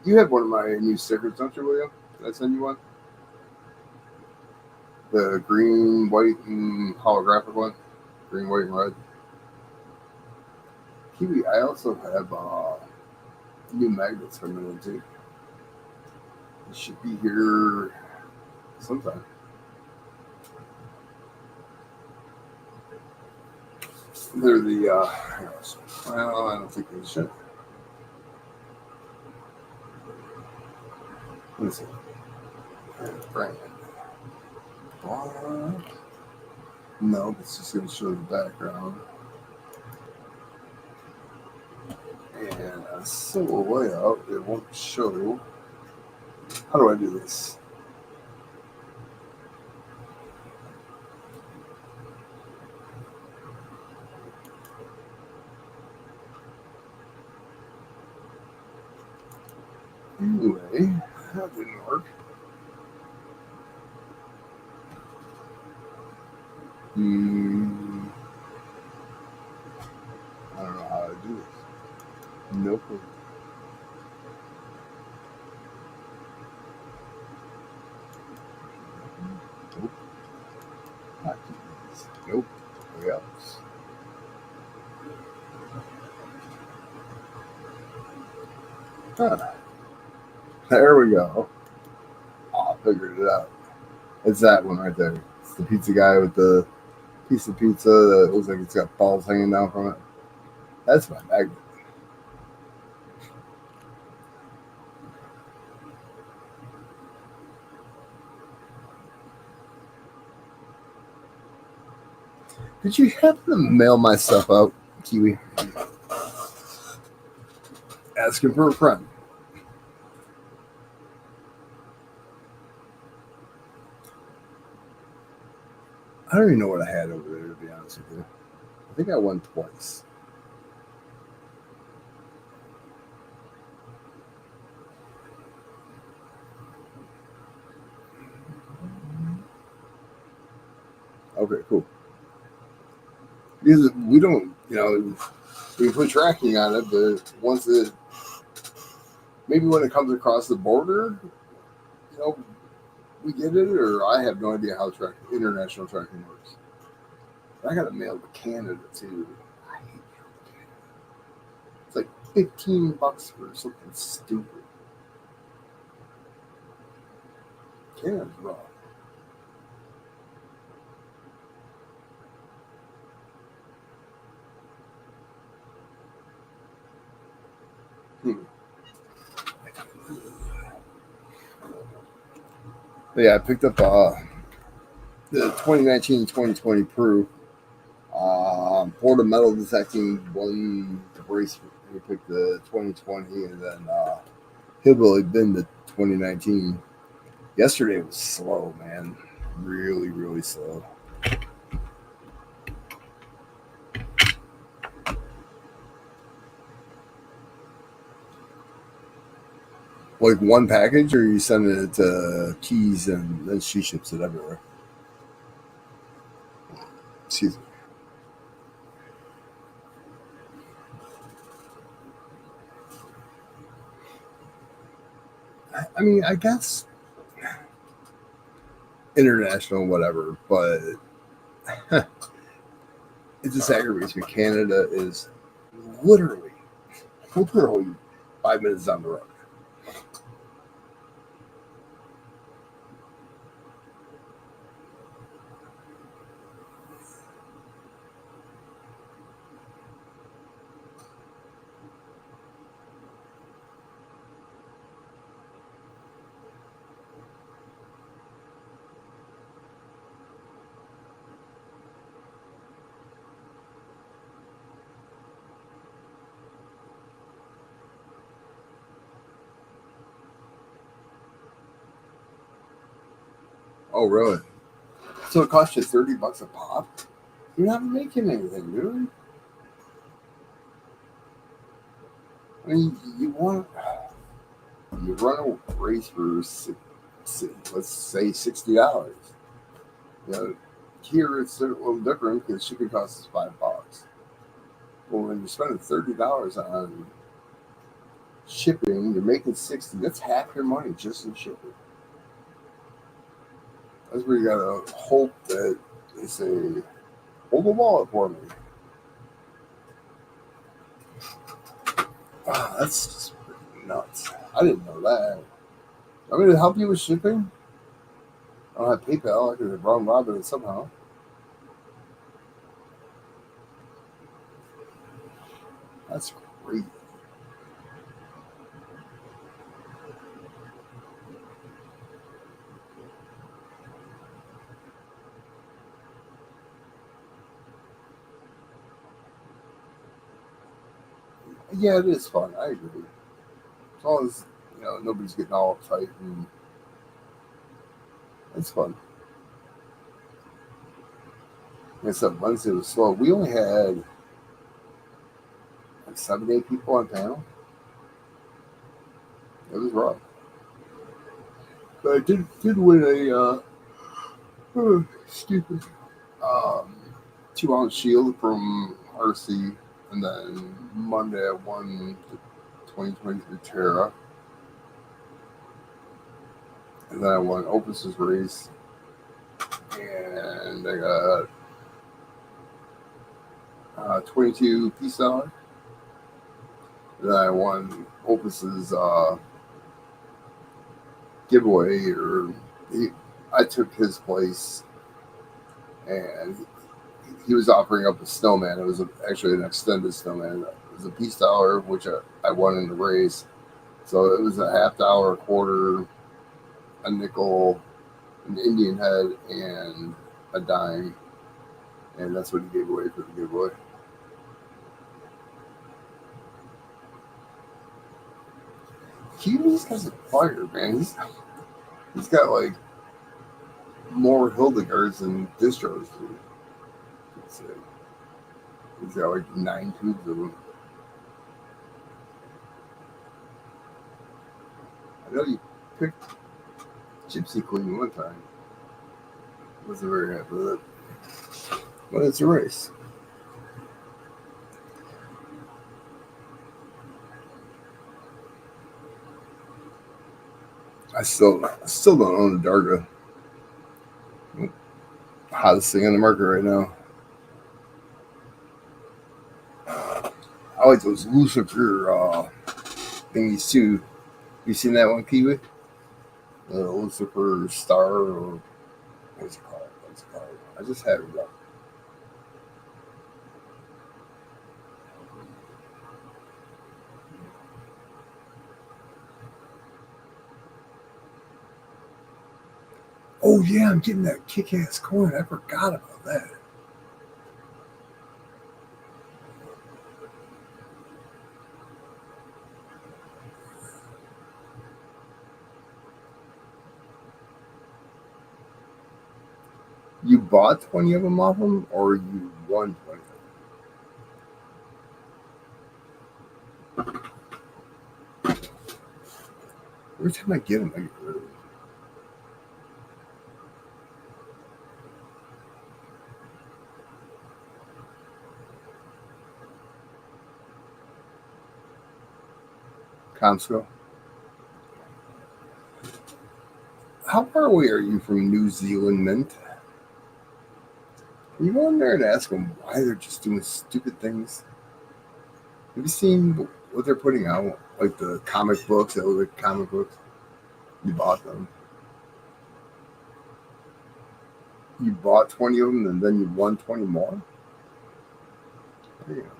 [SPEAKER 1] You had one of my new stickers, don't you, William? Did I send you one? The green, white, and holographic one. Green, white, and red. Kiwi, I also have new magnets coming in too. It should be here sometime. They're the, well, I don't think they should. Let me see. Brand. What? No, it's just going to show the background. And a solo layout, it won't show. How do I do this? Anyway, that didn't work. I don't know how to do this. No clue. Nope. Not keys. Nope. Way else. Huh. There we go. Oh, I figured it out. It's that one right there. It's the pizza guy with the piece of pizza that looks like it's got balls hanging down from it. That's my magnet. Did you happen to mail my stuff out, Kiwi? Asking for a friend. I don't even know what I had over there, to be honest with you. I think I won twice. Okay, cool. Because we don't, we put tracking on it, but once it, maybe when it comes across the border, you know, we get it, or I have no idea how international tracking works. I got to mail to Canada too. I hate mailing to Canada. It's like $15 for something stupid. Canada's rough. Hmm. But yeah, I picked up the 2019-2020 proof. Poured a metal detecting one brace. We picked the 2020, and then Hillbilly bin the 2019. Yesterday was slow, man. Really, really slow. Like one package, or you send it to Keys and then she ships it everywhere. Excuse me. I mean, I guess international, whatever, but it just aggravates me. Canada is literally, literally 5 minutes down the road. Oh, really? So it costs you $30 a pop? You're not making anything, dude. I mean, you want you run a race for let's say $60. You know, here it's a little different because shipping costs us $5. Well, when you're spending $30 on shipping, you're making 60. That's half your money just in shipping. That's where you gotta hope that they say, "Hold the wallet for me." That's just nuts. I didn't know that. I'm going to help you with shipping. I don't have PayPal. I could have round robin it somehow. That's great. Yeah, it is fun. I agree. As long as nobody's getting all uptight, and it's fun. Like I said, Wednesday was slow. We only had like 7, 8 people on panel. It was rough. But I did win a stupid um, 2 ounce shield from RC, and then Monday I won the 2023 Terra, and then I won Opus's race, and I got 22 peace dollar. And then I won Opus's giveaway, I took his place, and he was offering up a snowman. It was actually an extended snowman. It was a peace dollar, which I won in the race. So it was a half-dollar, a quarter, a nickel, an Indian head, and a dime. And that's what he gave away for the giveaway. These guys are fire, man. He's got like more Hildegards than distros. He's got like 9 tubes of them. I know you picked Gypsy Queen one time. Wasn't very happy with it. But it's a race. I still don't own a Darga. Hottest thing on the market right now. I like those Lucifer thingies too. You seen that one, Kiwi? The Lucifer Star, or what's it called? What's it called? I just had it up. Oh yeah, I'm getting that kick-ass coin. I forgot about that. You bought 20 of them off them, or you won 20 of them? Every time I get them, I get rid of them. Comsco. How far away are you from New Zealand Mint? Can you go in there and ask them why they're just doing stupid things? Have you seen what they're putting out? Like the comic books, that look like comic books? You bought them. You bought 20 of them and then you won 20 more? There you go.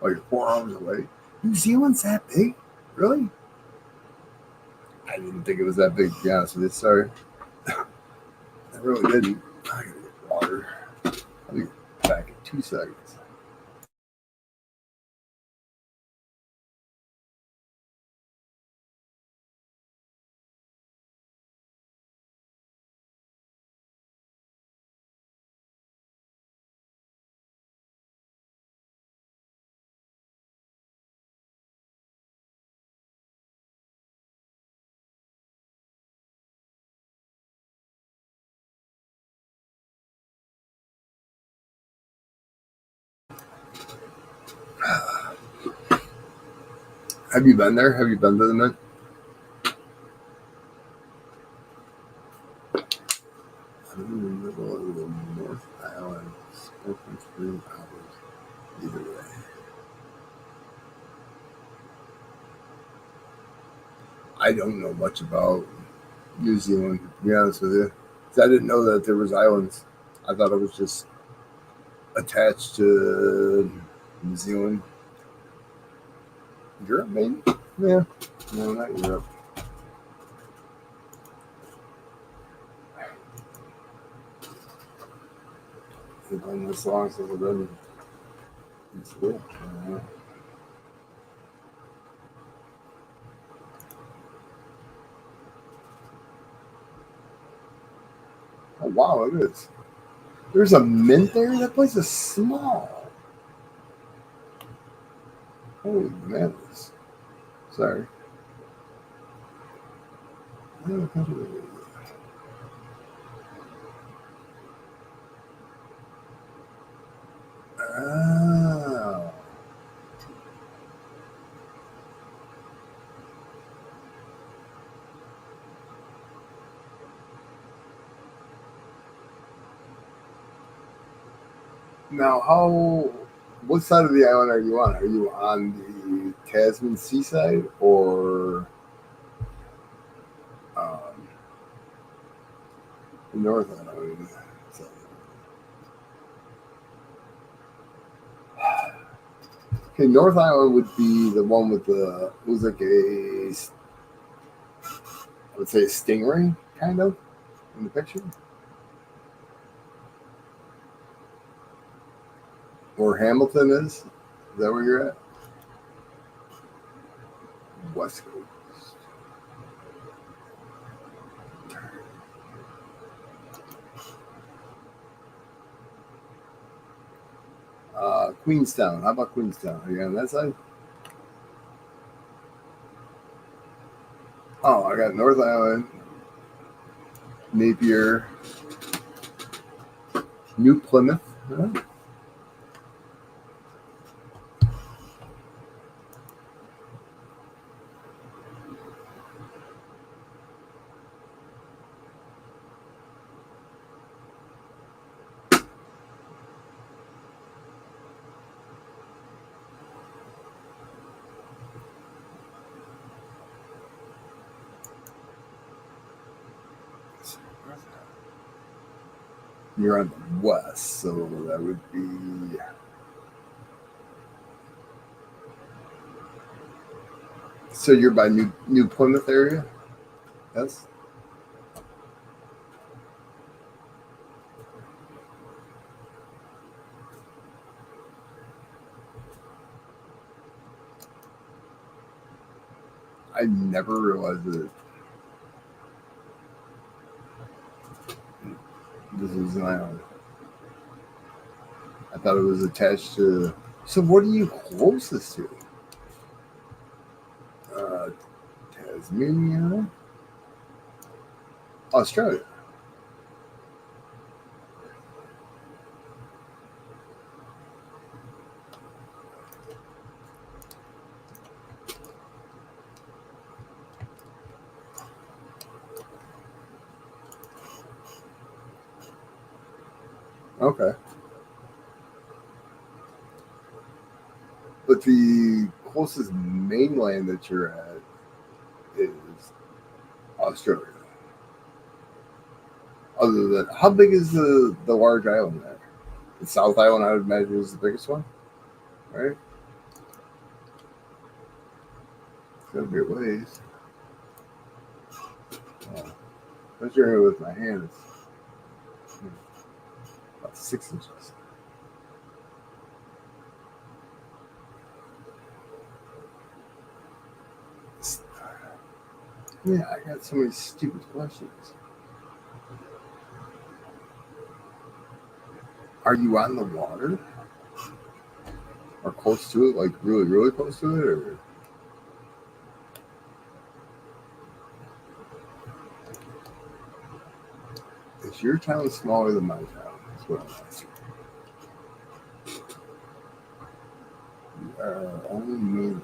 [SPEAKER 1] Oh, you're 4 hours away. New Zealand's that big? Really? I didn't think it was that big, to be honest with you. Sorry. I really didn't. I gotta get water. I'll be back in 2 seconds. Have you been there? Have you been to the Mint? I'm in the middle of the North Island. Spoken 3 hours either way. I don't know much about New Zealand, to be honest with you. 'Cause I didn't know that there was islands. I thought it was just attached to New Zealand. Europe, maybe? Yeah. No, not Europe. It's been this long since I've been in school. Oh, wow, it is. There's a mint there? That place is small. Holy madness. Sorry. Oh. Now, what side of the island are you on? Are you on the Tasman seaside or um, the North Island? Okay, North Island would be the one with it was like I would say a stingray, kind of, in the picture. Where Hamilton is? Is that where you're at? West Coast. Queenstown. How about Queenstown? Are you on that side? Oh, I got North Island, Napier, New Plymouth. Huh? You're on the west, so that would be. So you're by New Plymouth area? Yes. I never realized that this was an island. I thought it was attached to. So what are you closest to? Uh, Tasmania, Australia. Okay, but the closest mainland that you're at is Australia. Other than how big is the large island there? The South Island, I would imagine, is the biggest one, right? It's gotta be a ways. Oh, measuring it with my hand, it's about 6 inches. Yeah, I got so many stupid questions. Are you on the water or close to it? Like really, really close to it, or is your town smaller than my town? That's what I'm asking. Only mainland.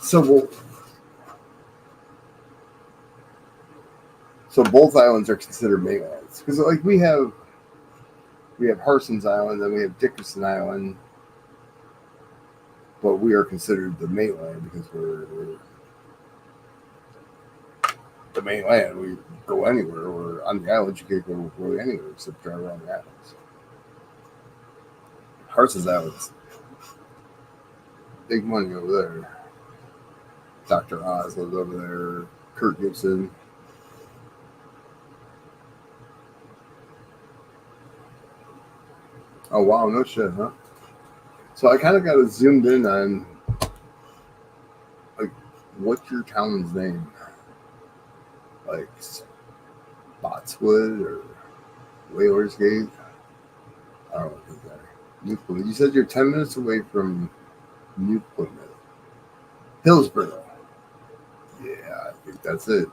[SPEAKER 1] So, well, so both islands are considered mainlands because, like, we have Harson's Island, then we have Dickerson Island, but we are considered the mainland because we're the mainland. We go anywhere. We're on the island. You can't go really anywhere except drive around the islands. Harson's Island's big money over there. Dr. Oz lives over there. Kurt Gibson. Oh wow, no shit, huh? So I kind of got it zoomed in on like what's your town's name, like Spotswood or Whalers Gate. I don't know exactly. New Plymouth. You said you're 10 minutes away from New Plymouth, Hillsborough. Yeah, I think that's it.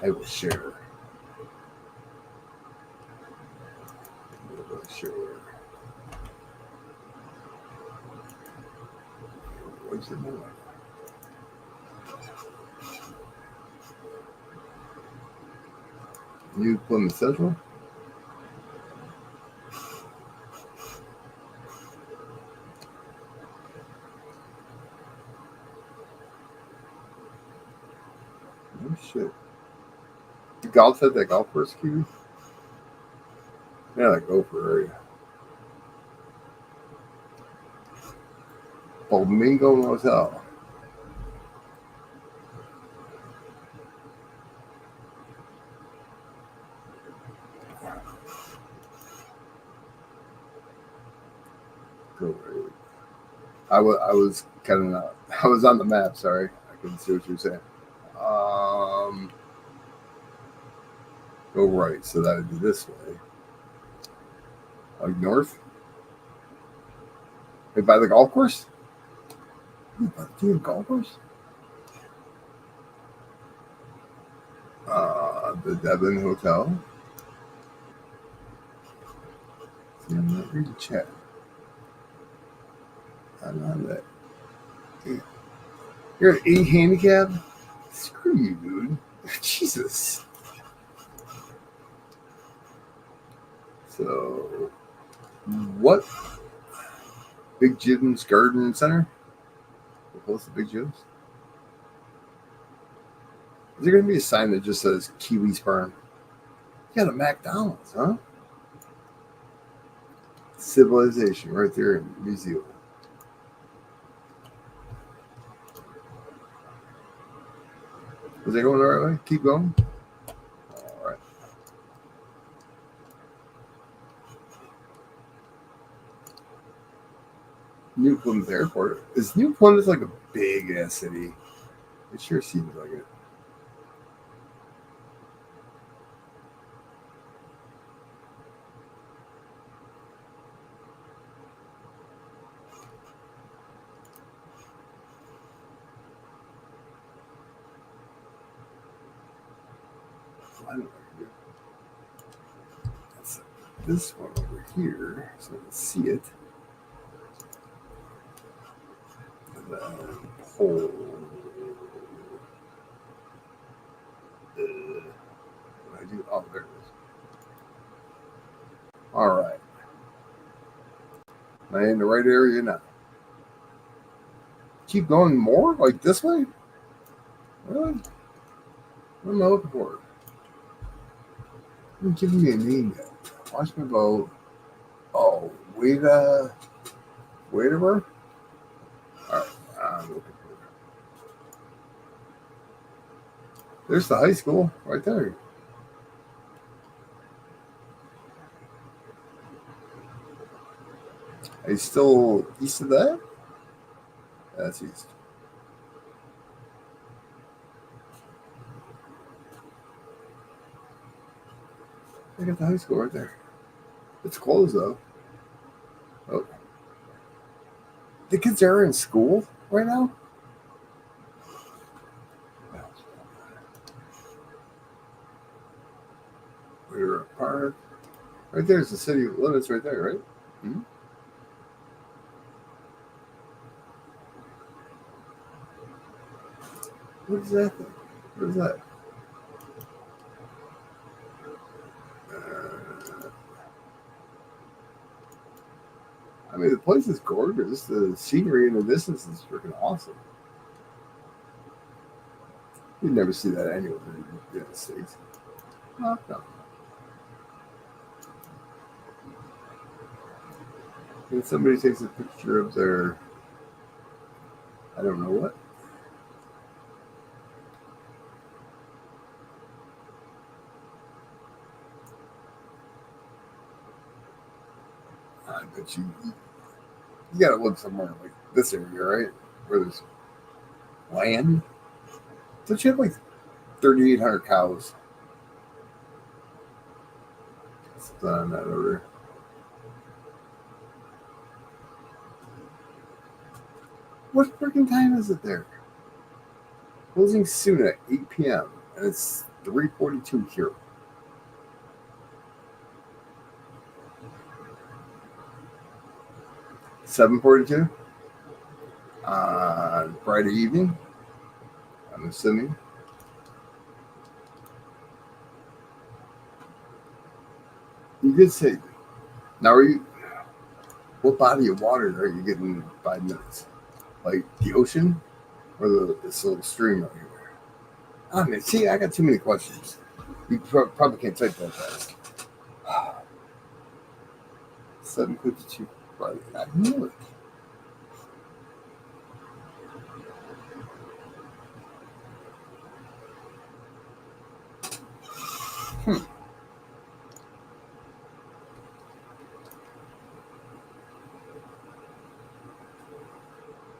[SPEAKER 1] I will share. I will share. What's the name? New Plymouth Central. Oh shit. The golf had that golf course, Kiwi? Yeah, like Gopher area. Flamingo Motel. Go right. I was kind of I was on the map. Sorry, I couldn't see what you were saying. Um, go right, so that would be this way, like north. Hey, by the golf course. By the golf course. The Devon Hotel. See, I'm not reading chat. I'm on that. You're an 8 handicap. Screw you, dude. Jesus. So, what? Big Jim's Garden Center? Close to Big Jim's? Is there going to be a sign that just says Kiwi Sperm? You got a McDonald's, huh? Civilization right there in New Zealand. Is it going the right way? Keep going. All right. New Plymouth Airport. Is New Plymouth like a big ass city? It sure seems like it. I don't know. That's this one over here, so I can see it. And then pull. What I do? Oh, there it is. All right. Am I in the right area now? Keep going more? Like this way? Really? What am I looking for? You're giving me a name yet. Watch my boat. Oh, whatever. All right. I'm looking for it. There's the high school right there. Are you still east of that? That's east. I got the high school right there. It's closed though. Oh, the kids are in school right now. We're a park. Right there's the city limits right there, right? Hmm? What is that thing? What is that? I mean, the place is gorgeous. The scenery in the distance is freaking awesome. You'd never see that anywhere in the United States. No, no. And somebody takes a picture of their, I don't know what. I bet you gotta live somewhere like this area, right? Where there's land. Don't you have like 3,800 cows? Something on that order. What freaking time is it there? Closing soon at 8 p.m. and it's 3:42 here. 7:42 on Friday evening. I'm assuming. You did say. Now, are you? What body of water are you getting in 5 minutes? Like the ocean or this little stream right here? I mean, see, I got too many questions. You probably can't type that fast. 7:52 Friday. I knew it.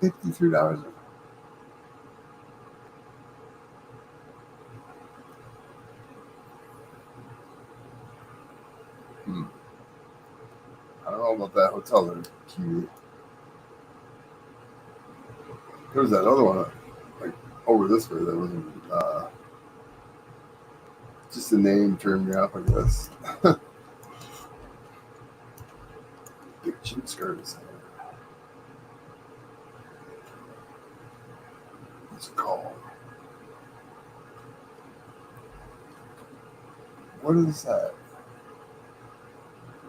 [SPEAKER 1] $53. Hmm. I don't know about that hotel there. Cute. There's that other one, like over this way. That wasn't just the name turned me off. I guess. Big chin skirts. What's it called? What is that?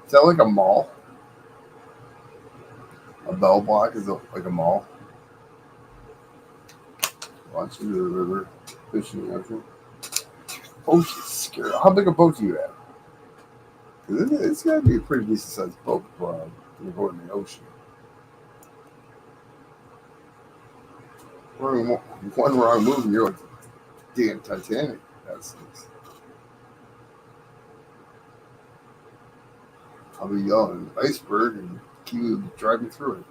[SPEAKER 1] Is that like a mall? A bell block is like a mall. Watching the river, fishing the ocean. Ocean scary. How big a boat do you have? 'Cause it's got to be a pretty decent sized boat for you go in the ocean. One wrong move, and you're like damn Titanic. That's I'll be yelling iceberg and keep driving through it.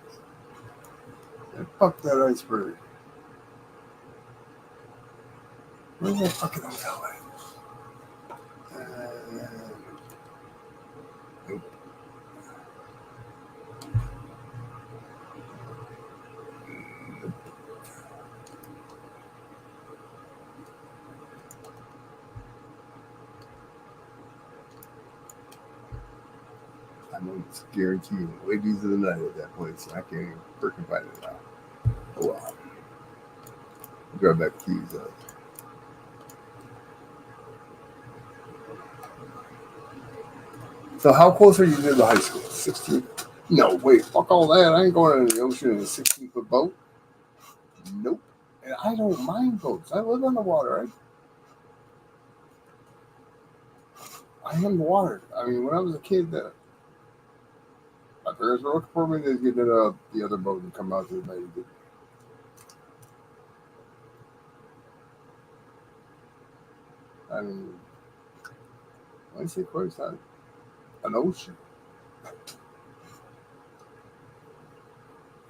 [SPEAKER 1] And fuck that iceberg. Where's that fucking hotel at? Nope. I'm almost guaranteed ladies of the night at that place. I can't even freaking find it now. Oh wow. Grab that keys up. So how close are you to the high school? 16? No, wait, fuck all that. I ain't going into the ocean in a 16-foot boat. Nope. And I don't mind boats. I live on the water. I am the water. I mean, when I was a kid, my parents were looking for me to get in the other boat and come out to the night. I mean, when I say close, not an ocean.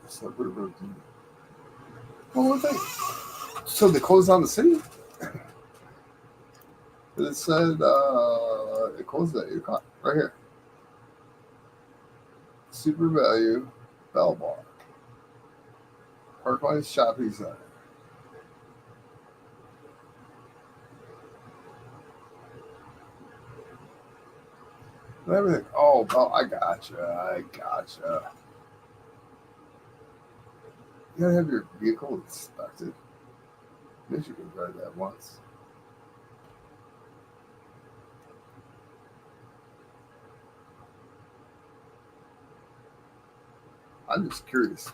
[SPEAKER 1] It's a river. Well, what thing? So they closed down the city? It said it closed at 8 o'clock. Right here. Super Value, Bell Bar, Parkline Shopping Center. And everything. Oh, Bell, I gotcha. You gotta have your vehicle inspected. Maybe you can drive that once. I'm just curious.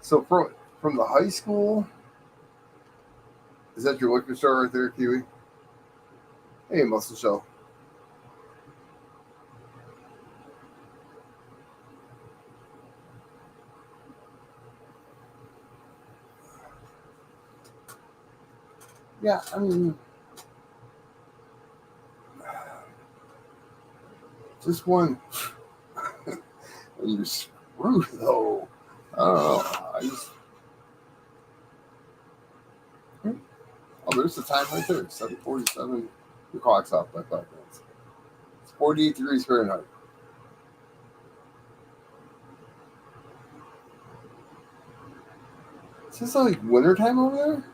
[SPEAKER 1] So from the high school, is that your liquor store right there, Kiwi? Hey, Muscle Shell. Yeah, I mean, just one. You're screwed though. I don't know. I just. Oh, there's the time right there. 7:47. The clock's off by 5 minutes. It's 48 degrees Fahrenheit. Is this like wintertime over there?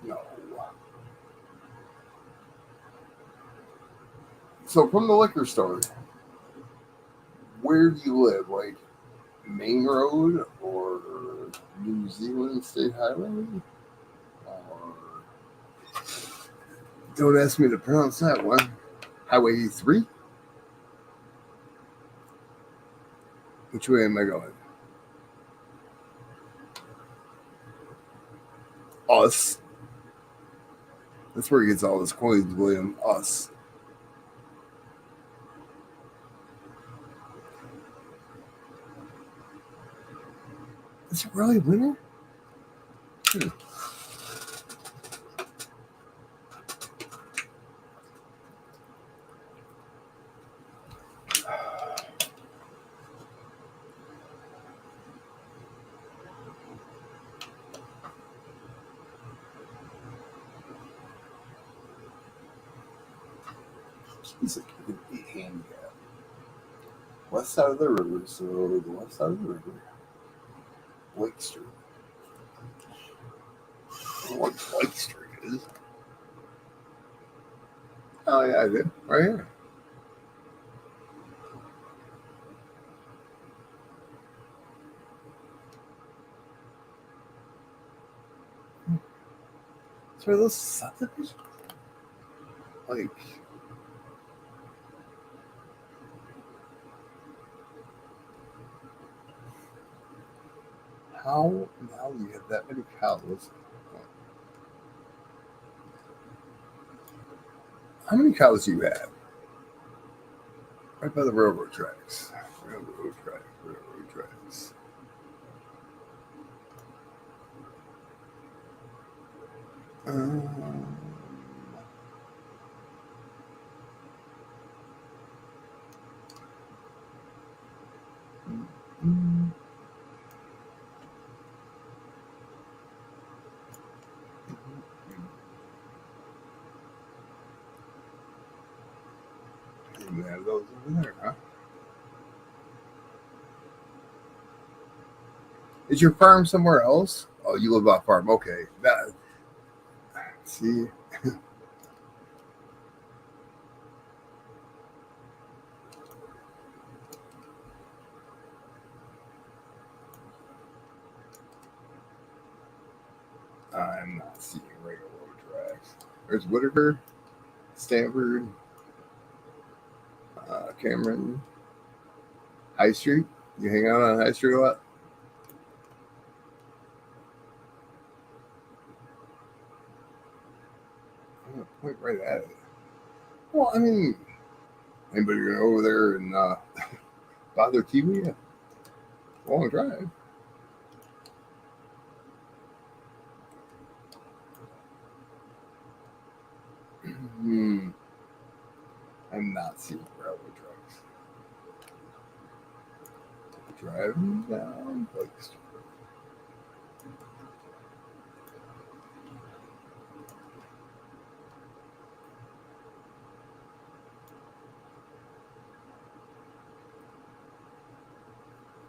[SPEAKER 1] No. So from the liquor store, where do you live? Like Main Road or New Zealand State Highway? Or don't ask me to pronounce that one. Highway 3? Which way am I going? Us. That's where he gets all his coins, William. Us. Is it really winter? Hmm. He's like a handicap. West side of the river, so the west side of the river. Blake Street. I don't know what Blake Street is. Oh yeah, I did. Right here. It's where those subdivisions. Like, How now you have that many cows? How many cows do you have? Right by the railroad tracks. Railroad tracks. Railroad tracks. Um, mm, you have those over there, huh? Is your farm somewhere else? Oh, you live off farm. Okay. That, see, I'm not seeing railroad tracks. There's Whitaker, Stanford, Cameron, High Street. You hang out on High Street a lot? I'm going to point right at it. Well, I mean, anybody going over there and bother Kiwi? Yeah. Long drive. Hmm. I'm not seeing railroad tracks. Driving down Lake Street.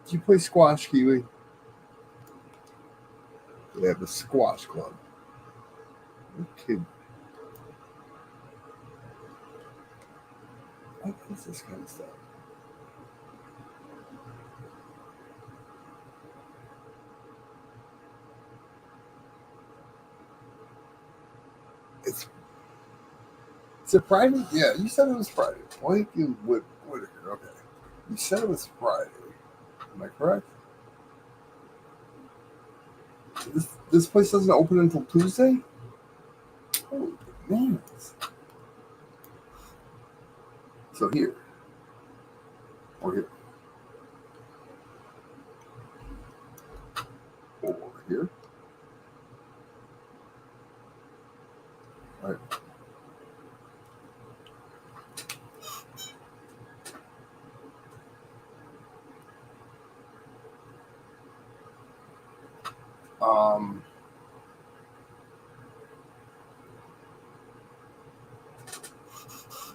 [SPEAKER 1] Did you play squash, Kiwi? They have a squash club. Okay. What is this kind of stuff? It's a Friday? Yeah, you said it was Friday. Why you Whitaker? Okay. You said it was Friday. Am I correct? This place doesn't open until Tuesday? Holy bananas. So here. Or here. Or here. All right.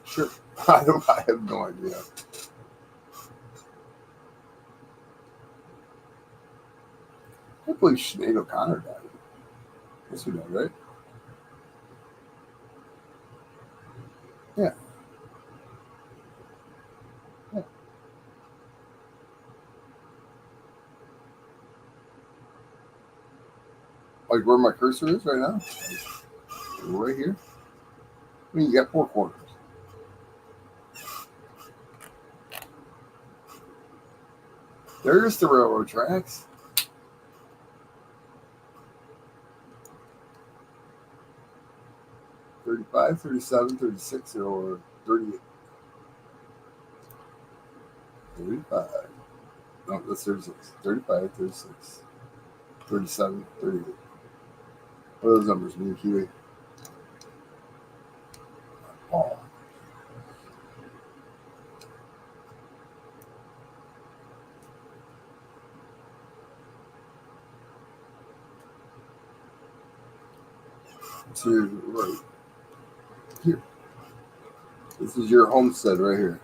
[SPEAKER 1] Sure. I have no idea. I believe Sinead O'Connor died. Yes, we know, right? Yeah. Yeah. Like where my cursor is right now? Right here. I mean, you got 4 quarters. There's the railroad tracks. $35, $37, $36, or $38. $35. No, that's $36. $35, $36, $37, $38. What are those numbers mean, Kiwi? Oh. To right here. This is your homestead right here.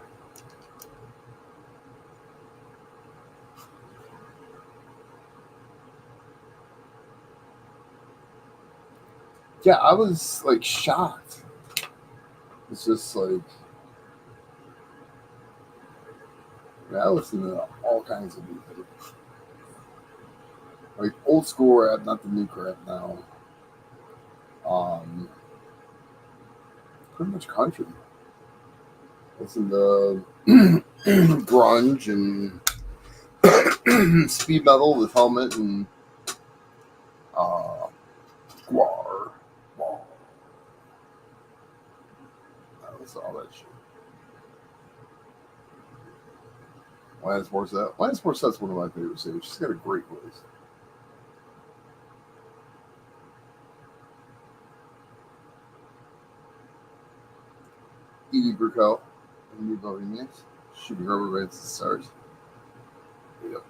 [SPEAKER 1] Yeah, I was like shocked. It's just like, I listen to all kinds of music. Like old school rap, not the new crap now. Um, Pretty much country. Listen to grunge and speed metal with Helmet and all that shit. Lance Morsette's one of my favorite singers. She's got a great voice. Edie Brickell, New Bohemians, Shooting Rubber Bands and Stars. Yep.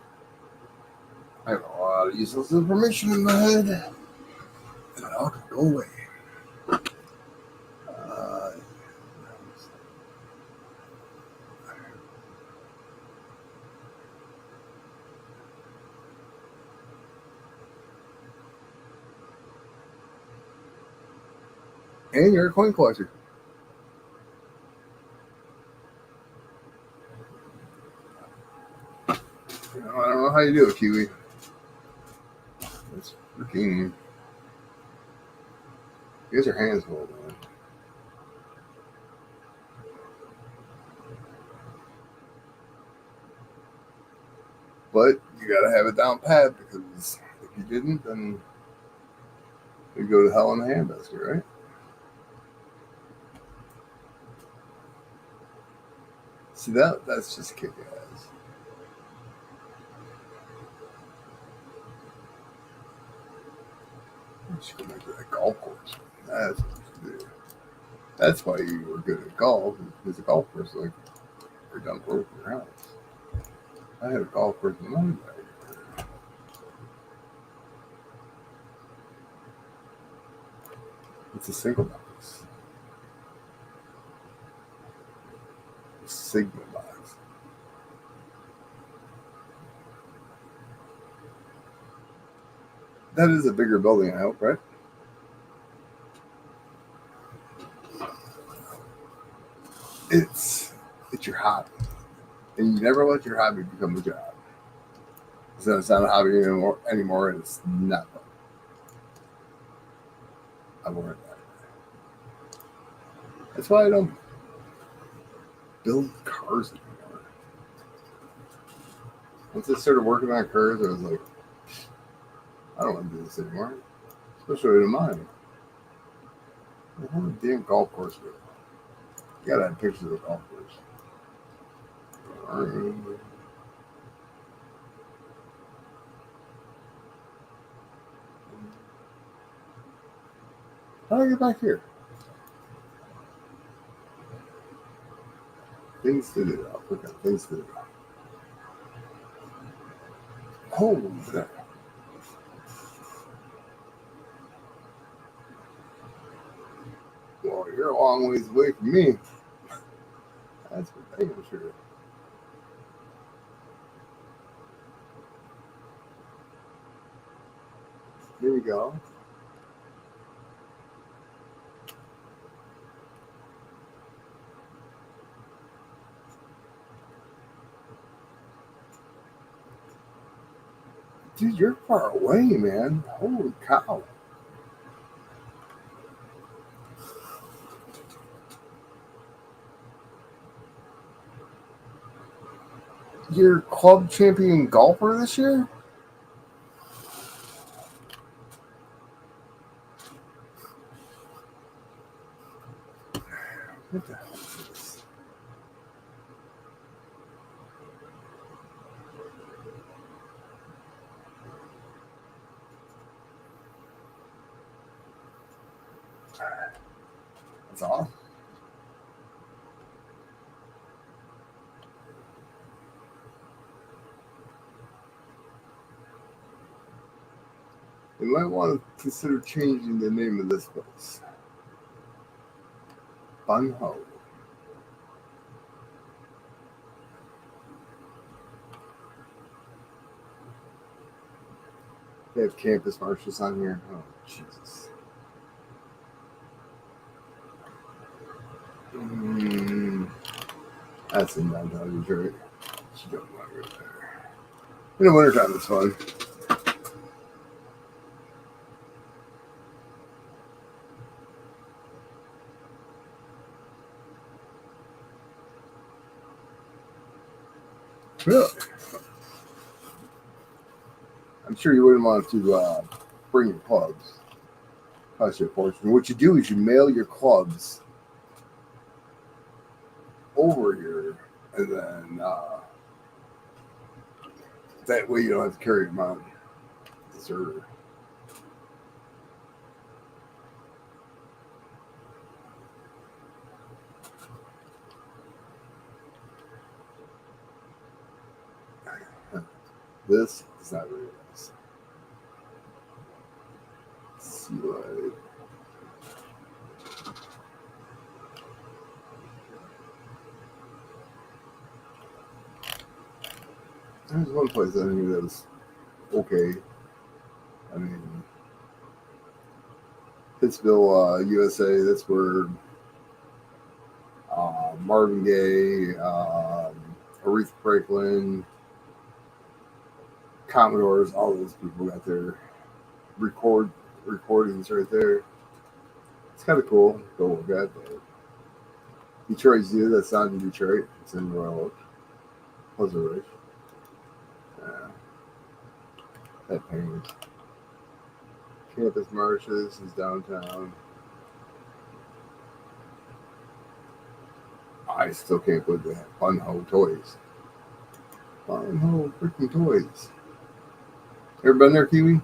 [SPEAKER 1] I have a lot of useless information in my head, and it all can go away. And you're a coin collector. I don't know how you do it, Kiwi. It's freaking. You guys are hands full, man. But you gotta have it down pat, because if you didn't, then you'd go to hell in a handbasket, right? See, that's just kick ass. You should go back to that golf course. That's what you do. That's why you were good at golf, because the golf course, like, right down the road from your house. I had a golf course in my bag. It's a single box. A signal box. That is a bigger building, I hope, right? It's your hobby. And you never let your hobby become a job. So it's not a hobby anymore, and it's not fun. I've learned that. That's why I don't build cars anymore. Once I started working on cars, I was like, I don't want to do this anymore. Especially in mine. I have a damn golf course with it. You gotta have pictures of the golf course. How do I get back here? Things to do. I'll click on things to do. Holy shit. Well, you're a long ways away from me. That's for damn sure. Here we go. Dude, you're far away, man. Holy cow. You're club champion golfer this year? What the hell is this? That's all. You might want to consider changing the name of this place. Fun Ho. They have campus marshals on here. Oh, Jesus. That's in downtown Detroit. You don't want to go there. In the wintertime, it's fun. Really? I'm sure you wouldn't want to bring your clubs. Cost you a fortune. What you do is you mail your clubs over here, and then that way you don't have to carry them on. Sir. This is not very nice. See what. There's one place I think that's okay. I mean, Pittsville, USA. That's where Marvin Gaye, Aretha Franklin, Commodores, all those people got their recordings right there. It's kind of cool. Go look at that. Detroit Zoo. That's not in Detroit. It's in Royal Oak, Pleasant Ridge. Yeah, that painting. Campus Marshes is downtown. I still can't believe they have Fun Ho toys. Fun Ho freaking toys. Ever been there, Kiwi?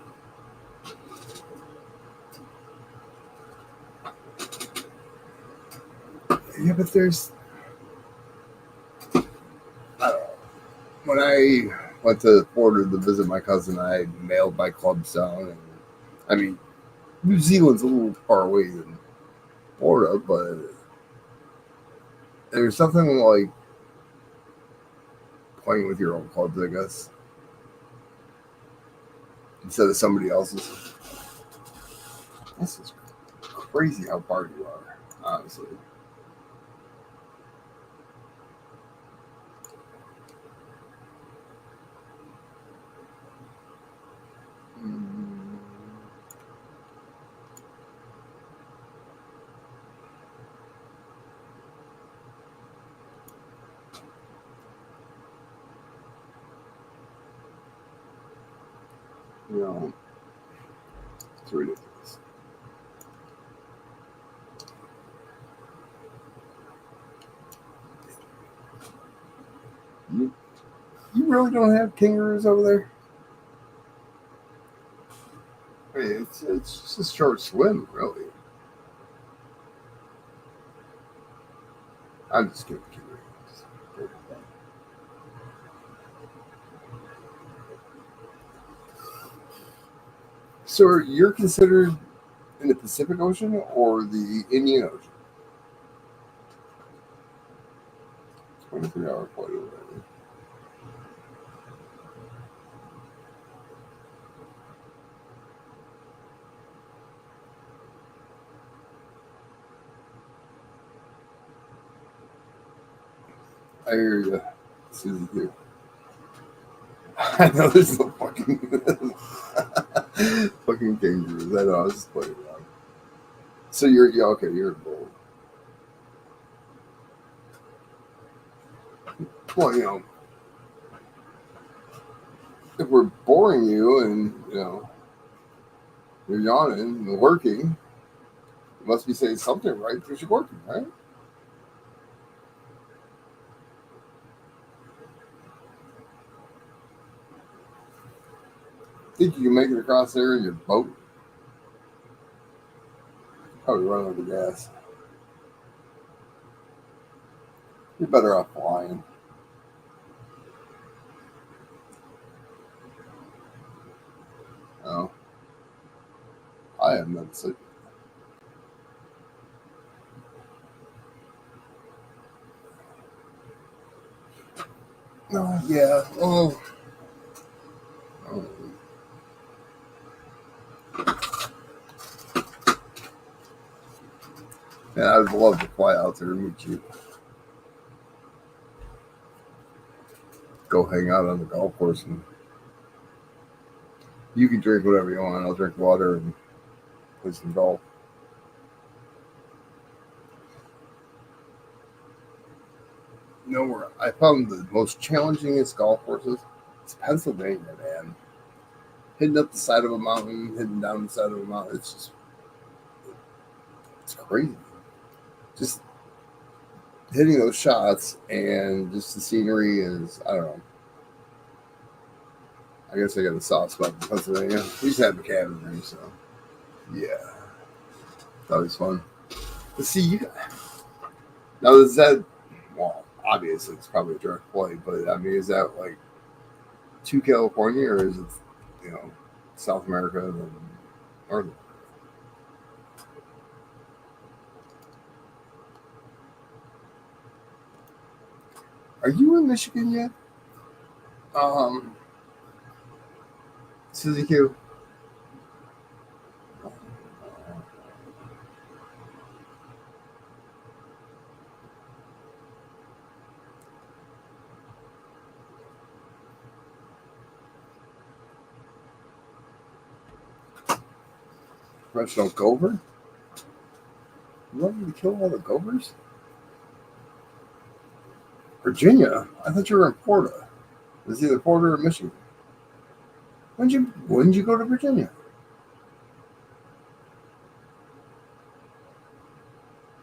[SPEAKER 1] Yeah, but there's. I don't know. When I went to Florida to visit my cousin, I mailed my clubs down. And, I mean, New Zealand's a little far away than Florida, but there's something like playing with your own clubs, I guess, instead of somebody else's. This is crazy how far you are, honestly. You know, it's ridiculous. You really don't have kangaroos over there? I mean, it's just a short swim, really. I'm just kidding. So you're considered in the Pacific Ocean or the Indian Ocean? 23-hour flight already. I hear you, Susie too. I know there's no fucking fucking kangaroos. I know. I was just playing around. So you're okay. You're bold. Well, if we're boring you and you're yawning and working, you must be saying something right because you're working, right? Think you can make it across there in your boat? Probably run out of gas. You're better off flying. Oh, I am not sick. No, yeah. Oh. Yeah, I'd love to fly out there and meet you. Go hang out on the golf course and you can drink whatever you want. I'll drink water and play some golf. Where I found the most challengingest golf courses? It's Pennsylvania, man. Hitting up the side of a mountain, hitting down the side of a mountain. It's crazy. Just hitting those shots and just the scenery is, I don't know. I guess I got a soft spot in Pennsylvania. We just had the cabin there, so yeah, that was fun. But see, now is that, well, obviously it's probably a direct flight, but I mean, is that like to California or is it, you know, South America and North? Are you in Michigan yet? Um, Suzy Q. Professional Gover? You want me to kill all the Govers? Virginia? I thought you were in Florida. It's either Florida or Michigan. When did you go to Virginia?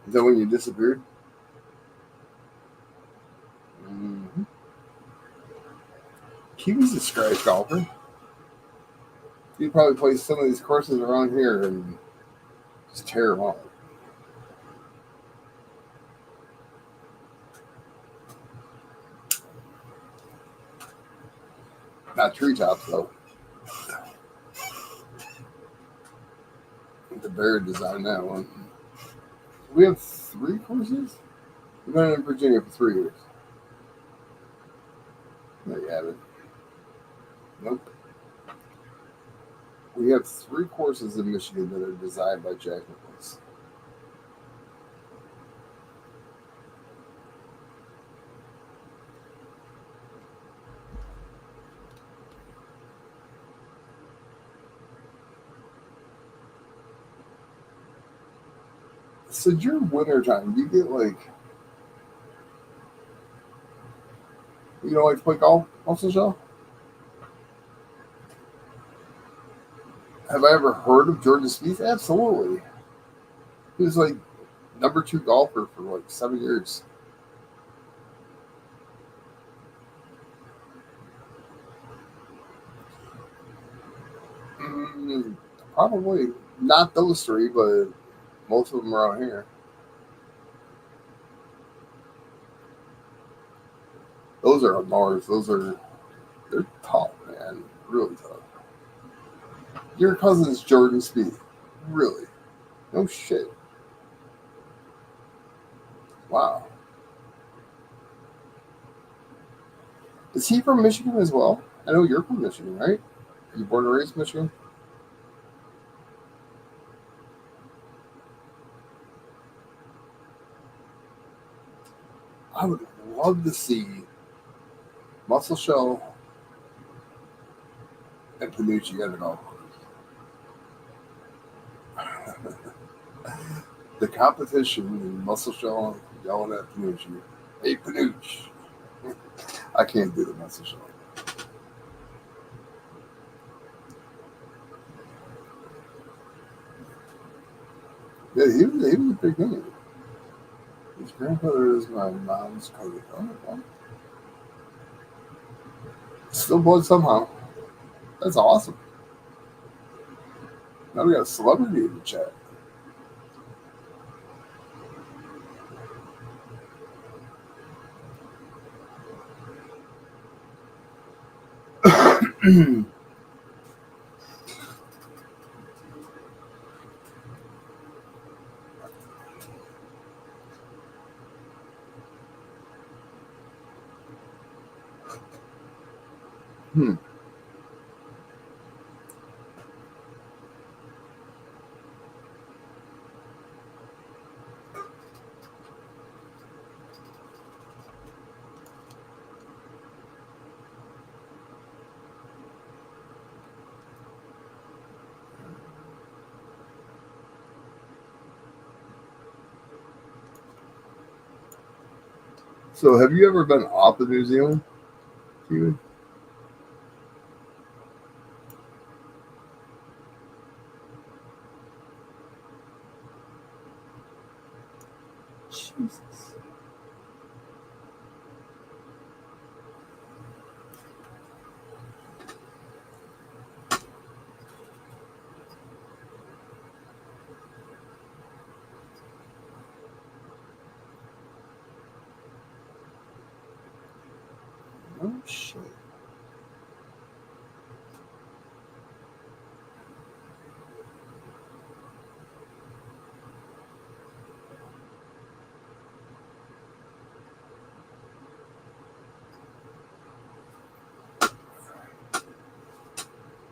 [SPEAKER 1] Is that when you disappeared? Mm-hmm. Kiwi's a scratch golfer. You probably play some of these courses around here and just tear them up. Not treetops though. The bear designed that one. We have 3 courses. We've been in Virginia for 3 years. There you have it. Nope. We have 3 courses in Michigan that are designed by Jack Nicklaus. So during winter time, you get like, you know, like to play golf also, Shell? Have I ever heard of Jordan Spieth? Absolutely. He was like number 2 golfer for like 7 years. Mm, probably not those 3, but most of them around here. Those are Mars. They're tough, man. Really tough. Your cousin's Jordan Spieth. Really? No shit. Wow. Is he from Michigan as well? I know you're from Michigan, right? Are you born and raised in Michigan? I would love to see Muscle Show and Panucci at a golf course. The competition in Muscle Show yelling at Panucci. Hey, Panucci. I can't do the Muscle Show. Yeah, he was a big name. His grandfather is my mom's cousin. Oh, still blood somehow. That's awesome. Now we got a celebrity in the chat. Hmm. So, have you ever been off of New Zealand, Steven? Jesus. Oh shit.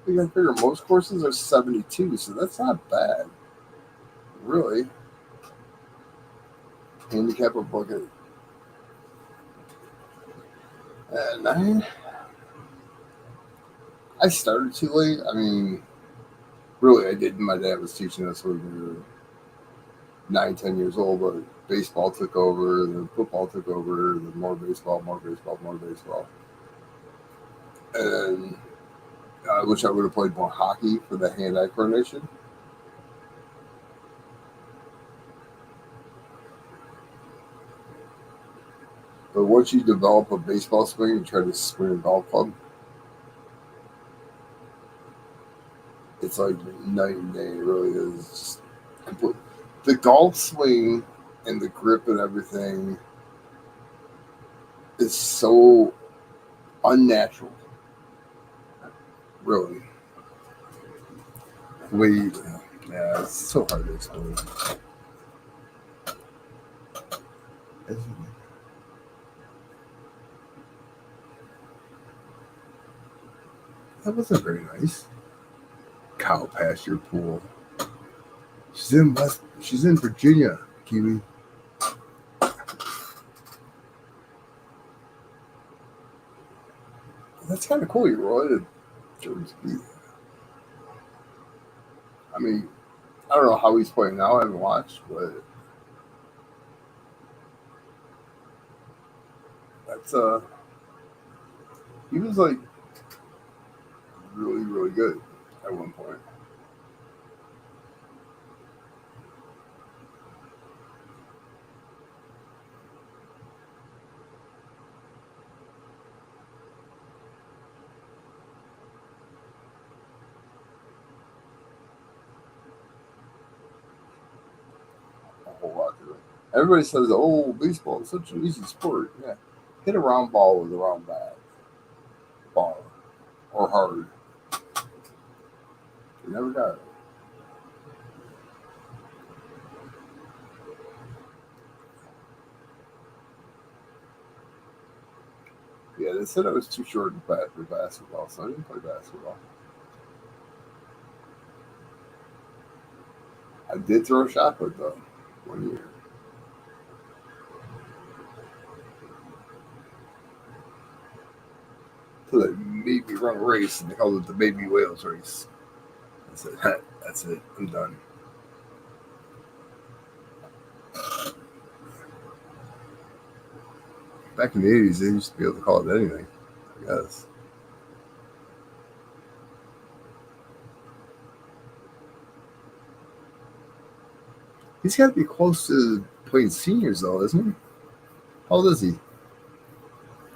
[SPEAKER 1] You gotta figure most courses are 72, so that's not bad. Really. Handicap or bucket. Nine. I started too late. I mean, really, I didn't. My dad was teaching us when we were 9, 10 years old, but baseball took over, then football took over, then more baseball, more baseball, more baseball. And I wish I would have played more hockey for the hand-eye coordination. But once you develop a baseball swing and try to swing a golf club, it's like night and day. It really is. It's just complete. The golf swing and the grip and everything is so unnatural. Really. We, yeah, it's so hard to explain. That wasn't very nice. Cow pasture pool. She's in Virginia, Kiwi. That's kind of cool. You're related to George B. I mean, I don't know how he's playing now. I haven't watched, but that's he was like really, really good at one point. A whole lot to it. Everybody says, "Oh, baseball is such an easy sport." Yeah, hit a round ball with a round bat, ball, or hard. You never got it. Yeah, they said I was too short and fat for basketball, so I didn't play basketball. I did throw a shot put though, one year. So they made me run a race, and they called it the Baby Whales race. I said, "That's it. I'm done." Back in the '80s, they used to be able to call it anything. I guess he's got to be close to playing seniors, though, isn't he? How old is he?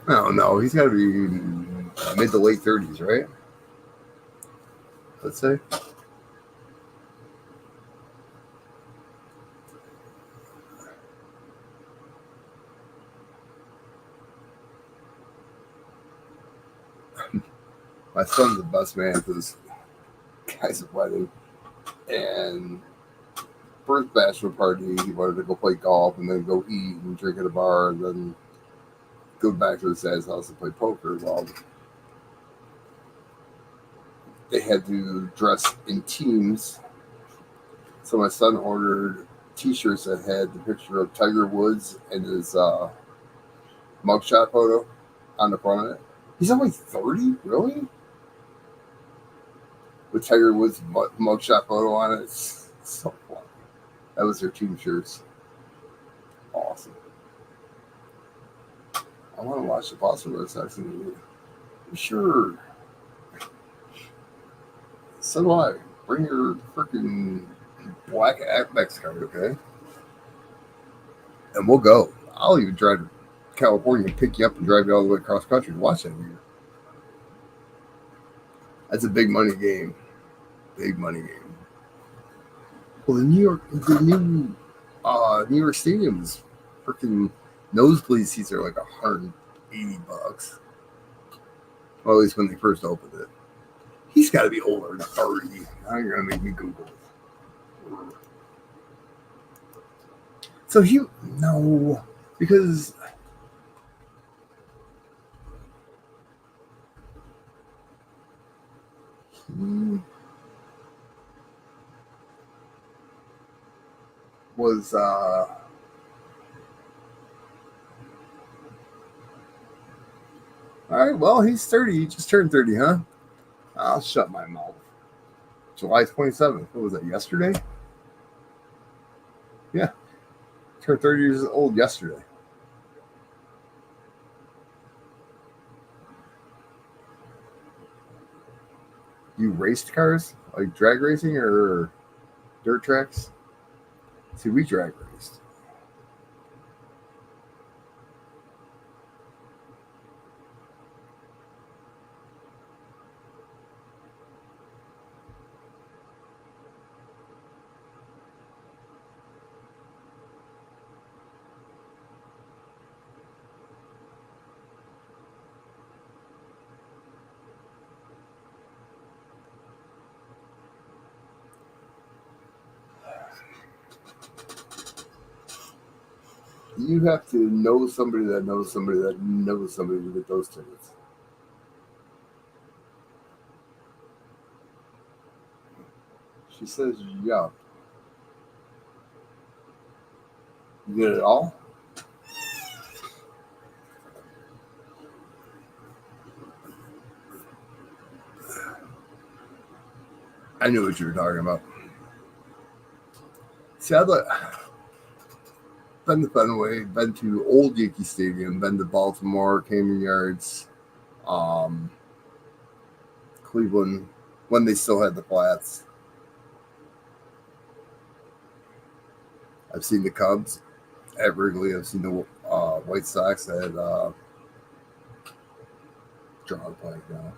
[SPEAKER 1] No, no, he's got to be mid to late 30s, right? Let's say. My son's the best man for this guy's wedding, and first bachelor party, he wanted to go play golf and then go eat and drink at a bar and then go back to his dad's house and play poker. Well, they had to dress in teams, so my son ordered T-shirts that had the picture of Tiger Woods and his mugshot photo on the front of it. He's only 30, really? With Tiger Woods' mugshot photo on it. It's so fun. That was their team shirts. Awesome. I want to watch the Boston Red Sox in the year. Sure. So do I. Bring your freaking black Apex card, okay? And we'll go. I'll even drive to California and pick you up and drive you all the way across country to watch that year. That's a big money game. Big money game. Well, the new New York Stadium's freaking nosebleed seats are like $180. Well, at least when they first opened it. He's got to be older than 30. Now you're going to make me Google. So he, no, because he was, all right, well, he's 30. He just turned 30, huh? I'll shut my mouth. July 27th. What was that, yesterday? Yeah, turned 30 years old yesterday. You raced cars? Like drag racing or dirt tracks? See, we drag raced. You have to know somebody that knows somebody that knows somebody to get those tickets. She says, yup. You get it all? I knew what you were talking about. See, I'd like, been to Fenway, been to Old Yankee Stadium, been to Baltimore, Cayman Yards, um, Cleveland, when they still had the flats. I've seen the Cubs at Wrigley. I've seen the White Sox at drawing blank now.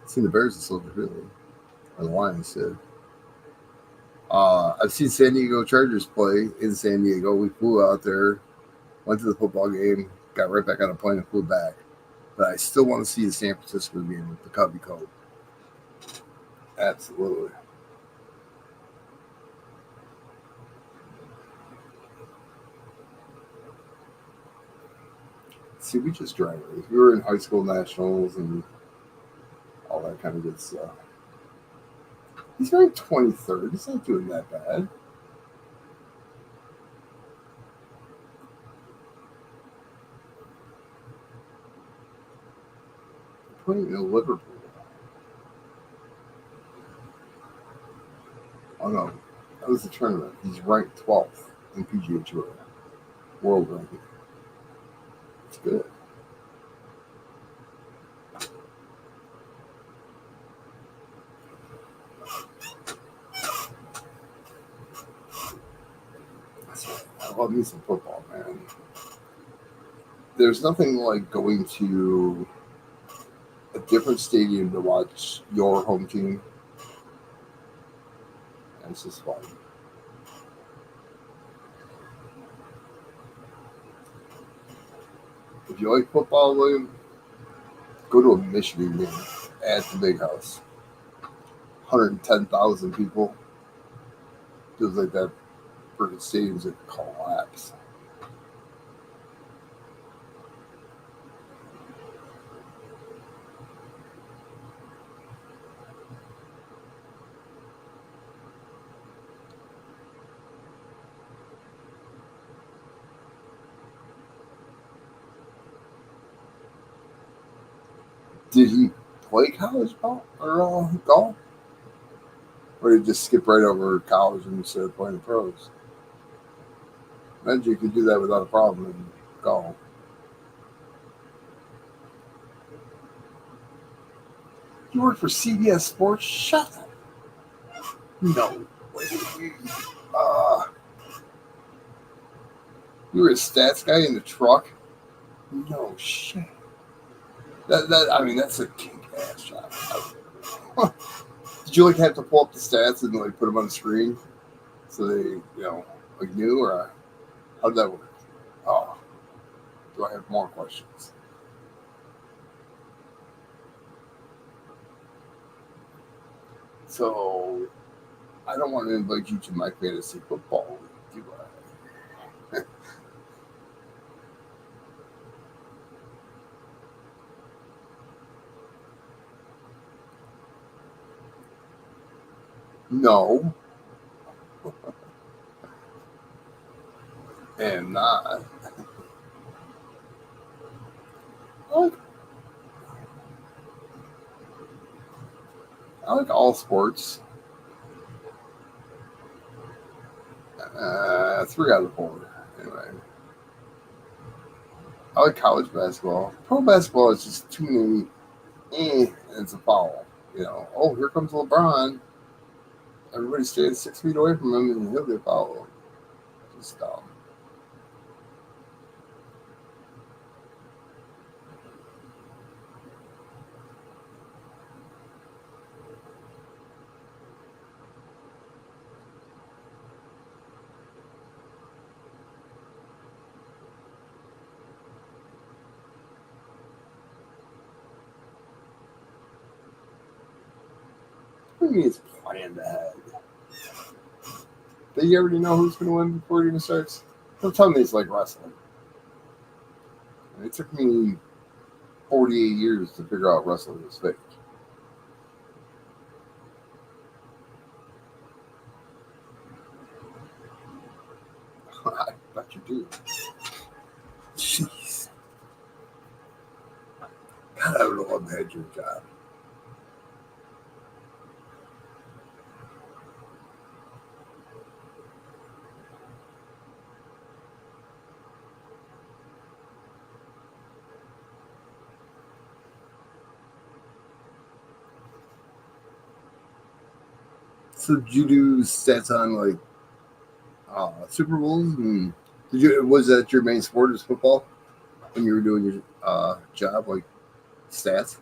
[SPEAKER 1] I've seen the Bears at Soldier Field, or the Lions did. I've seen San Diego Chargers play in San Diego. We flew out there, went to the football game, got right back on a plane and flew back. But I still want to see the San Francisco game with the Cubby Code. Absolutely. See, we just drag race. We were in high school nationals and all that kind of good stuff. He's ranked 23rd. He's not doing that bad. Putting in Liverpool. Oh no, that was the tournament. He's ranked 12th in PGA Tour world ranking. It's good. I love me some football, man. There's nothing like going to a different stadium to watch your home team. And it's just fun. If you like football, William, go to a Michigan game at the Big House. 110,000 people. Feels like that freaking stadium's a collapse. Did he play college ball or golf? Or did he just skip right over college and instead of playing the pros? Imagine you could do that without a problem in golf. You work for CBS Sports? Shut up. No way. Uh, you were a stats guy in the truck? No shit. I mean, that's a kick ass job. Did you like have to pull up the stats and like put them on the screen so they, like knew, or how did that work? Oh, do I have more questions? So I don't want to invite you to my fantasy football league, do I? No, am not. I like, I like all sports. Three out of four. Anyway, I like college basketball. Pro basketball is just too many. And it's a foul. Oh, here comes LeBron. Everybody stays 6 feet away from him, and he'll get fouled. Just dumb. What do you mean it's planned ahead? Do you already know who's going to win before it even starts? Don't tell me it's like wrestling. It took me 48 years to figure out wrestling was fake. I bet you do. Jeez. God, I would have loved to have your job. So did you do stats on like Super Bowls? And was that your main sport is football when you were doing your job, like stats?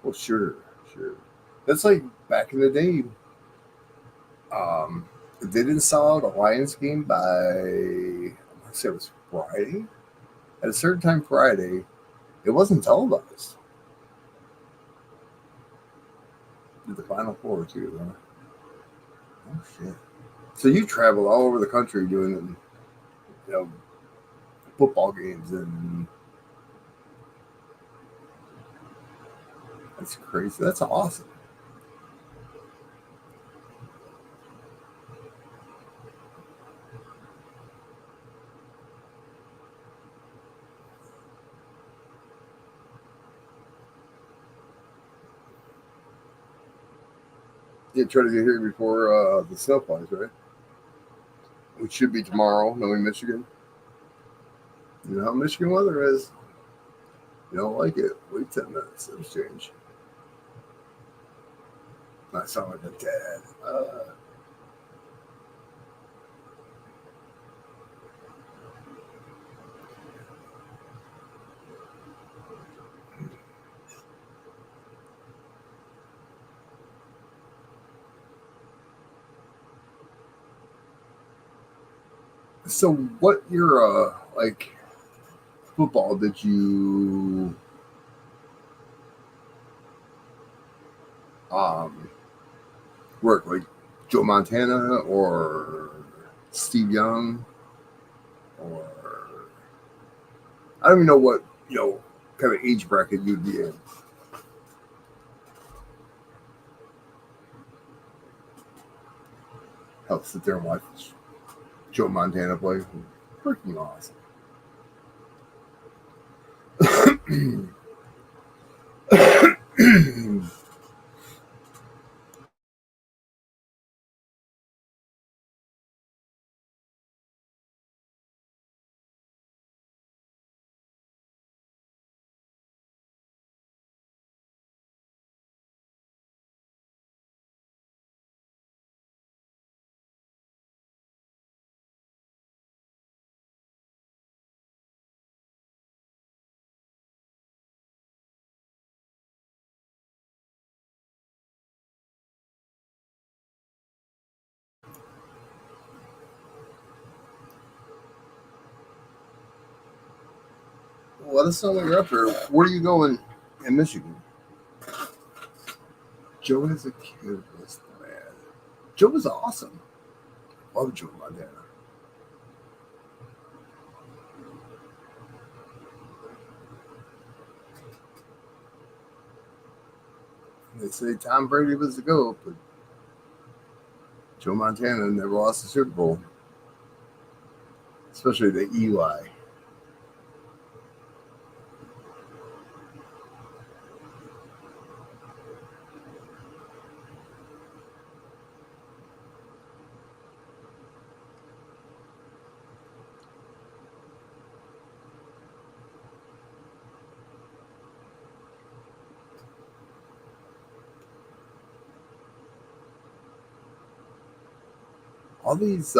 [SPEAKER 1] Well, sure, sure. That's like back in the day. They didn't sell out a Lions game by I want to say it was Friday. At a certain time Friday, it wasn't televised. Did the Final Four too? Huh? Oh shit! So you traveled all over the country doing you know football games, and that's crazy. That's awesome. You try to get here before the snow flies, right? Which should be tomorrow, knowing Michigan. You know how Michigan weather is. You don't like it. Wait 10 minutes. It'll change. I sound like a dad. So, what your like football did you um work like Joe Montana or Steve Young or I don't even know what kind of age bracket you'd be in. Help sit there and watch Joe Montana play. Freaking awesome. let us know when you're up there. Where are you going in Michigan? Joe as a kid was the man. Joe was awesome. Love Joe Montana. They say Tom Brady was the GOAT, but Joe Montana never lost a Super Bowl, especially the Eli. All these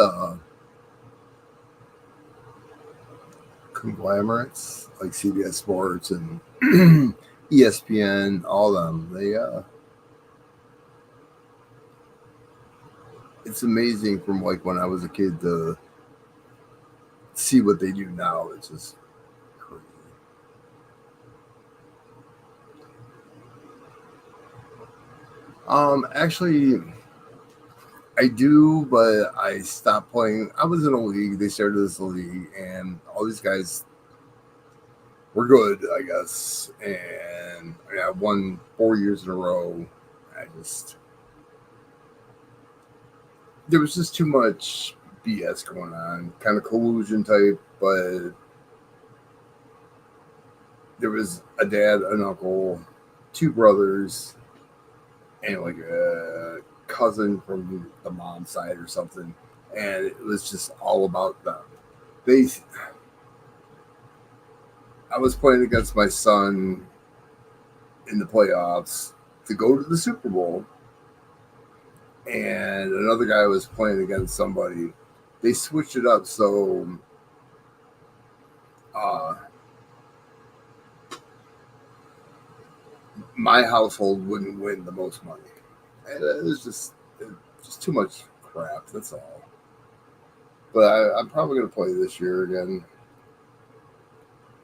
[SPEAKER 1] conglomerates like CBS Sports and ESPN, all of them, they it's amazing from like when I was a kid to see what they do now. It's just crazy. Actually, I do, but I stopped playing. I was in a league. They started this league, and all these guys were good, I guess. And I won 4 years in a row. I just there was just too much BS going on, kind of collusion type. But there was a dad, an uncle, two brothers, and like a cousin from the mom's side or something, and it was just all about them. They, I was playing against my son in the playoffs to go to the Super Bowl, and another guy was playing against somebody. They switched it up so uh, my household wouldn't win the most money. And it was just too much crap. That's all. But I'm probably gonna play this year again.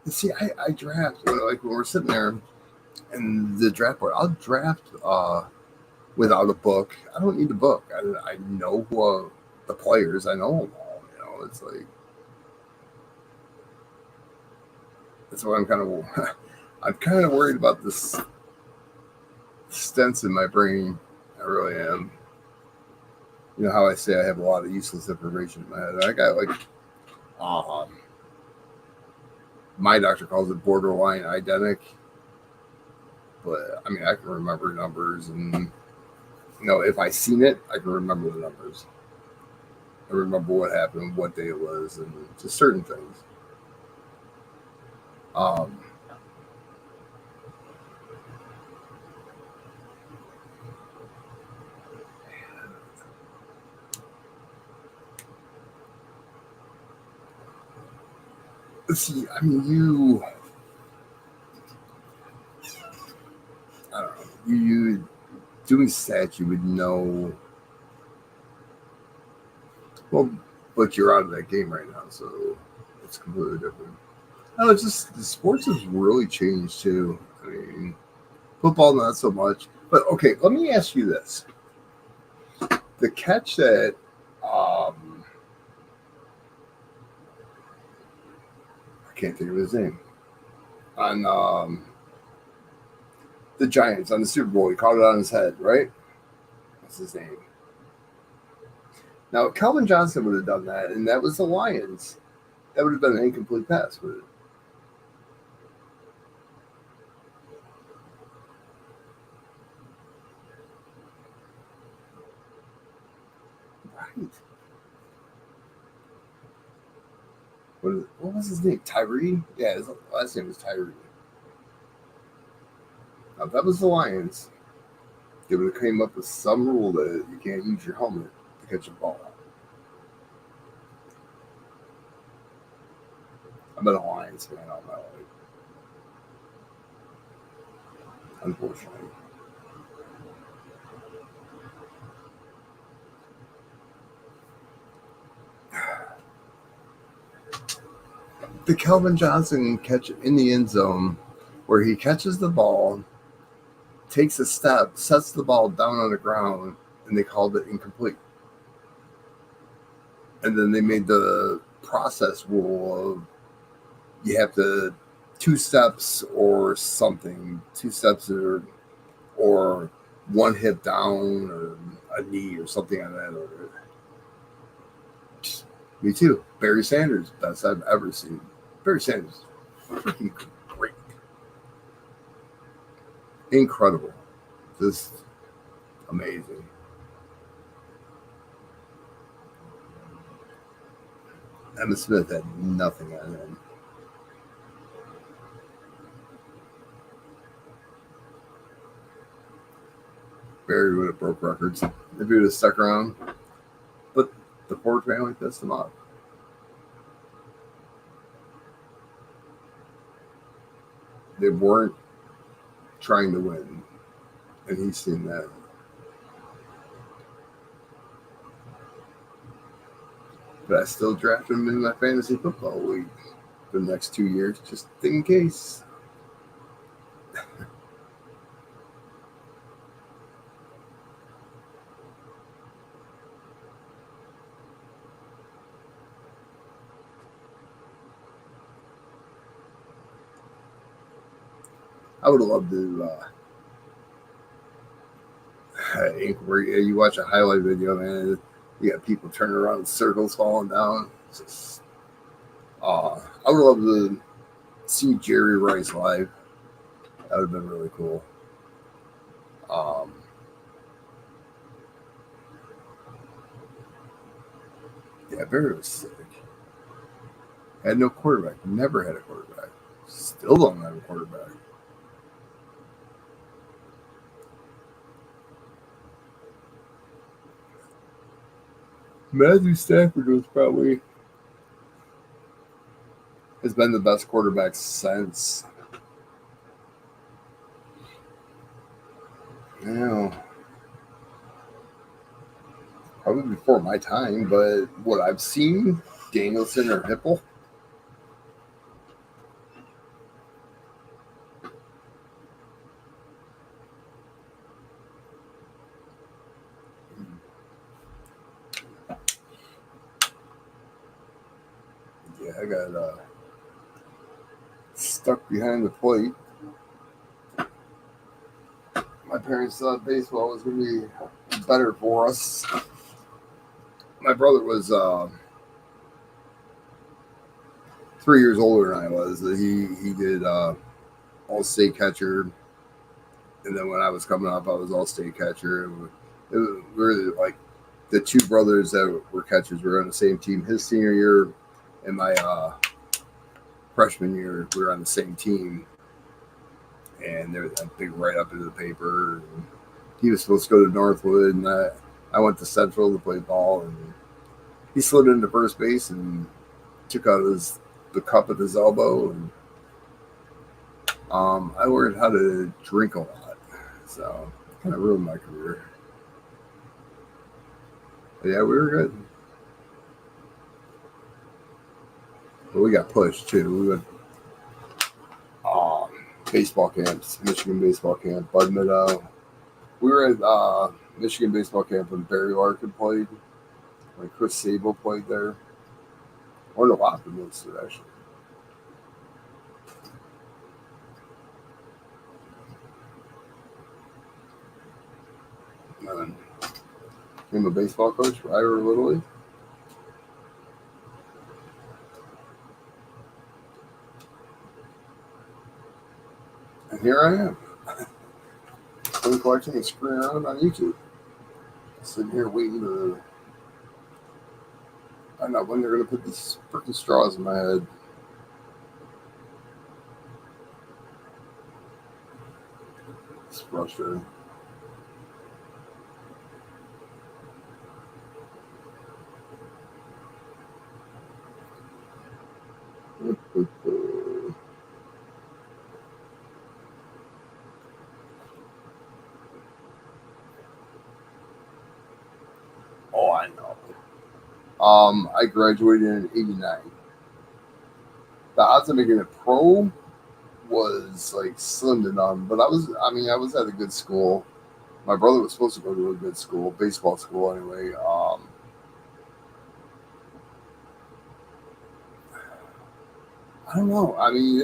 [SPEAKER 1] And see, I draft like when we're sitting there and the draft board. I'll draft without a book. I don't need a book. I know who the players. I know them all. It's like that's why I'm kind of I'm kind of worried about this stents in my brain. I really am. You know how I say I have a lot of useless information in my head. I got like um, my doctor calls it borderline identic, but I mean I can remember numbers and if I seen it, I can remember the numbers. I remember what happened, what day it was, and just certain things. Um, let's see. I mean, I don't know. You doing stats, you would know. Well, but you're out of that game right now, so it's completely different. No, it's just the sports has really changed too. I mean, football not so much. But okay, let me ask you this: the catch that I can't think of his name on the Giants on the Super Bowl, he caught it on his head, right? What's his name? Now, Calvin Johnson would have done that, and that was the Lions. That would have been an incomplete pass, would it? Right. What was his name? Tyree? Yeah, his last name was Tyree. Now, if that was the Lions, they would have came up with some rule that you can't use your helmet to catch a ball. I've been a Lions fan all my life, unfortunately. The Calvin Johnson catch in the end zone, where he catches the ball, takes a step, sets the ball down on the ground, and they called it incomplete. And then they made the process rule of you have to 2 steps or something, 2 steps or one hip down or a knee or something on that order. Me too. Barry Sanders, best I've ever seen. Barry Sanders, freaking great, incredible, just amazing. Emmitt Smith had nothing on him. Barry would have broke records if he would have stuck around, but the Ford family pissed him off. They weren't trying to win, and he's seen that. But I still drafted him in my fantasy football league for the next 2 years, just in case. I would have loved to. Where you watch a highlight video, man, you got people turning around in circles, falling down. It's just, I would love to see Jerry Rice live. That would have been really cool. Um, yeah, Barry was sick. Had no quarterback. Never had a quarterback. Still don't have a quarterback. Matthew Stafford was probably has been the best quarterback since. You know, probably before my time, but what I've seen, Danielson or Hipple. Yeah, I got stuck behind the plate. My parents thought baseball was going to be better for us. My brother was 3 years older than I was. He did all state catcher, and then when I was coming up, I was all state catcher. We were like the two brothers that were catchers were on the same team. His senior year and my freshman year, we were on the same team, and there was a big write up into the paper. And he was supposed to go to Northwood, and I went to Central to play ball, and he slid into first base and took out the cup at his elbow, and I learned how to drink a lot, so it kind of ruined my career. But yeah, we were good, but we got pushed too. We went um, baseball camps, Michigan baseball camp, Bud Meadow. We were at Michigan baseball camp when Barry Larkin played. Like Chris Sable played there. Or the Optimists actually. And became a baseball coach for Iowa Little League. And here I am. Still collecting and screwing around on YouTube. Sitting here waiting to. I don't know when they're going to put these freaking straws in my head. It's frustrating. Oh, I know. I graduated in '89. The odds of making it pro was like slim to none. But I was at a good school. My brother was supposed to go to a good school, baseball school anyway. I don't know. I mean,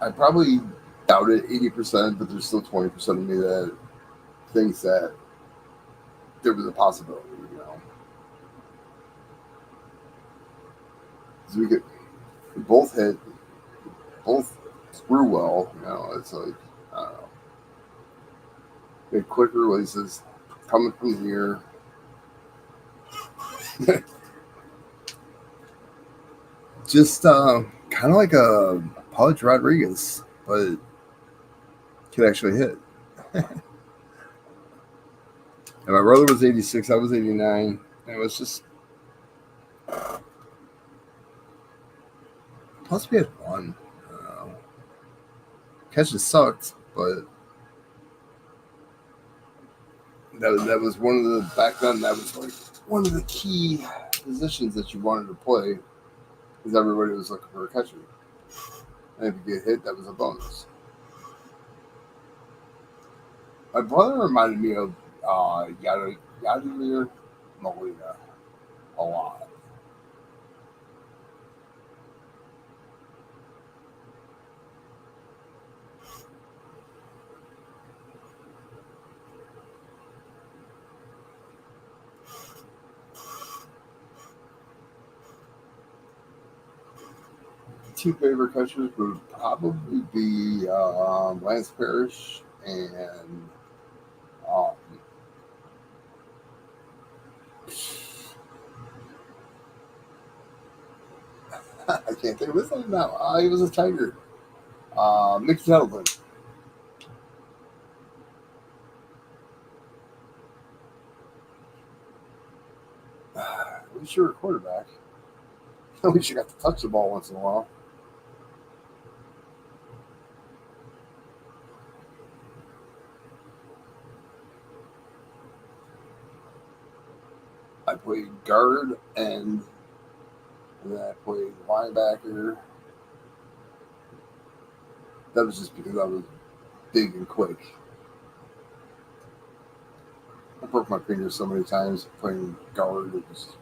[SPEAKER 1] I probably doubt it 80%, but there's still 20% of me that thinks that there was a possibility. You know, 'cause we both hit, both threw well. You know, it's like I don't know, they had quick releases coming from the ear. Just kind of like a Pudge Rodriguez, but could actually hit. And my brother was 86, I was 89. And it was just, plus we had one. Catches sucked, but that was one of the, back then, that was like one of the key positions that you wanted to play because everybody was looking for a catcher. And if you get hit, that was a bonus. My brother reminded me of Yadimir Molina a lot. Two favorite catchers would probably be Lance Parrish and um, I can't think of his name now. He was a Tiger. Mickey Tettleton. At least you're a quarterback. At least you got to touch the ball once in a while. I played guard and then I played linebacker. That was just because I was big and quick. I broke my fingers so many times playing guard. It was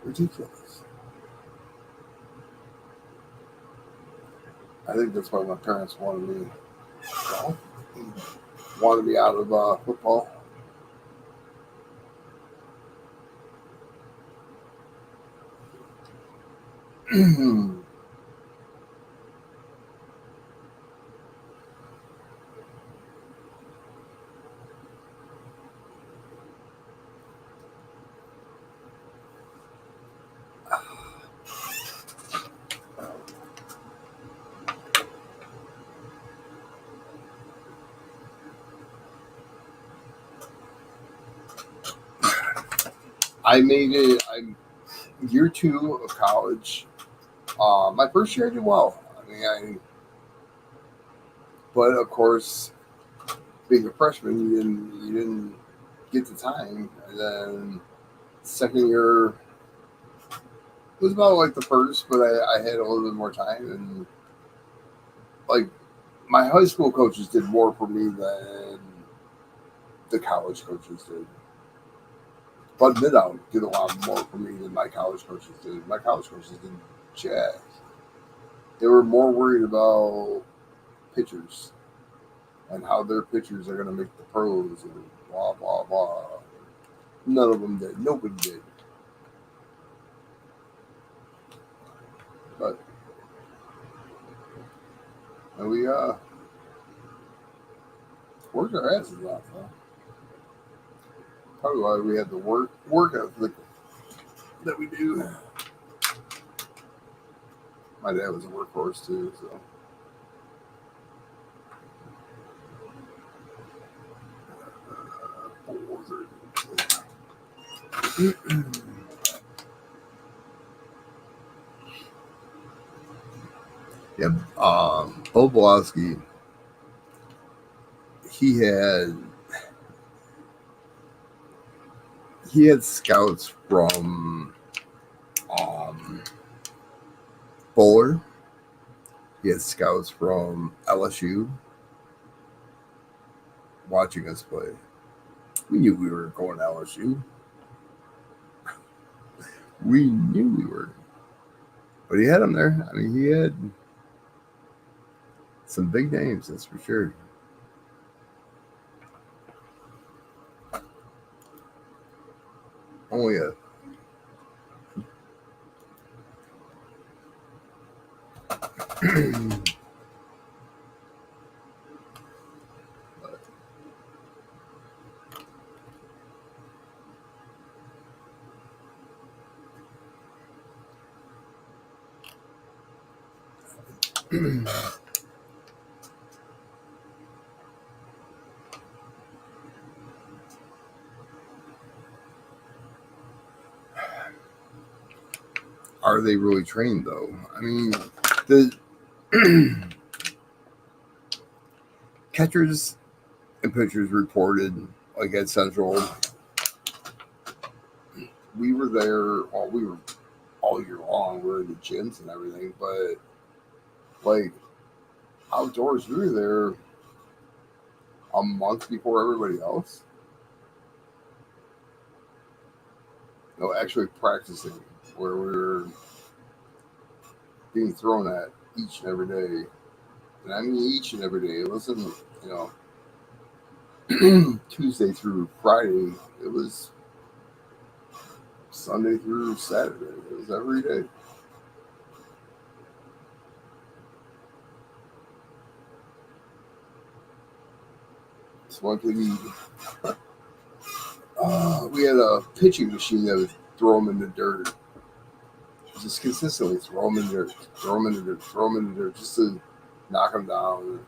[SPEAKER 1] ridiculous. I think that's why my parents well, wanted me out of football. I made it. I'm year two of college. My first year I did well. But of course, being a freshman, you didn't get the time. And then second year it was about like the first, but I had a little bit more time, and like my high school coaches did more for me than the college coaches did. Bud Middown did a lot more for me than my college coaches did. My college coaches did jack. They were more worried about pitchers and how their pitchers are going to make the pros and blah blah blah. None of them did. Nobody did. But and we worked our asses off. Huh? Probably why we had the work ethic that we do. My dad was a workhorse too, so. Yeah, Bo Blawski, he had he had scouts from um, Bowler. He had scouts from LSU watching us play. We knew we were going to LSU. We knew we were. But he had them there. I mean, he had some big names, that's for sure. Oh, yeah. Are they really trained, though? I mean, the catchers and pitchers reported, like at Central, we were there, well, we were all year long. We were in the gyms and everything, but like outdoors, we were there a month before everybody else. No, actually practicing where we were being thrown at each and every day. And I mean each and every day. It wasn't, you know, Tuesday through Friday. It was Sunday through Saturday. It was every day. It's one thing. We had a pitching machine that would throw them in the dirt. Just consistently throw them in the dirt, throw them in the dirt, throw them in the dirt, just to knock him down.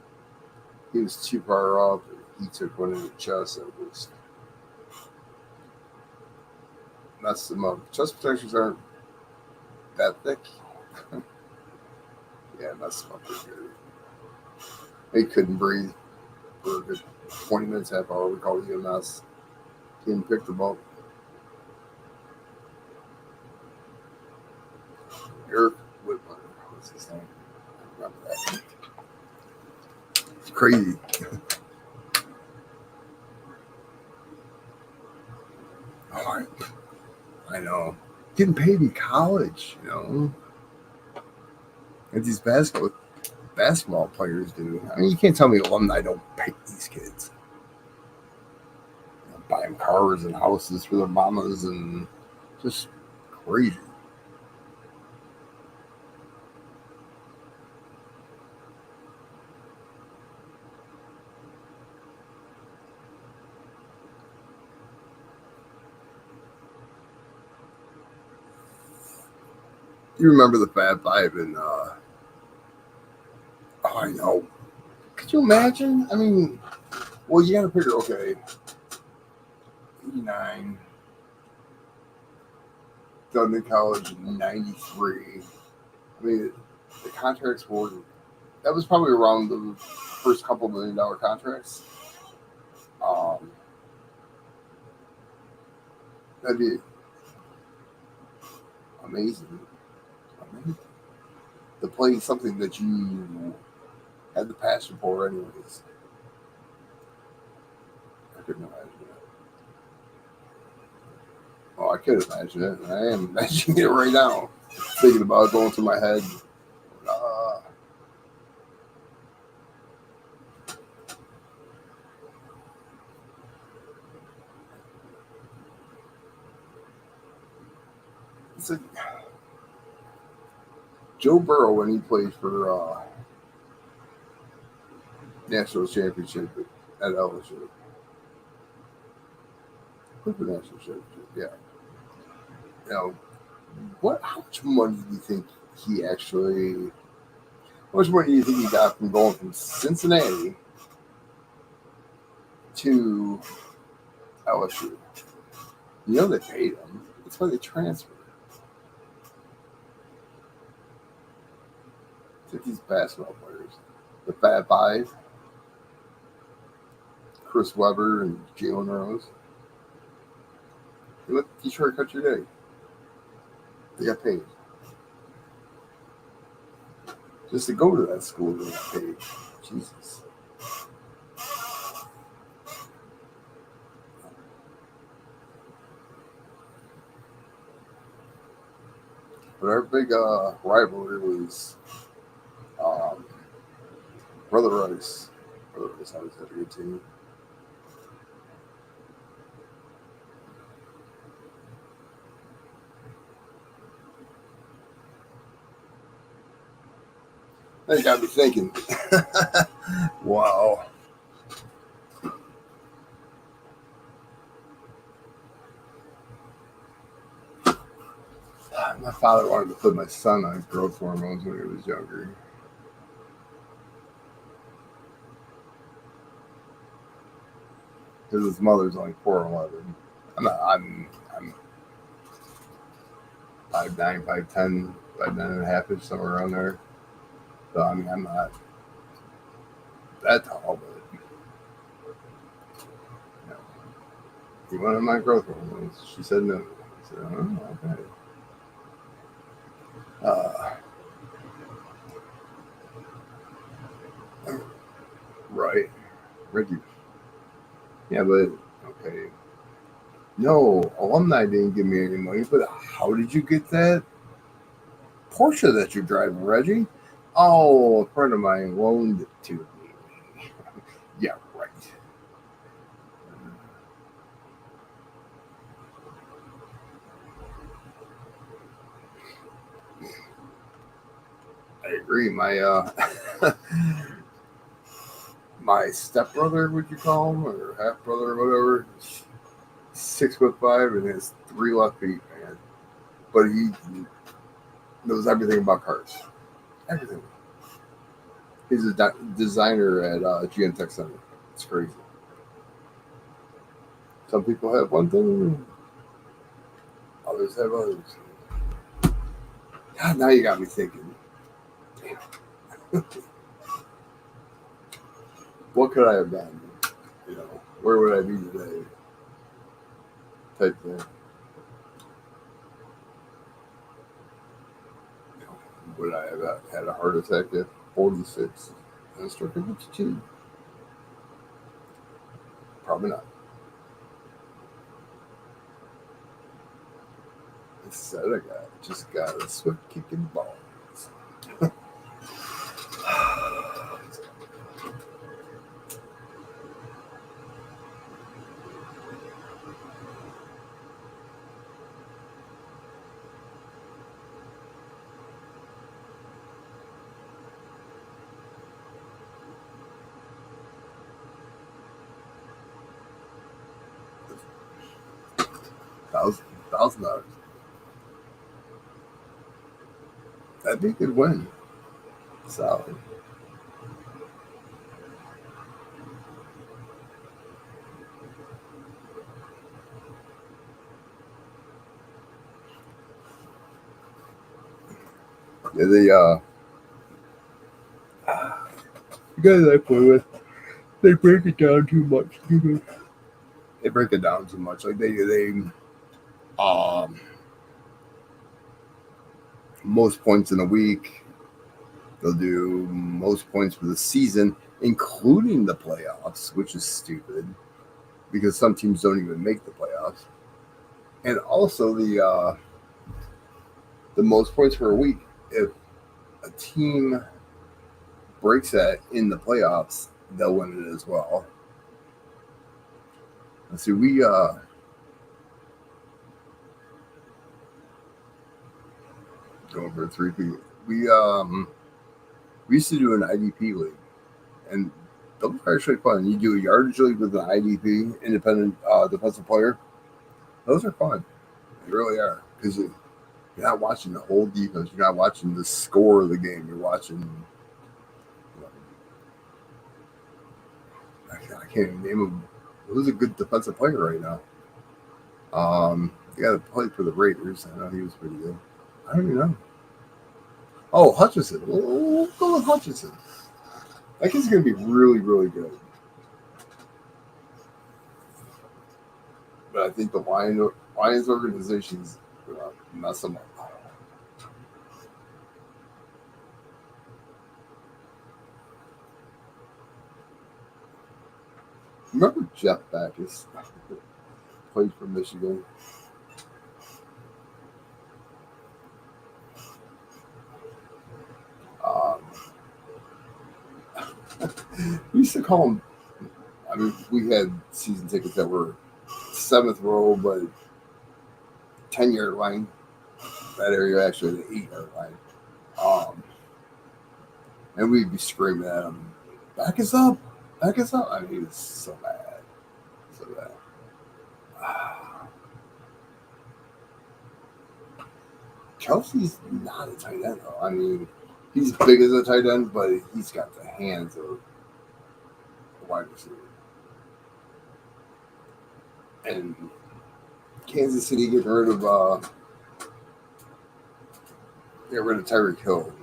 [SPEAKER 1] He was too far up. He took one in the chest. It was messed him up. Chest protectors aren't that thick. Yeah, messed him up pretty good. He couldn't breathe for a good 20 minutes, half hour. We called EMS. Came picked him up. Eric Whitman. What's his name? I remember that. It's crazy. Oh, I know. Getting paid in college, you know. And these basketball players do. I mean, you can't tell me alumni don't pay these kids. You know, buy them cars and houses for their mamas and just crazy. You remember the Fab Five and oh, I know. Could you imagine? I mean, well, you got to figure. Okay, 89, done in college in 93. I mean, the contracts were, that was probably around the first couple $1 million contracts. Um, that'd be amazing. Amazing. To play something that you had the passion for, anyways. I couldn't imagine it. Oh, I could imagine it. I am imagining it right now. Thinking about it going through my head. Uh, it's like Joe Burrow when he played for national championship at LSU. Played for national championship, yeah. You know, what? How much money do you think he actually? How much money do you think he got from going from Cincinnati to LSU? You know they paid him. That's why they transferred. It's like these basketball players, the Fab Five, Chris Webber and Jalen Rose. They went to Detroit Country Day. They got paid. Just to go to that school, they got paid. Jesus. But our big rivalry was um, Brother Rice. Brother Rice always had a good team. That got me thinking. Wow. My father wanted to put my son on growth hormones when he was younger. Because his mother's only 4'11". I'm 5'9", 5'10", 5'9.5" somewhere around there. So I mean I'm not that tall, but you know, he wanted my growth hormones. She said no. I said, oh, okay. Uh, right. Reggie. Yeah, but okay. No, alumni didn't give me any money, but how did you get that Porsche that you're driving, Reggie? Oh, a friend of mine loaned it to me. Yeah, right. I agree. My my stepbrother, would you call him, or half brother, or whatever, 6'5" and has 3 left feet, man. But he knows everything about cars. Everything. He's a designer at GM Tech Center. It's crazy. Some people have one thing, others have others. God, now you got me thinking. Damn. What could I have done? You know, where would I be today? Type thing. You know, would I have had a heart attack at 46 and a stroke at 52? Probably not. Instead, just got a swift kick in the balls. 1,000. That'd be a good win. Solid. Yeah, the guys I play with, they break it down too much. They break it down too much. Like they um most points in a week. They'll do most points for the season, including the playoffs, which is stupid because some teams don't even make the playoffs. And also the most points for a week. If a team breaks that in the playoffs, they'll win it as well. Let's see, we going for 3P. We used to do an IDP league, and those are actually fun. You do a yardage league with an IDP, independent defensive player. Those are fun. They really are because you're not watching the whole defense. You're not watching the score of the game. You're watching. I can't even name him. Who's a good defensive player right now? The guy that played for the Raiders. I know he was pretty good. I don't even know. Oh, Hutchinson. We'll go with Hutchinson. That kid's going to be really, really good. But I think the line why his organizations mess him up. Remember Jeff Backus? Played for Michigan. Um, we used to call him. I mean, we had season tickets that were 7th row, but 10-yard line. That area actually the 8-yard line. And we'd be screaming at him, "Back us up, back us up!" I mean, he was so bad, so bad. Kelsey's not a tight end though. I mean, he's big as a tight end, but he's got the hands of a wide receiver. And Kansas City get rid of Tyreek Hill.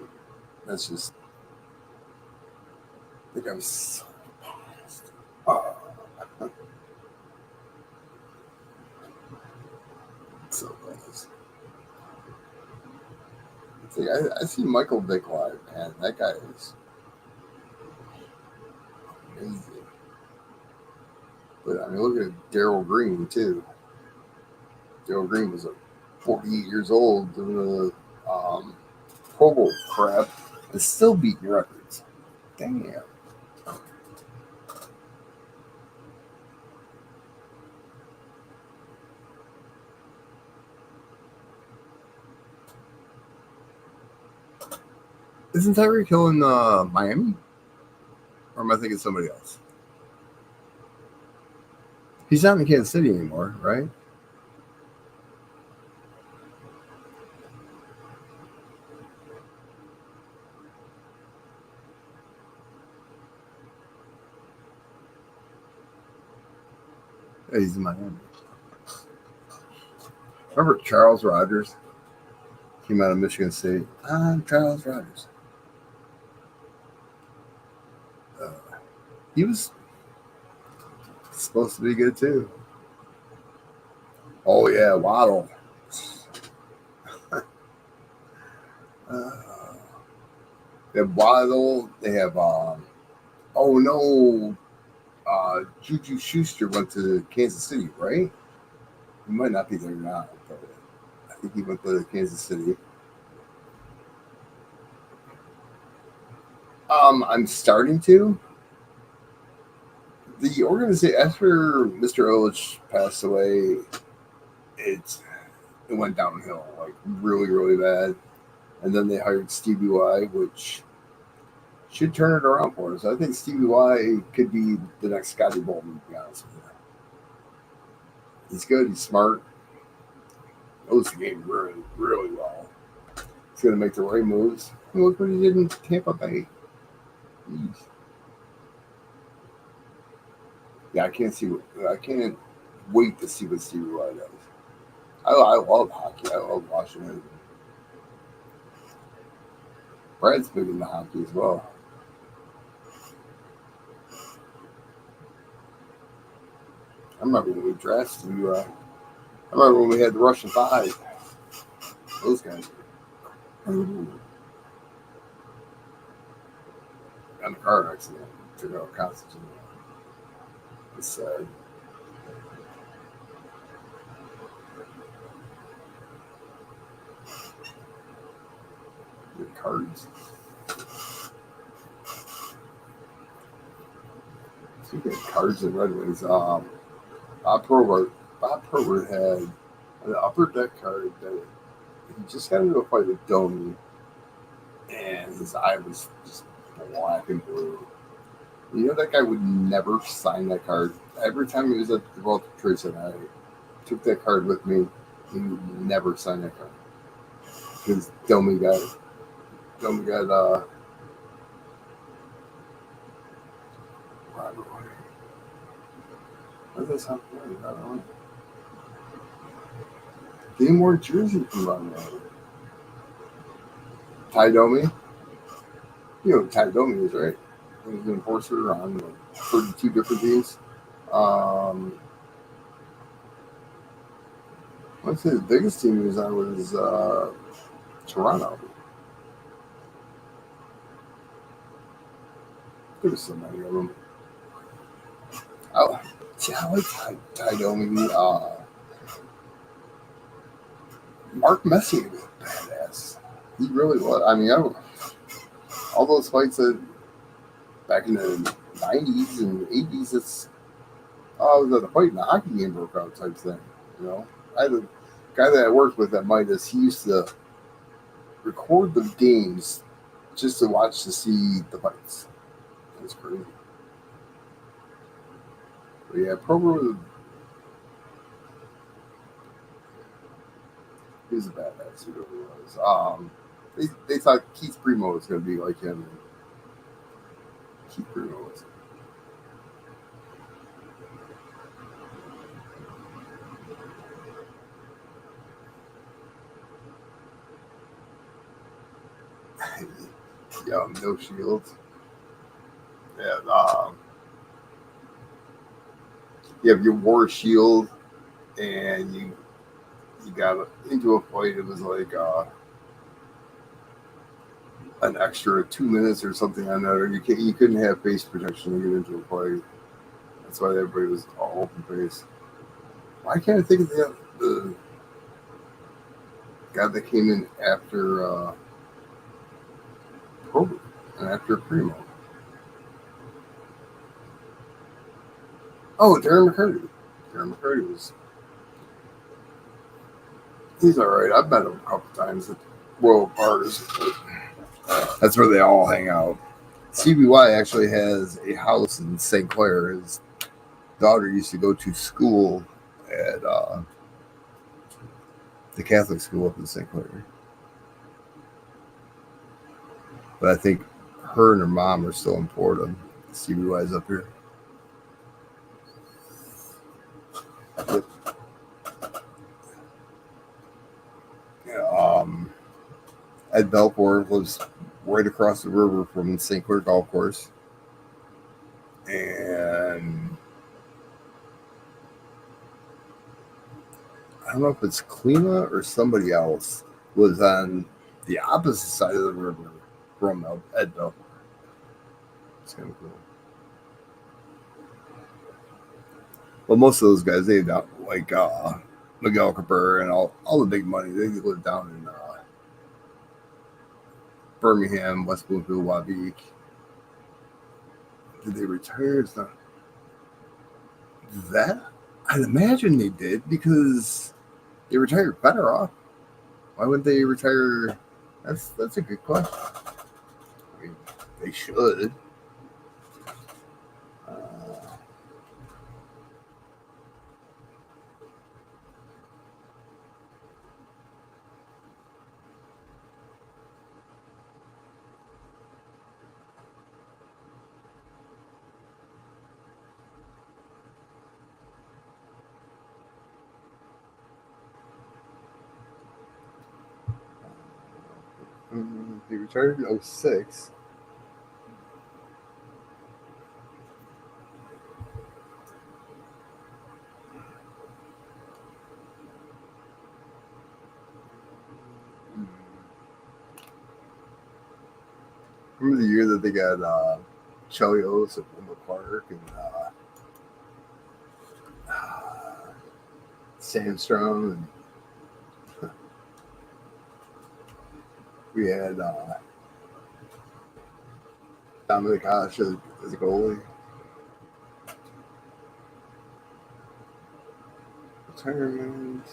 [SPEAKER 1] That's just I think I'm so pissed. So pissed. See, I see Michael Vick live, man. That guy is amazing. But I mean, look at Daryl Green too. Daryl Green was 48 years old doing the Pro Bowl crap and still beating records. Damn. Isn't Tyreek Hill in Miami? Or am I thinking somebody else? He's not in Kansas City anymore, right? Yeah, he's in Miami. Remember Charles Rogers? Came out of Michigan State. I'm Charles Rogers. He was supposed to be good too. Oh yeah, Waddle. Uh, they have Waddle. They have oh no, Juju Schuster went to Kansas City, right? He might not be there now, but I think he went to Kansas City. I'm starting to. The organization after Mr. Illich passed away, it went downhill like really really bad, and then they hired Stevie Y, which should turn it around for us. I think Stevie Y could be the next Scotty Bolton. To be honest with you, he's good. He's smart. Knows the game really really well. He's going to make the right moves. And look what he did in Tampa Bay. Jeez. Yeah, I can't wait to see what Stevie Y does. I love hockey. I love watching it. Brad's big into hockey as well. I remember when we drafted you. I remember when we had the Russian Five. Those guys. And the car accident. To go Constantine. It's sad. The cards. Speaking of cards and Red Wings, Bob Probert had an upper deck card that he just got into a fight with Domi, and his eye was just black and blue. You know that guy would never sign that card. Every time he was at the World Trade Center, I took that card with me. He would never sign that card because Domi got rivalry. What does that sound familiar? I don't know. Game more jersey from Ron Riley. Ty Domi. You know who Ty Domi is, right? He was an enforcer on 32 different teams. Um, I'd say the biggest team he was on was Toronto. There was so many of them. Oh, see, I like Ty Domi. Mark Messier was badass. He really was. I mean, all those fights that back in the 90s and 80s, it's was at a fight in a hockey game broke out type thing. You know, I had a guy that I worked with at Midas. He used to record the games just to watch to see the fights. That's crazy. But yeah, Prober he was a badass. He really was. They thought Keith Primo was going to be like him. And Keith Primo was. Yeah, no shields. Yeah, you have your war shield, and you got into a fight. It was like an extra 2 minutes or something on there. You couldn't have face protection to get into a fight. That's why everybody was all open face. Why can't I think of the guy that came in after Probert and after Primo? Oh, Darren McCurdy. Darren McCurdy was he's all right. I've met him a couple times at World Bars. That's where they all hang out. CBY actually has a house in St. Clair. His daughter used to go to school at the Catholic school up in St. Clair. But I think her and her mom are still in Florida. CBY's up here. Yeah, Ed Belfour lives right across the river from St. Clair Golf Course. And I don't know if it's Klima or somebody else was on the opposite side of the river from Ed Belfour. It's kind of cool. Well, most of those guys, they got like Miguel Cabrera and all the big money. They live down in Birmingham, West Bloomfield, Wabeek. Did they retire? It's not that. I'd imagine they did because they retired better off. Why wouldn't they retire? That's a good question. I mean, they should. Uh, he retired in '06. Remember the year that they got Chelios at Wimble Park and Sandstrom, and we had Dominic Haas as a goalie. Retirement.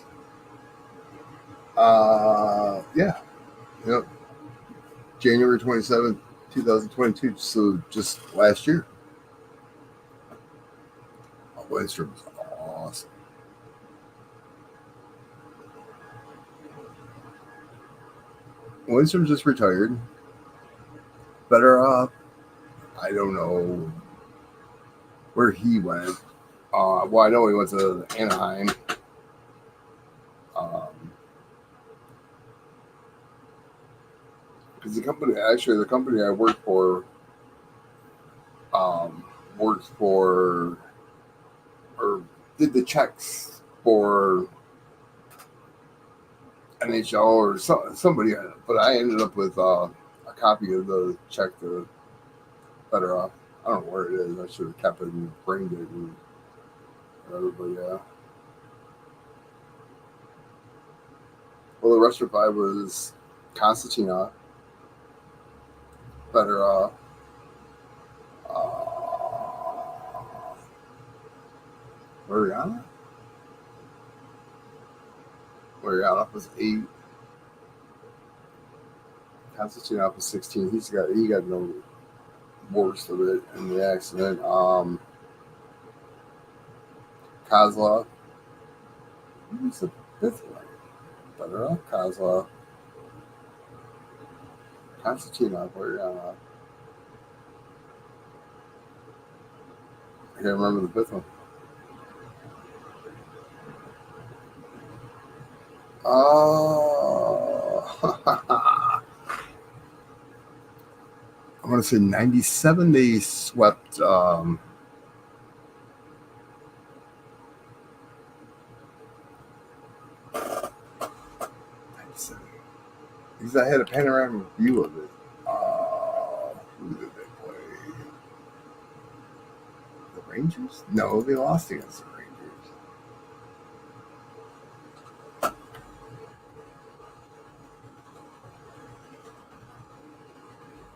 [SPEAKER 1] Yeah. Yep. January 27th, 2022. So just last year. Oh, Lindstrom was awesome. Lindstrom just retired. Better off. I don't know where he went. Well, I know he went to Anaheim. Because the company I worked for, or did the checks for NHL or somebody, but I ended up with a copy of the check to Better Off. I don't know where it is. I should have kept it and framed it and whatever, but yeah. Well, the rest of I was Constantina, Better Off. Mariana? Mariana was 8. Constantina was 16. He got no worse of it in the accident. Kozlov. Who's the 5th one? Better Off, Kozlov. Constantina, Mariana. I can't remember the 5th one. I'm going to say 97. They swept. 97. Because I had a panoramic view of it. Who did they play? The Rangers? No, they lost against the Rangers.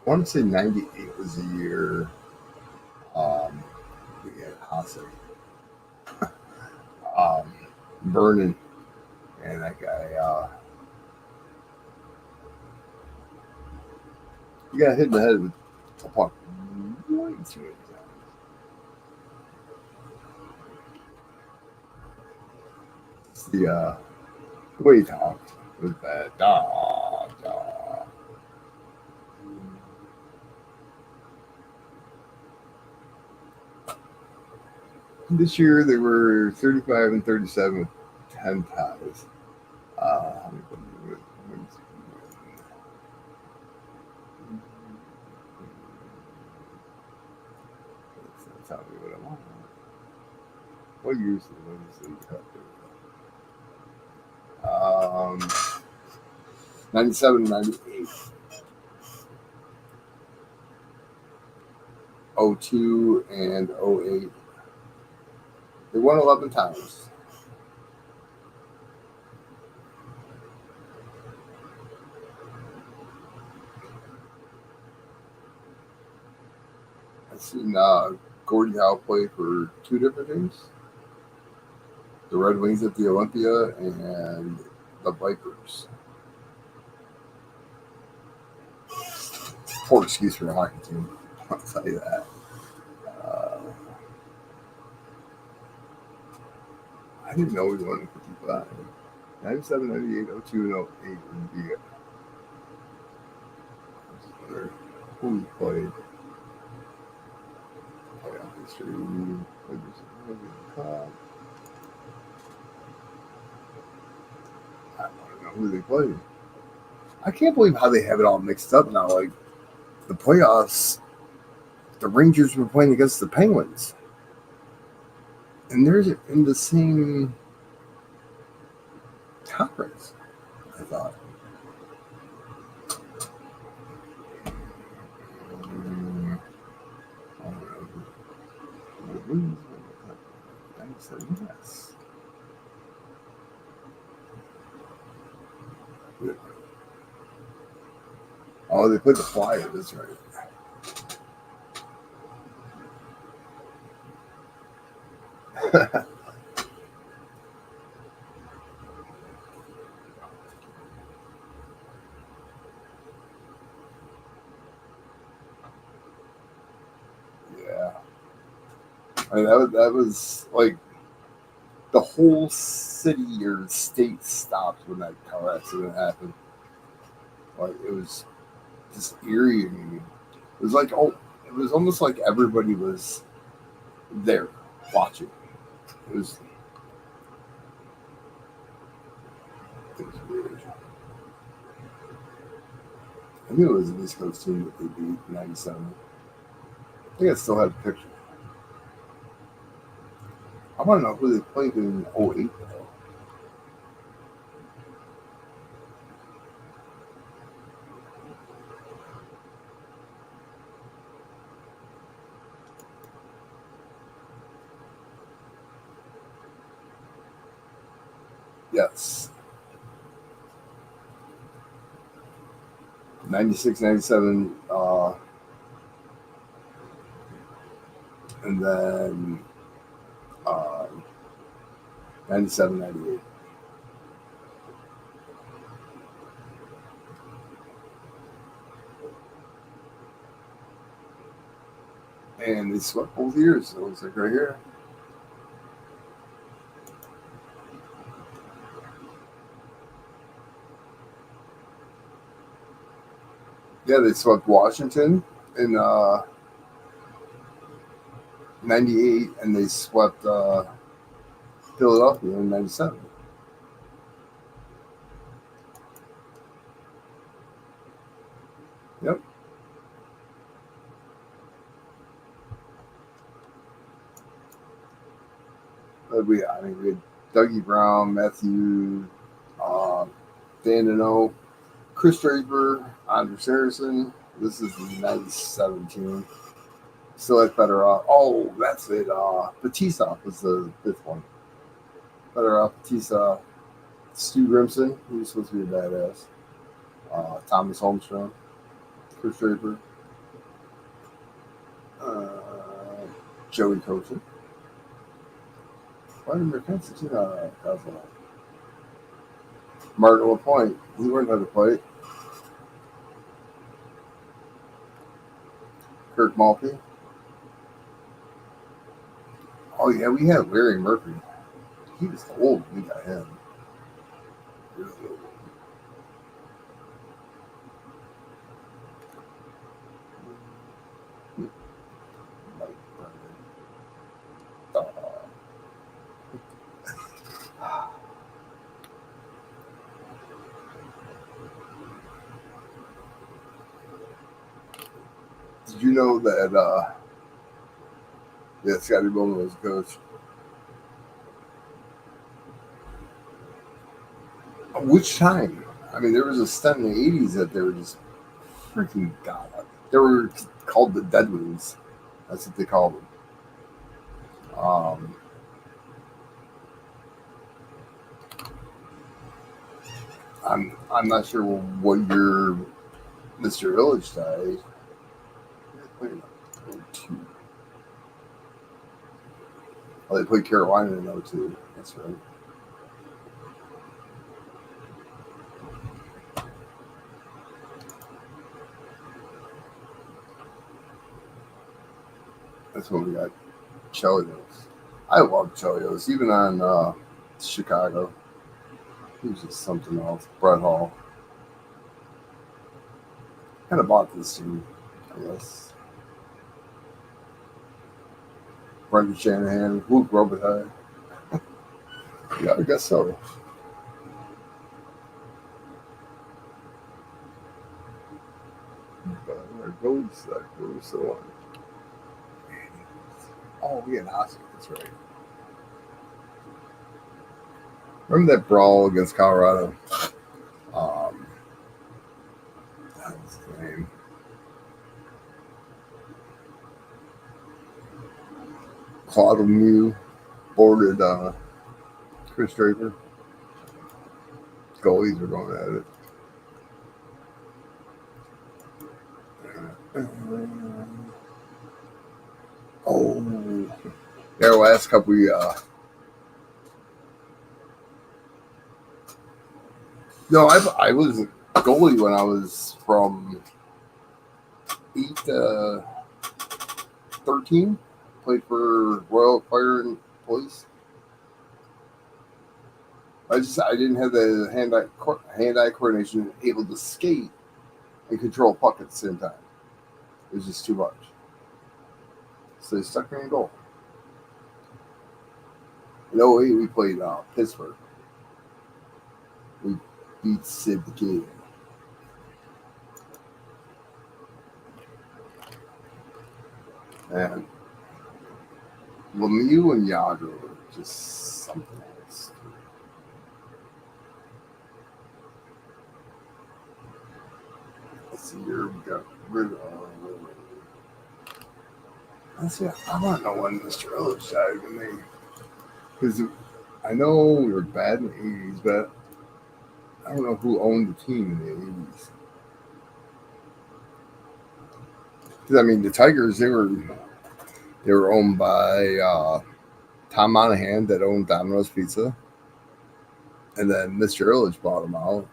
[SPEAKER 1] I want to say 98 was the year we had Hasse. Vernon and that guy. He got hit in the head with a puck way too many times. The way he talked was bad. This year they were 35 and 37 with 10 ties. That's how we would have won. What years did the League Cup do? 97, 98. 02 and 08. They won 11 times. I've seen Gordie Howe play for 2 different teams. The Red Wings at the Olympia and the Vipers. Poor excuse for a hockey team. I'll tell you that. I didn't know we won 55. 97, 98, 02, and 08 would be it. I just wonder who we played. Playoff history. I want to know who they played. I can't believe how they have it all mixed up now. Like, the playoffs, the Rangers were playing against the Penguins. And they're in the same conference, I thought. Yes. Oh, they played the Flyers, that's right. Yeah. I mean, that was like the whole city or state stopped when that car accident happened. Like, it was just eerie. And it was like, it was almost like everybody was there watching. It was weird. I knew it was an East Coast team that they beat in 97. I think I still have the picture. I want to know who they played in 08, though. Yes. 96, 97, and then uh, 97, 98. And they swept both years. It looks like right here. Yeah, they swept Washington in 98, and they swept Philadelphia in 97. Yep. We had Dougie Brown, Matthew, uh, Dan, Chris Draper, Andrew Harrison. This is the 97 team. Still had better off. Oh, that's it. Batista was the fifth one. Better off Batista. Stu Grimson, he was supposed to be a badass. Thomas Holmstrom, Chris Draper, uh, Joey Kosher. Vladimir Constantine, Martin LaPointe, he learned how to play. Kirk Maltby. Oh yeah, we had Larry Murphy. He was old when we got him. Really old. Mike Brennan. Did you know that Scotty Bowman was a coach? Which time? I mean, there was a stint in the 80s that they were just freaking god. They were called the Deadwings. That's what they called them. I'm not sure what year Mr. Village died. Wait a minute. 02. Oh, they played Carolina in 02. That's right. That's when we got Chelios. I love Chelios, even on Chicago. He was just something else. Brett Hall. Kind of bought this team, I guess. Brendan Shanahan, Luke Robitaille. Yeah, I guess so. Goes the one. Oh, we had Oscar. That's right. Remember that brawl against Colorado? That was the name. Claude Lemieux boarded Chris Draper. Goalies were going at it. Oh, their last couple. No, I was a goalie when I was from 8 to 13. Played for Royal Fire and Police. I didn't have the hand-eye coordination, able to skate and control puck at the same time. It was just too much. So they stuck me in goal. In 08, we played Pittsburgh. We beat Sid the Kid. And Lemieux and Yager were just something else. Let's see here. We got rid of. Let's see. I want to know when Mr. Ellis died. Because I know we were bad in the '80s, but I don't know who owned the team in the '80s. Because I mean, the Tigers they were owned by Tom Monahan that owned Domino's Pizza, and then Mr. Illich bought them out.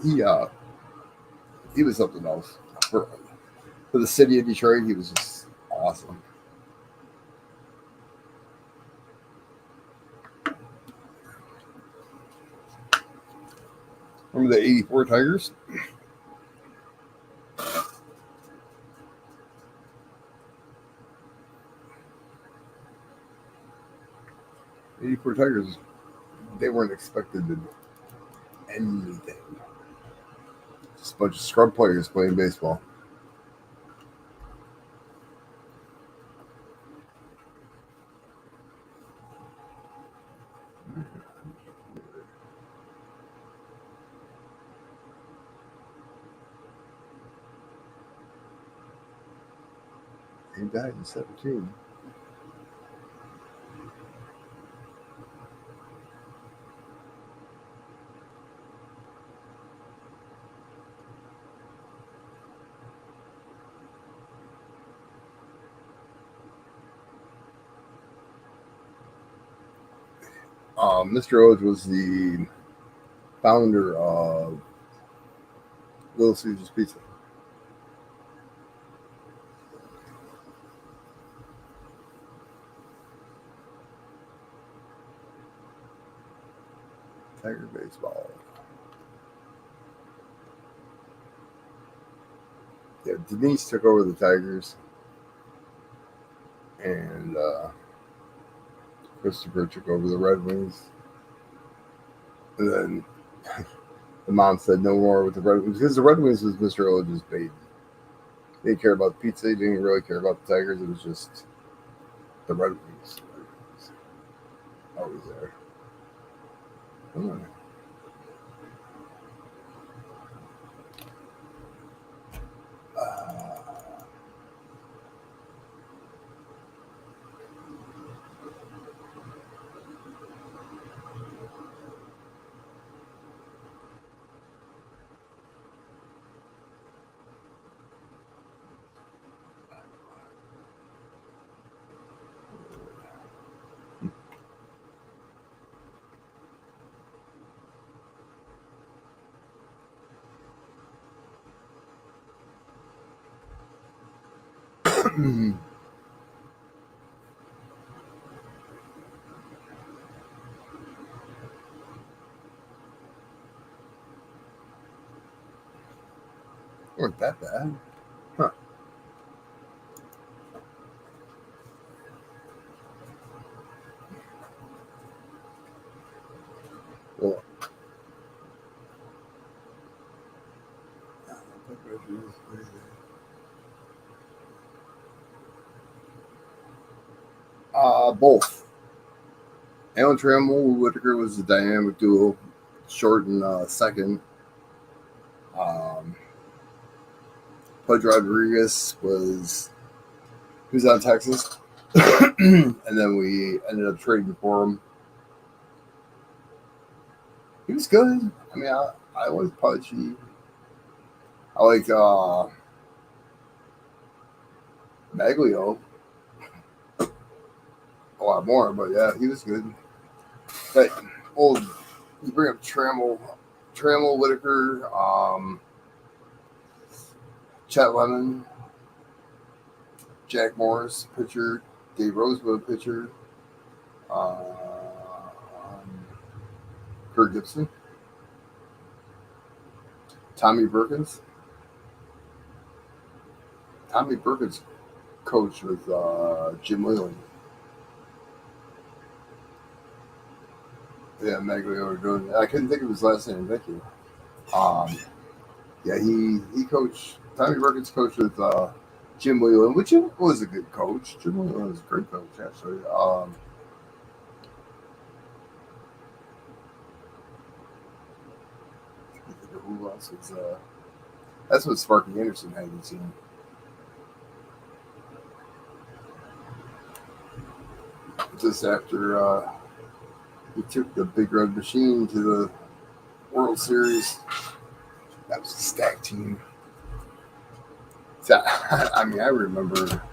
[SPEAKER 1] He uh he was something else for the city of Detroit. He was just awesome. Remember the '84 Tigers? '84 Tigers. They weren't expected to do anything. Just a bunch of scrub players playing baseball. He died in '17. Mr. Illich was the founder of Little Caesars Pizza. Tiger baseball. Yeah, Denise took over the Tigers, and Christopher took over the Red Wings. And then the mom said no more with the Red Wings because the Red Wings was Mr. Illich's baby. He didn't care about the pizza. He didn't really care about the Tigers. It was just the Red Wings. Always there. Hmm. Weren't that bad? Huh. Well, both. Alan Trammell Whitaker was the dynamic duo. Short and second. Um, Pudge Rodriguez was on Texas, and then we ended up trading for him. He was good. I mean, I like Pudge. I like Maglio a lot more, but yeah, he was good. But well, you bring up Trammell Whitaker, Chet Lemon, Jack Morris, pitcher, Dave Rosebud, pitcher, um, Kurt Gibson, Tommy Perkins. Tommy Perkins coached with Jim Whalen. Yeah, Maglio doing. I couldn't think of his last name. Thank you. Um, yeah, he coached. Tommy Perkins coached with Jim Whalen, which was a good coach. Jim Whalen was a great coach, actually. I think of who else was? That's what Sparky Anderson had the team. just after he took the Big Red Machine to the World Series. That was a stacked team. So, I mean, I remember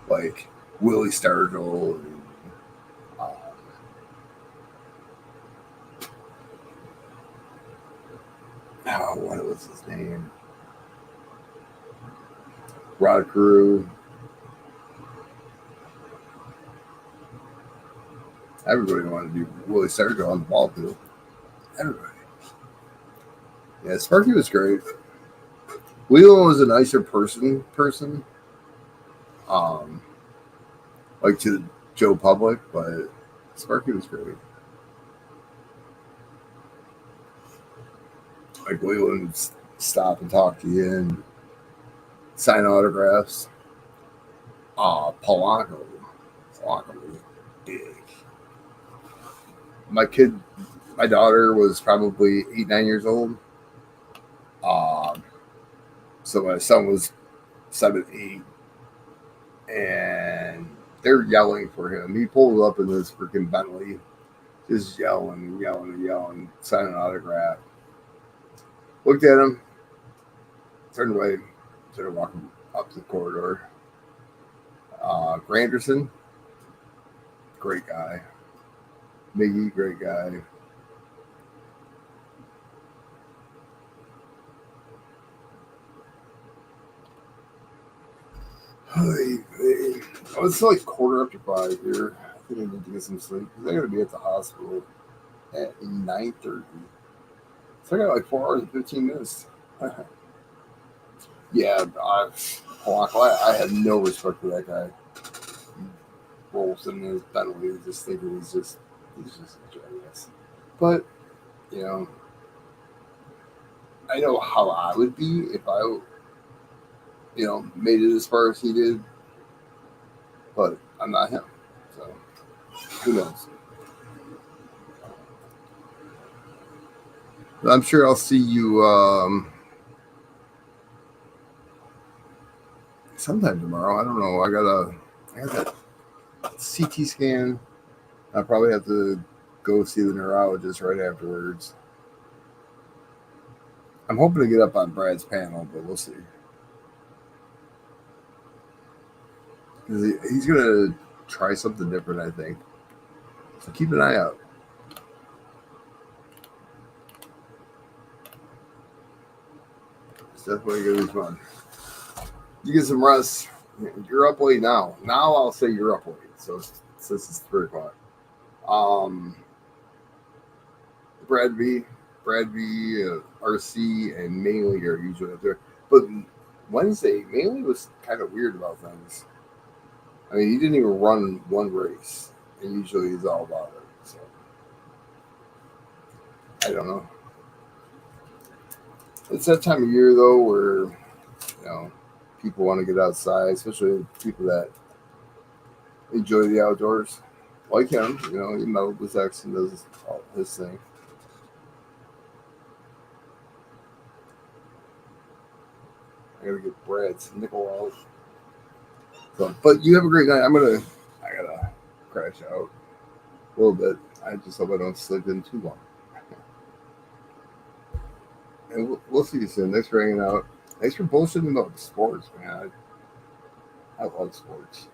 [SPEAKER 1] like Willie Stargell and what was his name? Rod Carew. Everybody wanted to be Willie Stargell on the ball field. Everybody. Yeah, Sparky was great. Leland was a nicer person, um, like to Joe Public, but Sparky was great. Like Leland would stop and talk to you and sign autographs. Polanco was big. My daughter was probably 8, 9 years old. So my son was 7, 8, and they're yelling for him. He pulled up in this freaking Bentley, just yelling, signing an autograph. Looked at him, turned away, started walking up the corridor. Granderson, great guy. Miggy, great guy. It's like 4:45 here. I think I need to get some sleep because I got to be at the hospital at 9:30. So I got like 4 hours and 15 minutes. Yeah, I had no respect for that guy. He rolls in his Bentley, just thinking he's just a jackass. But you know, I know how I would be if I, made it as far as he did. But I'm not him, so who knows? But I'm sure I'll see you sometime tomorrow. I don't know. I got that CT scan. I probably have to go see the neurologist right afterwards. I'm hoping to get up on Brad's panel, but we'll see. He's gonna try something different, I think. So keep an eye out. It's definitely gonna be fun. You get some rest. You're up late now. Now I'll say you're up late. So since it's 3 o'clock. Brad V, RC, and Mainly are usually up there. But Wednesday, Mainly was kind of weird about things. I mean, he didn't even run one race, and usually he's all about it. So I don't know. It's that time of year though, where people want to get outside, especially people that enjoy the outdoors, like him. He meddled with X and does his thing. I gotta get Brad's nickel out. So, but you have a great night. I gotta crash out a little bit. I just hope I don't sleep in too long. And we'll see you soon. Thanks for hanging out. Thanks for bullshitting about sports, man. I love sports.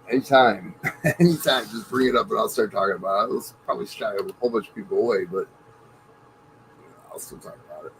[SPEAKER 1] Anytime, just bring it up and I'll start talking about it. I'll probably shy a whole bunch of people away, but I'll still talk about it.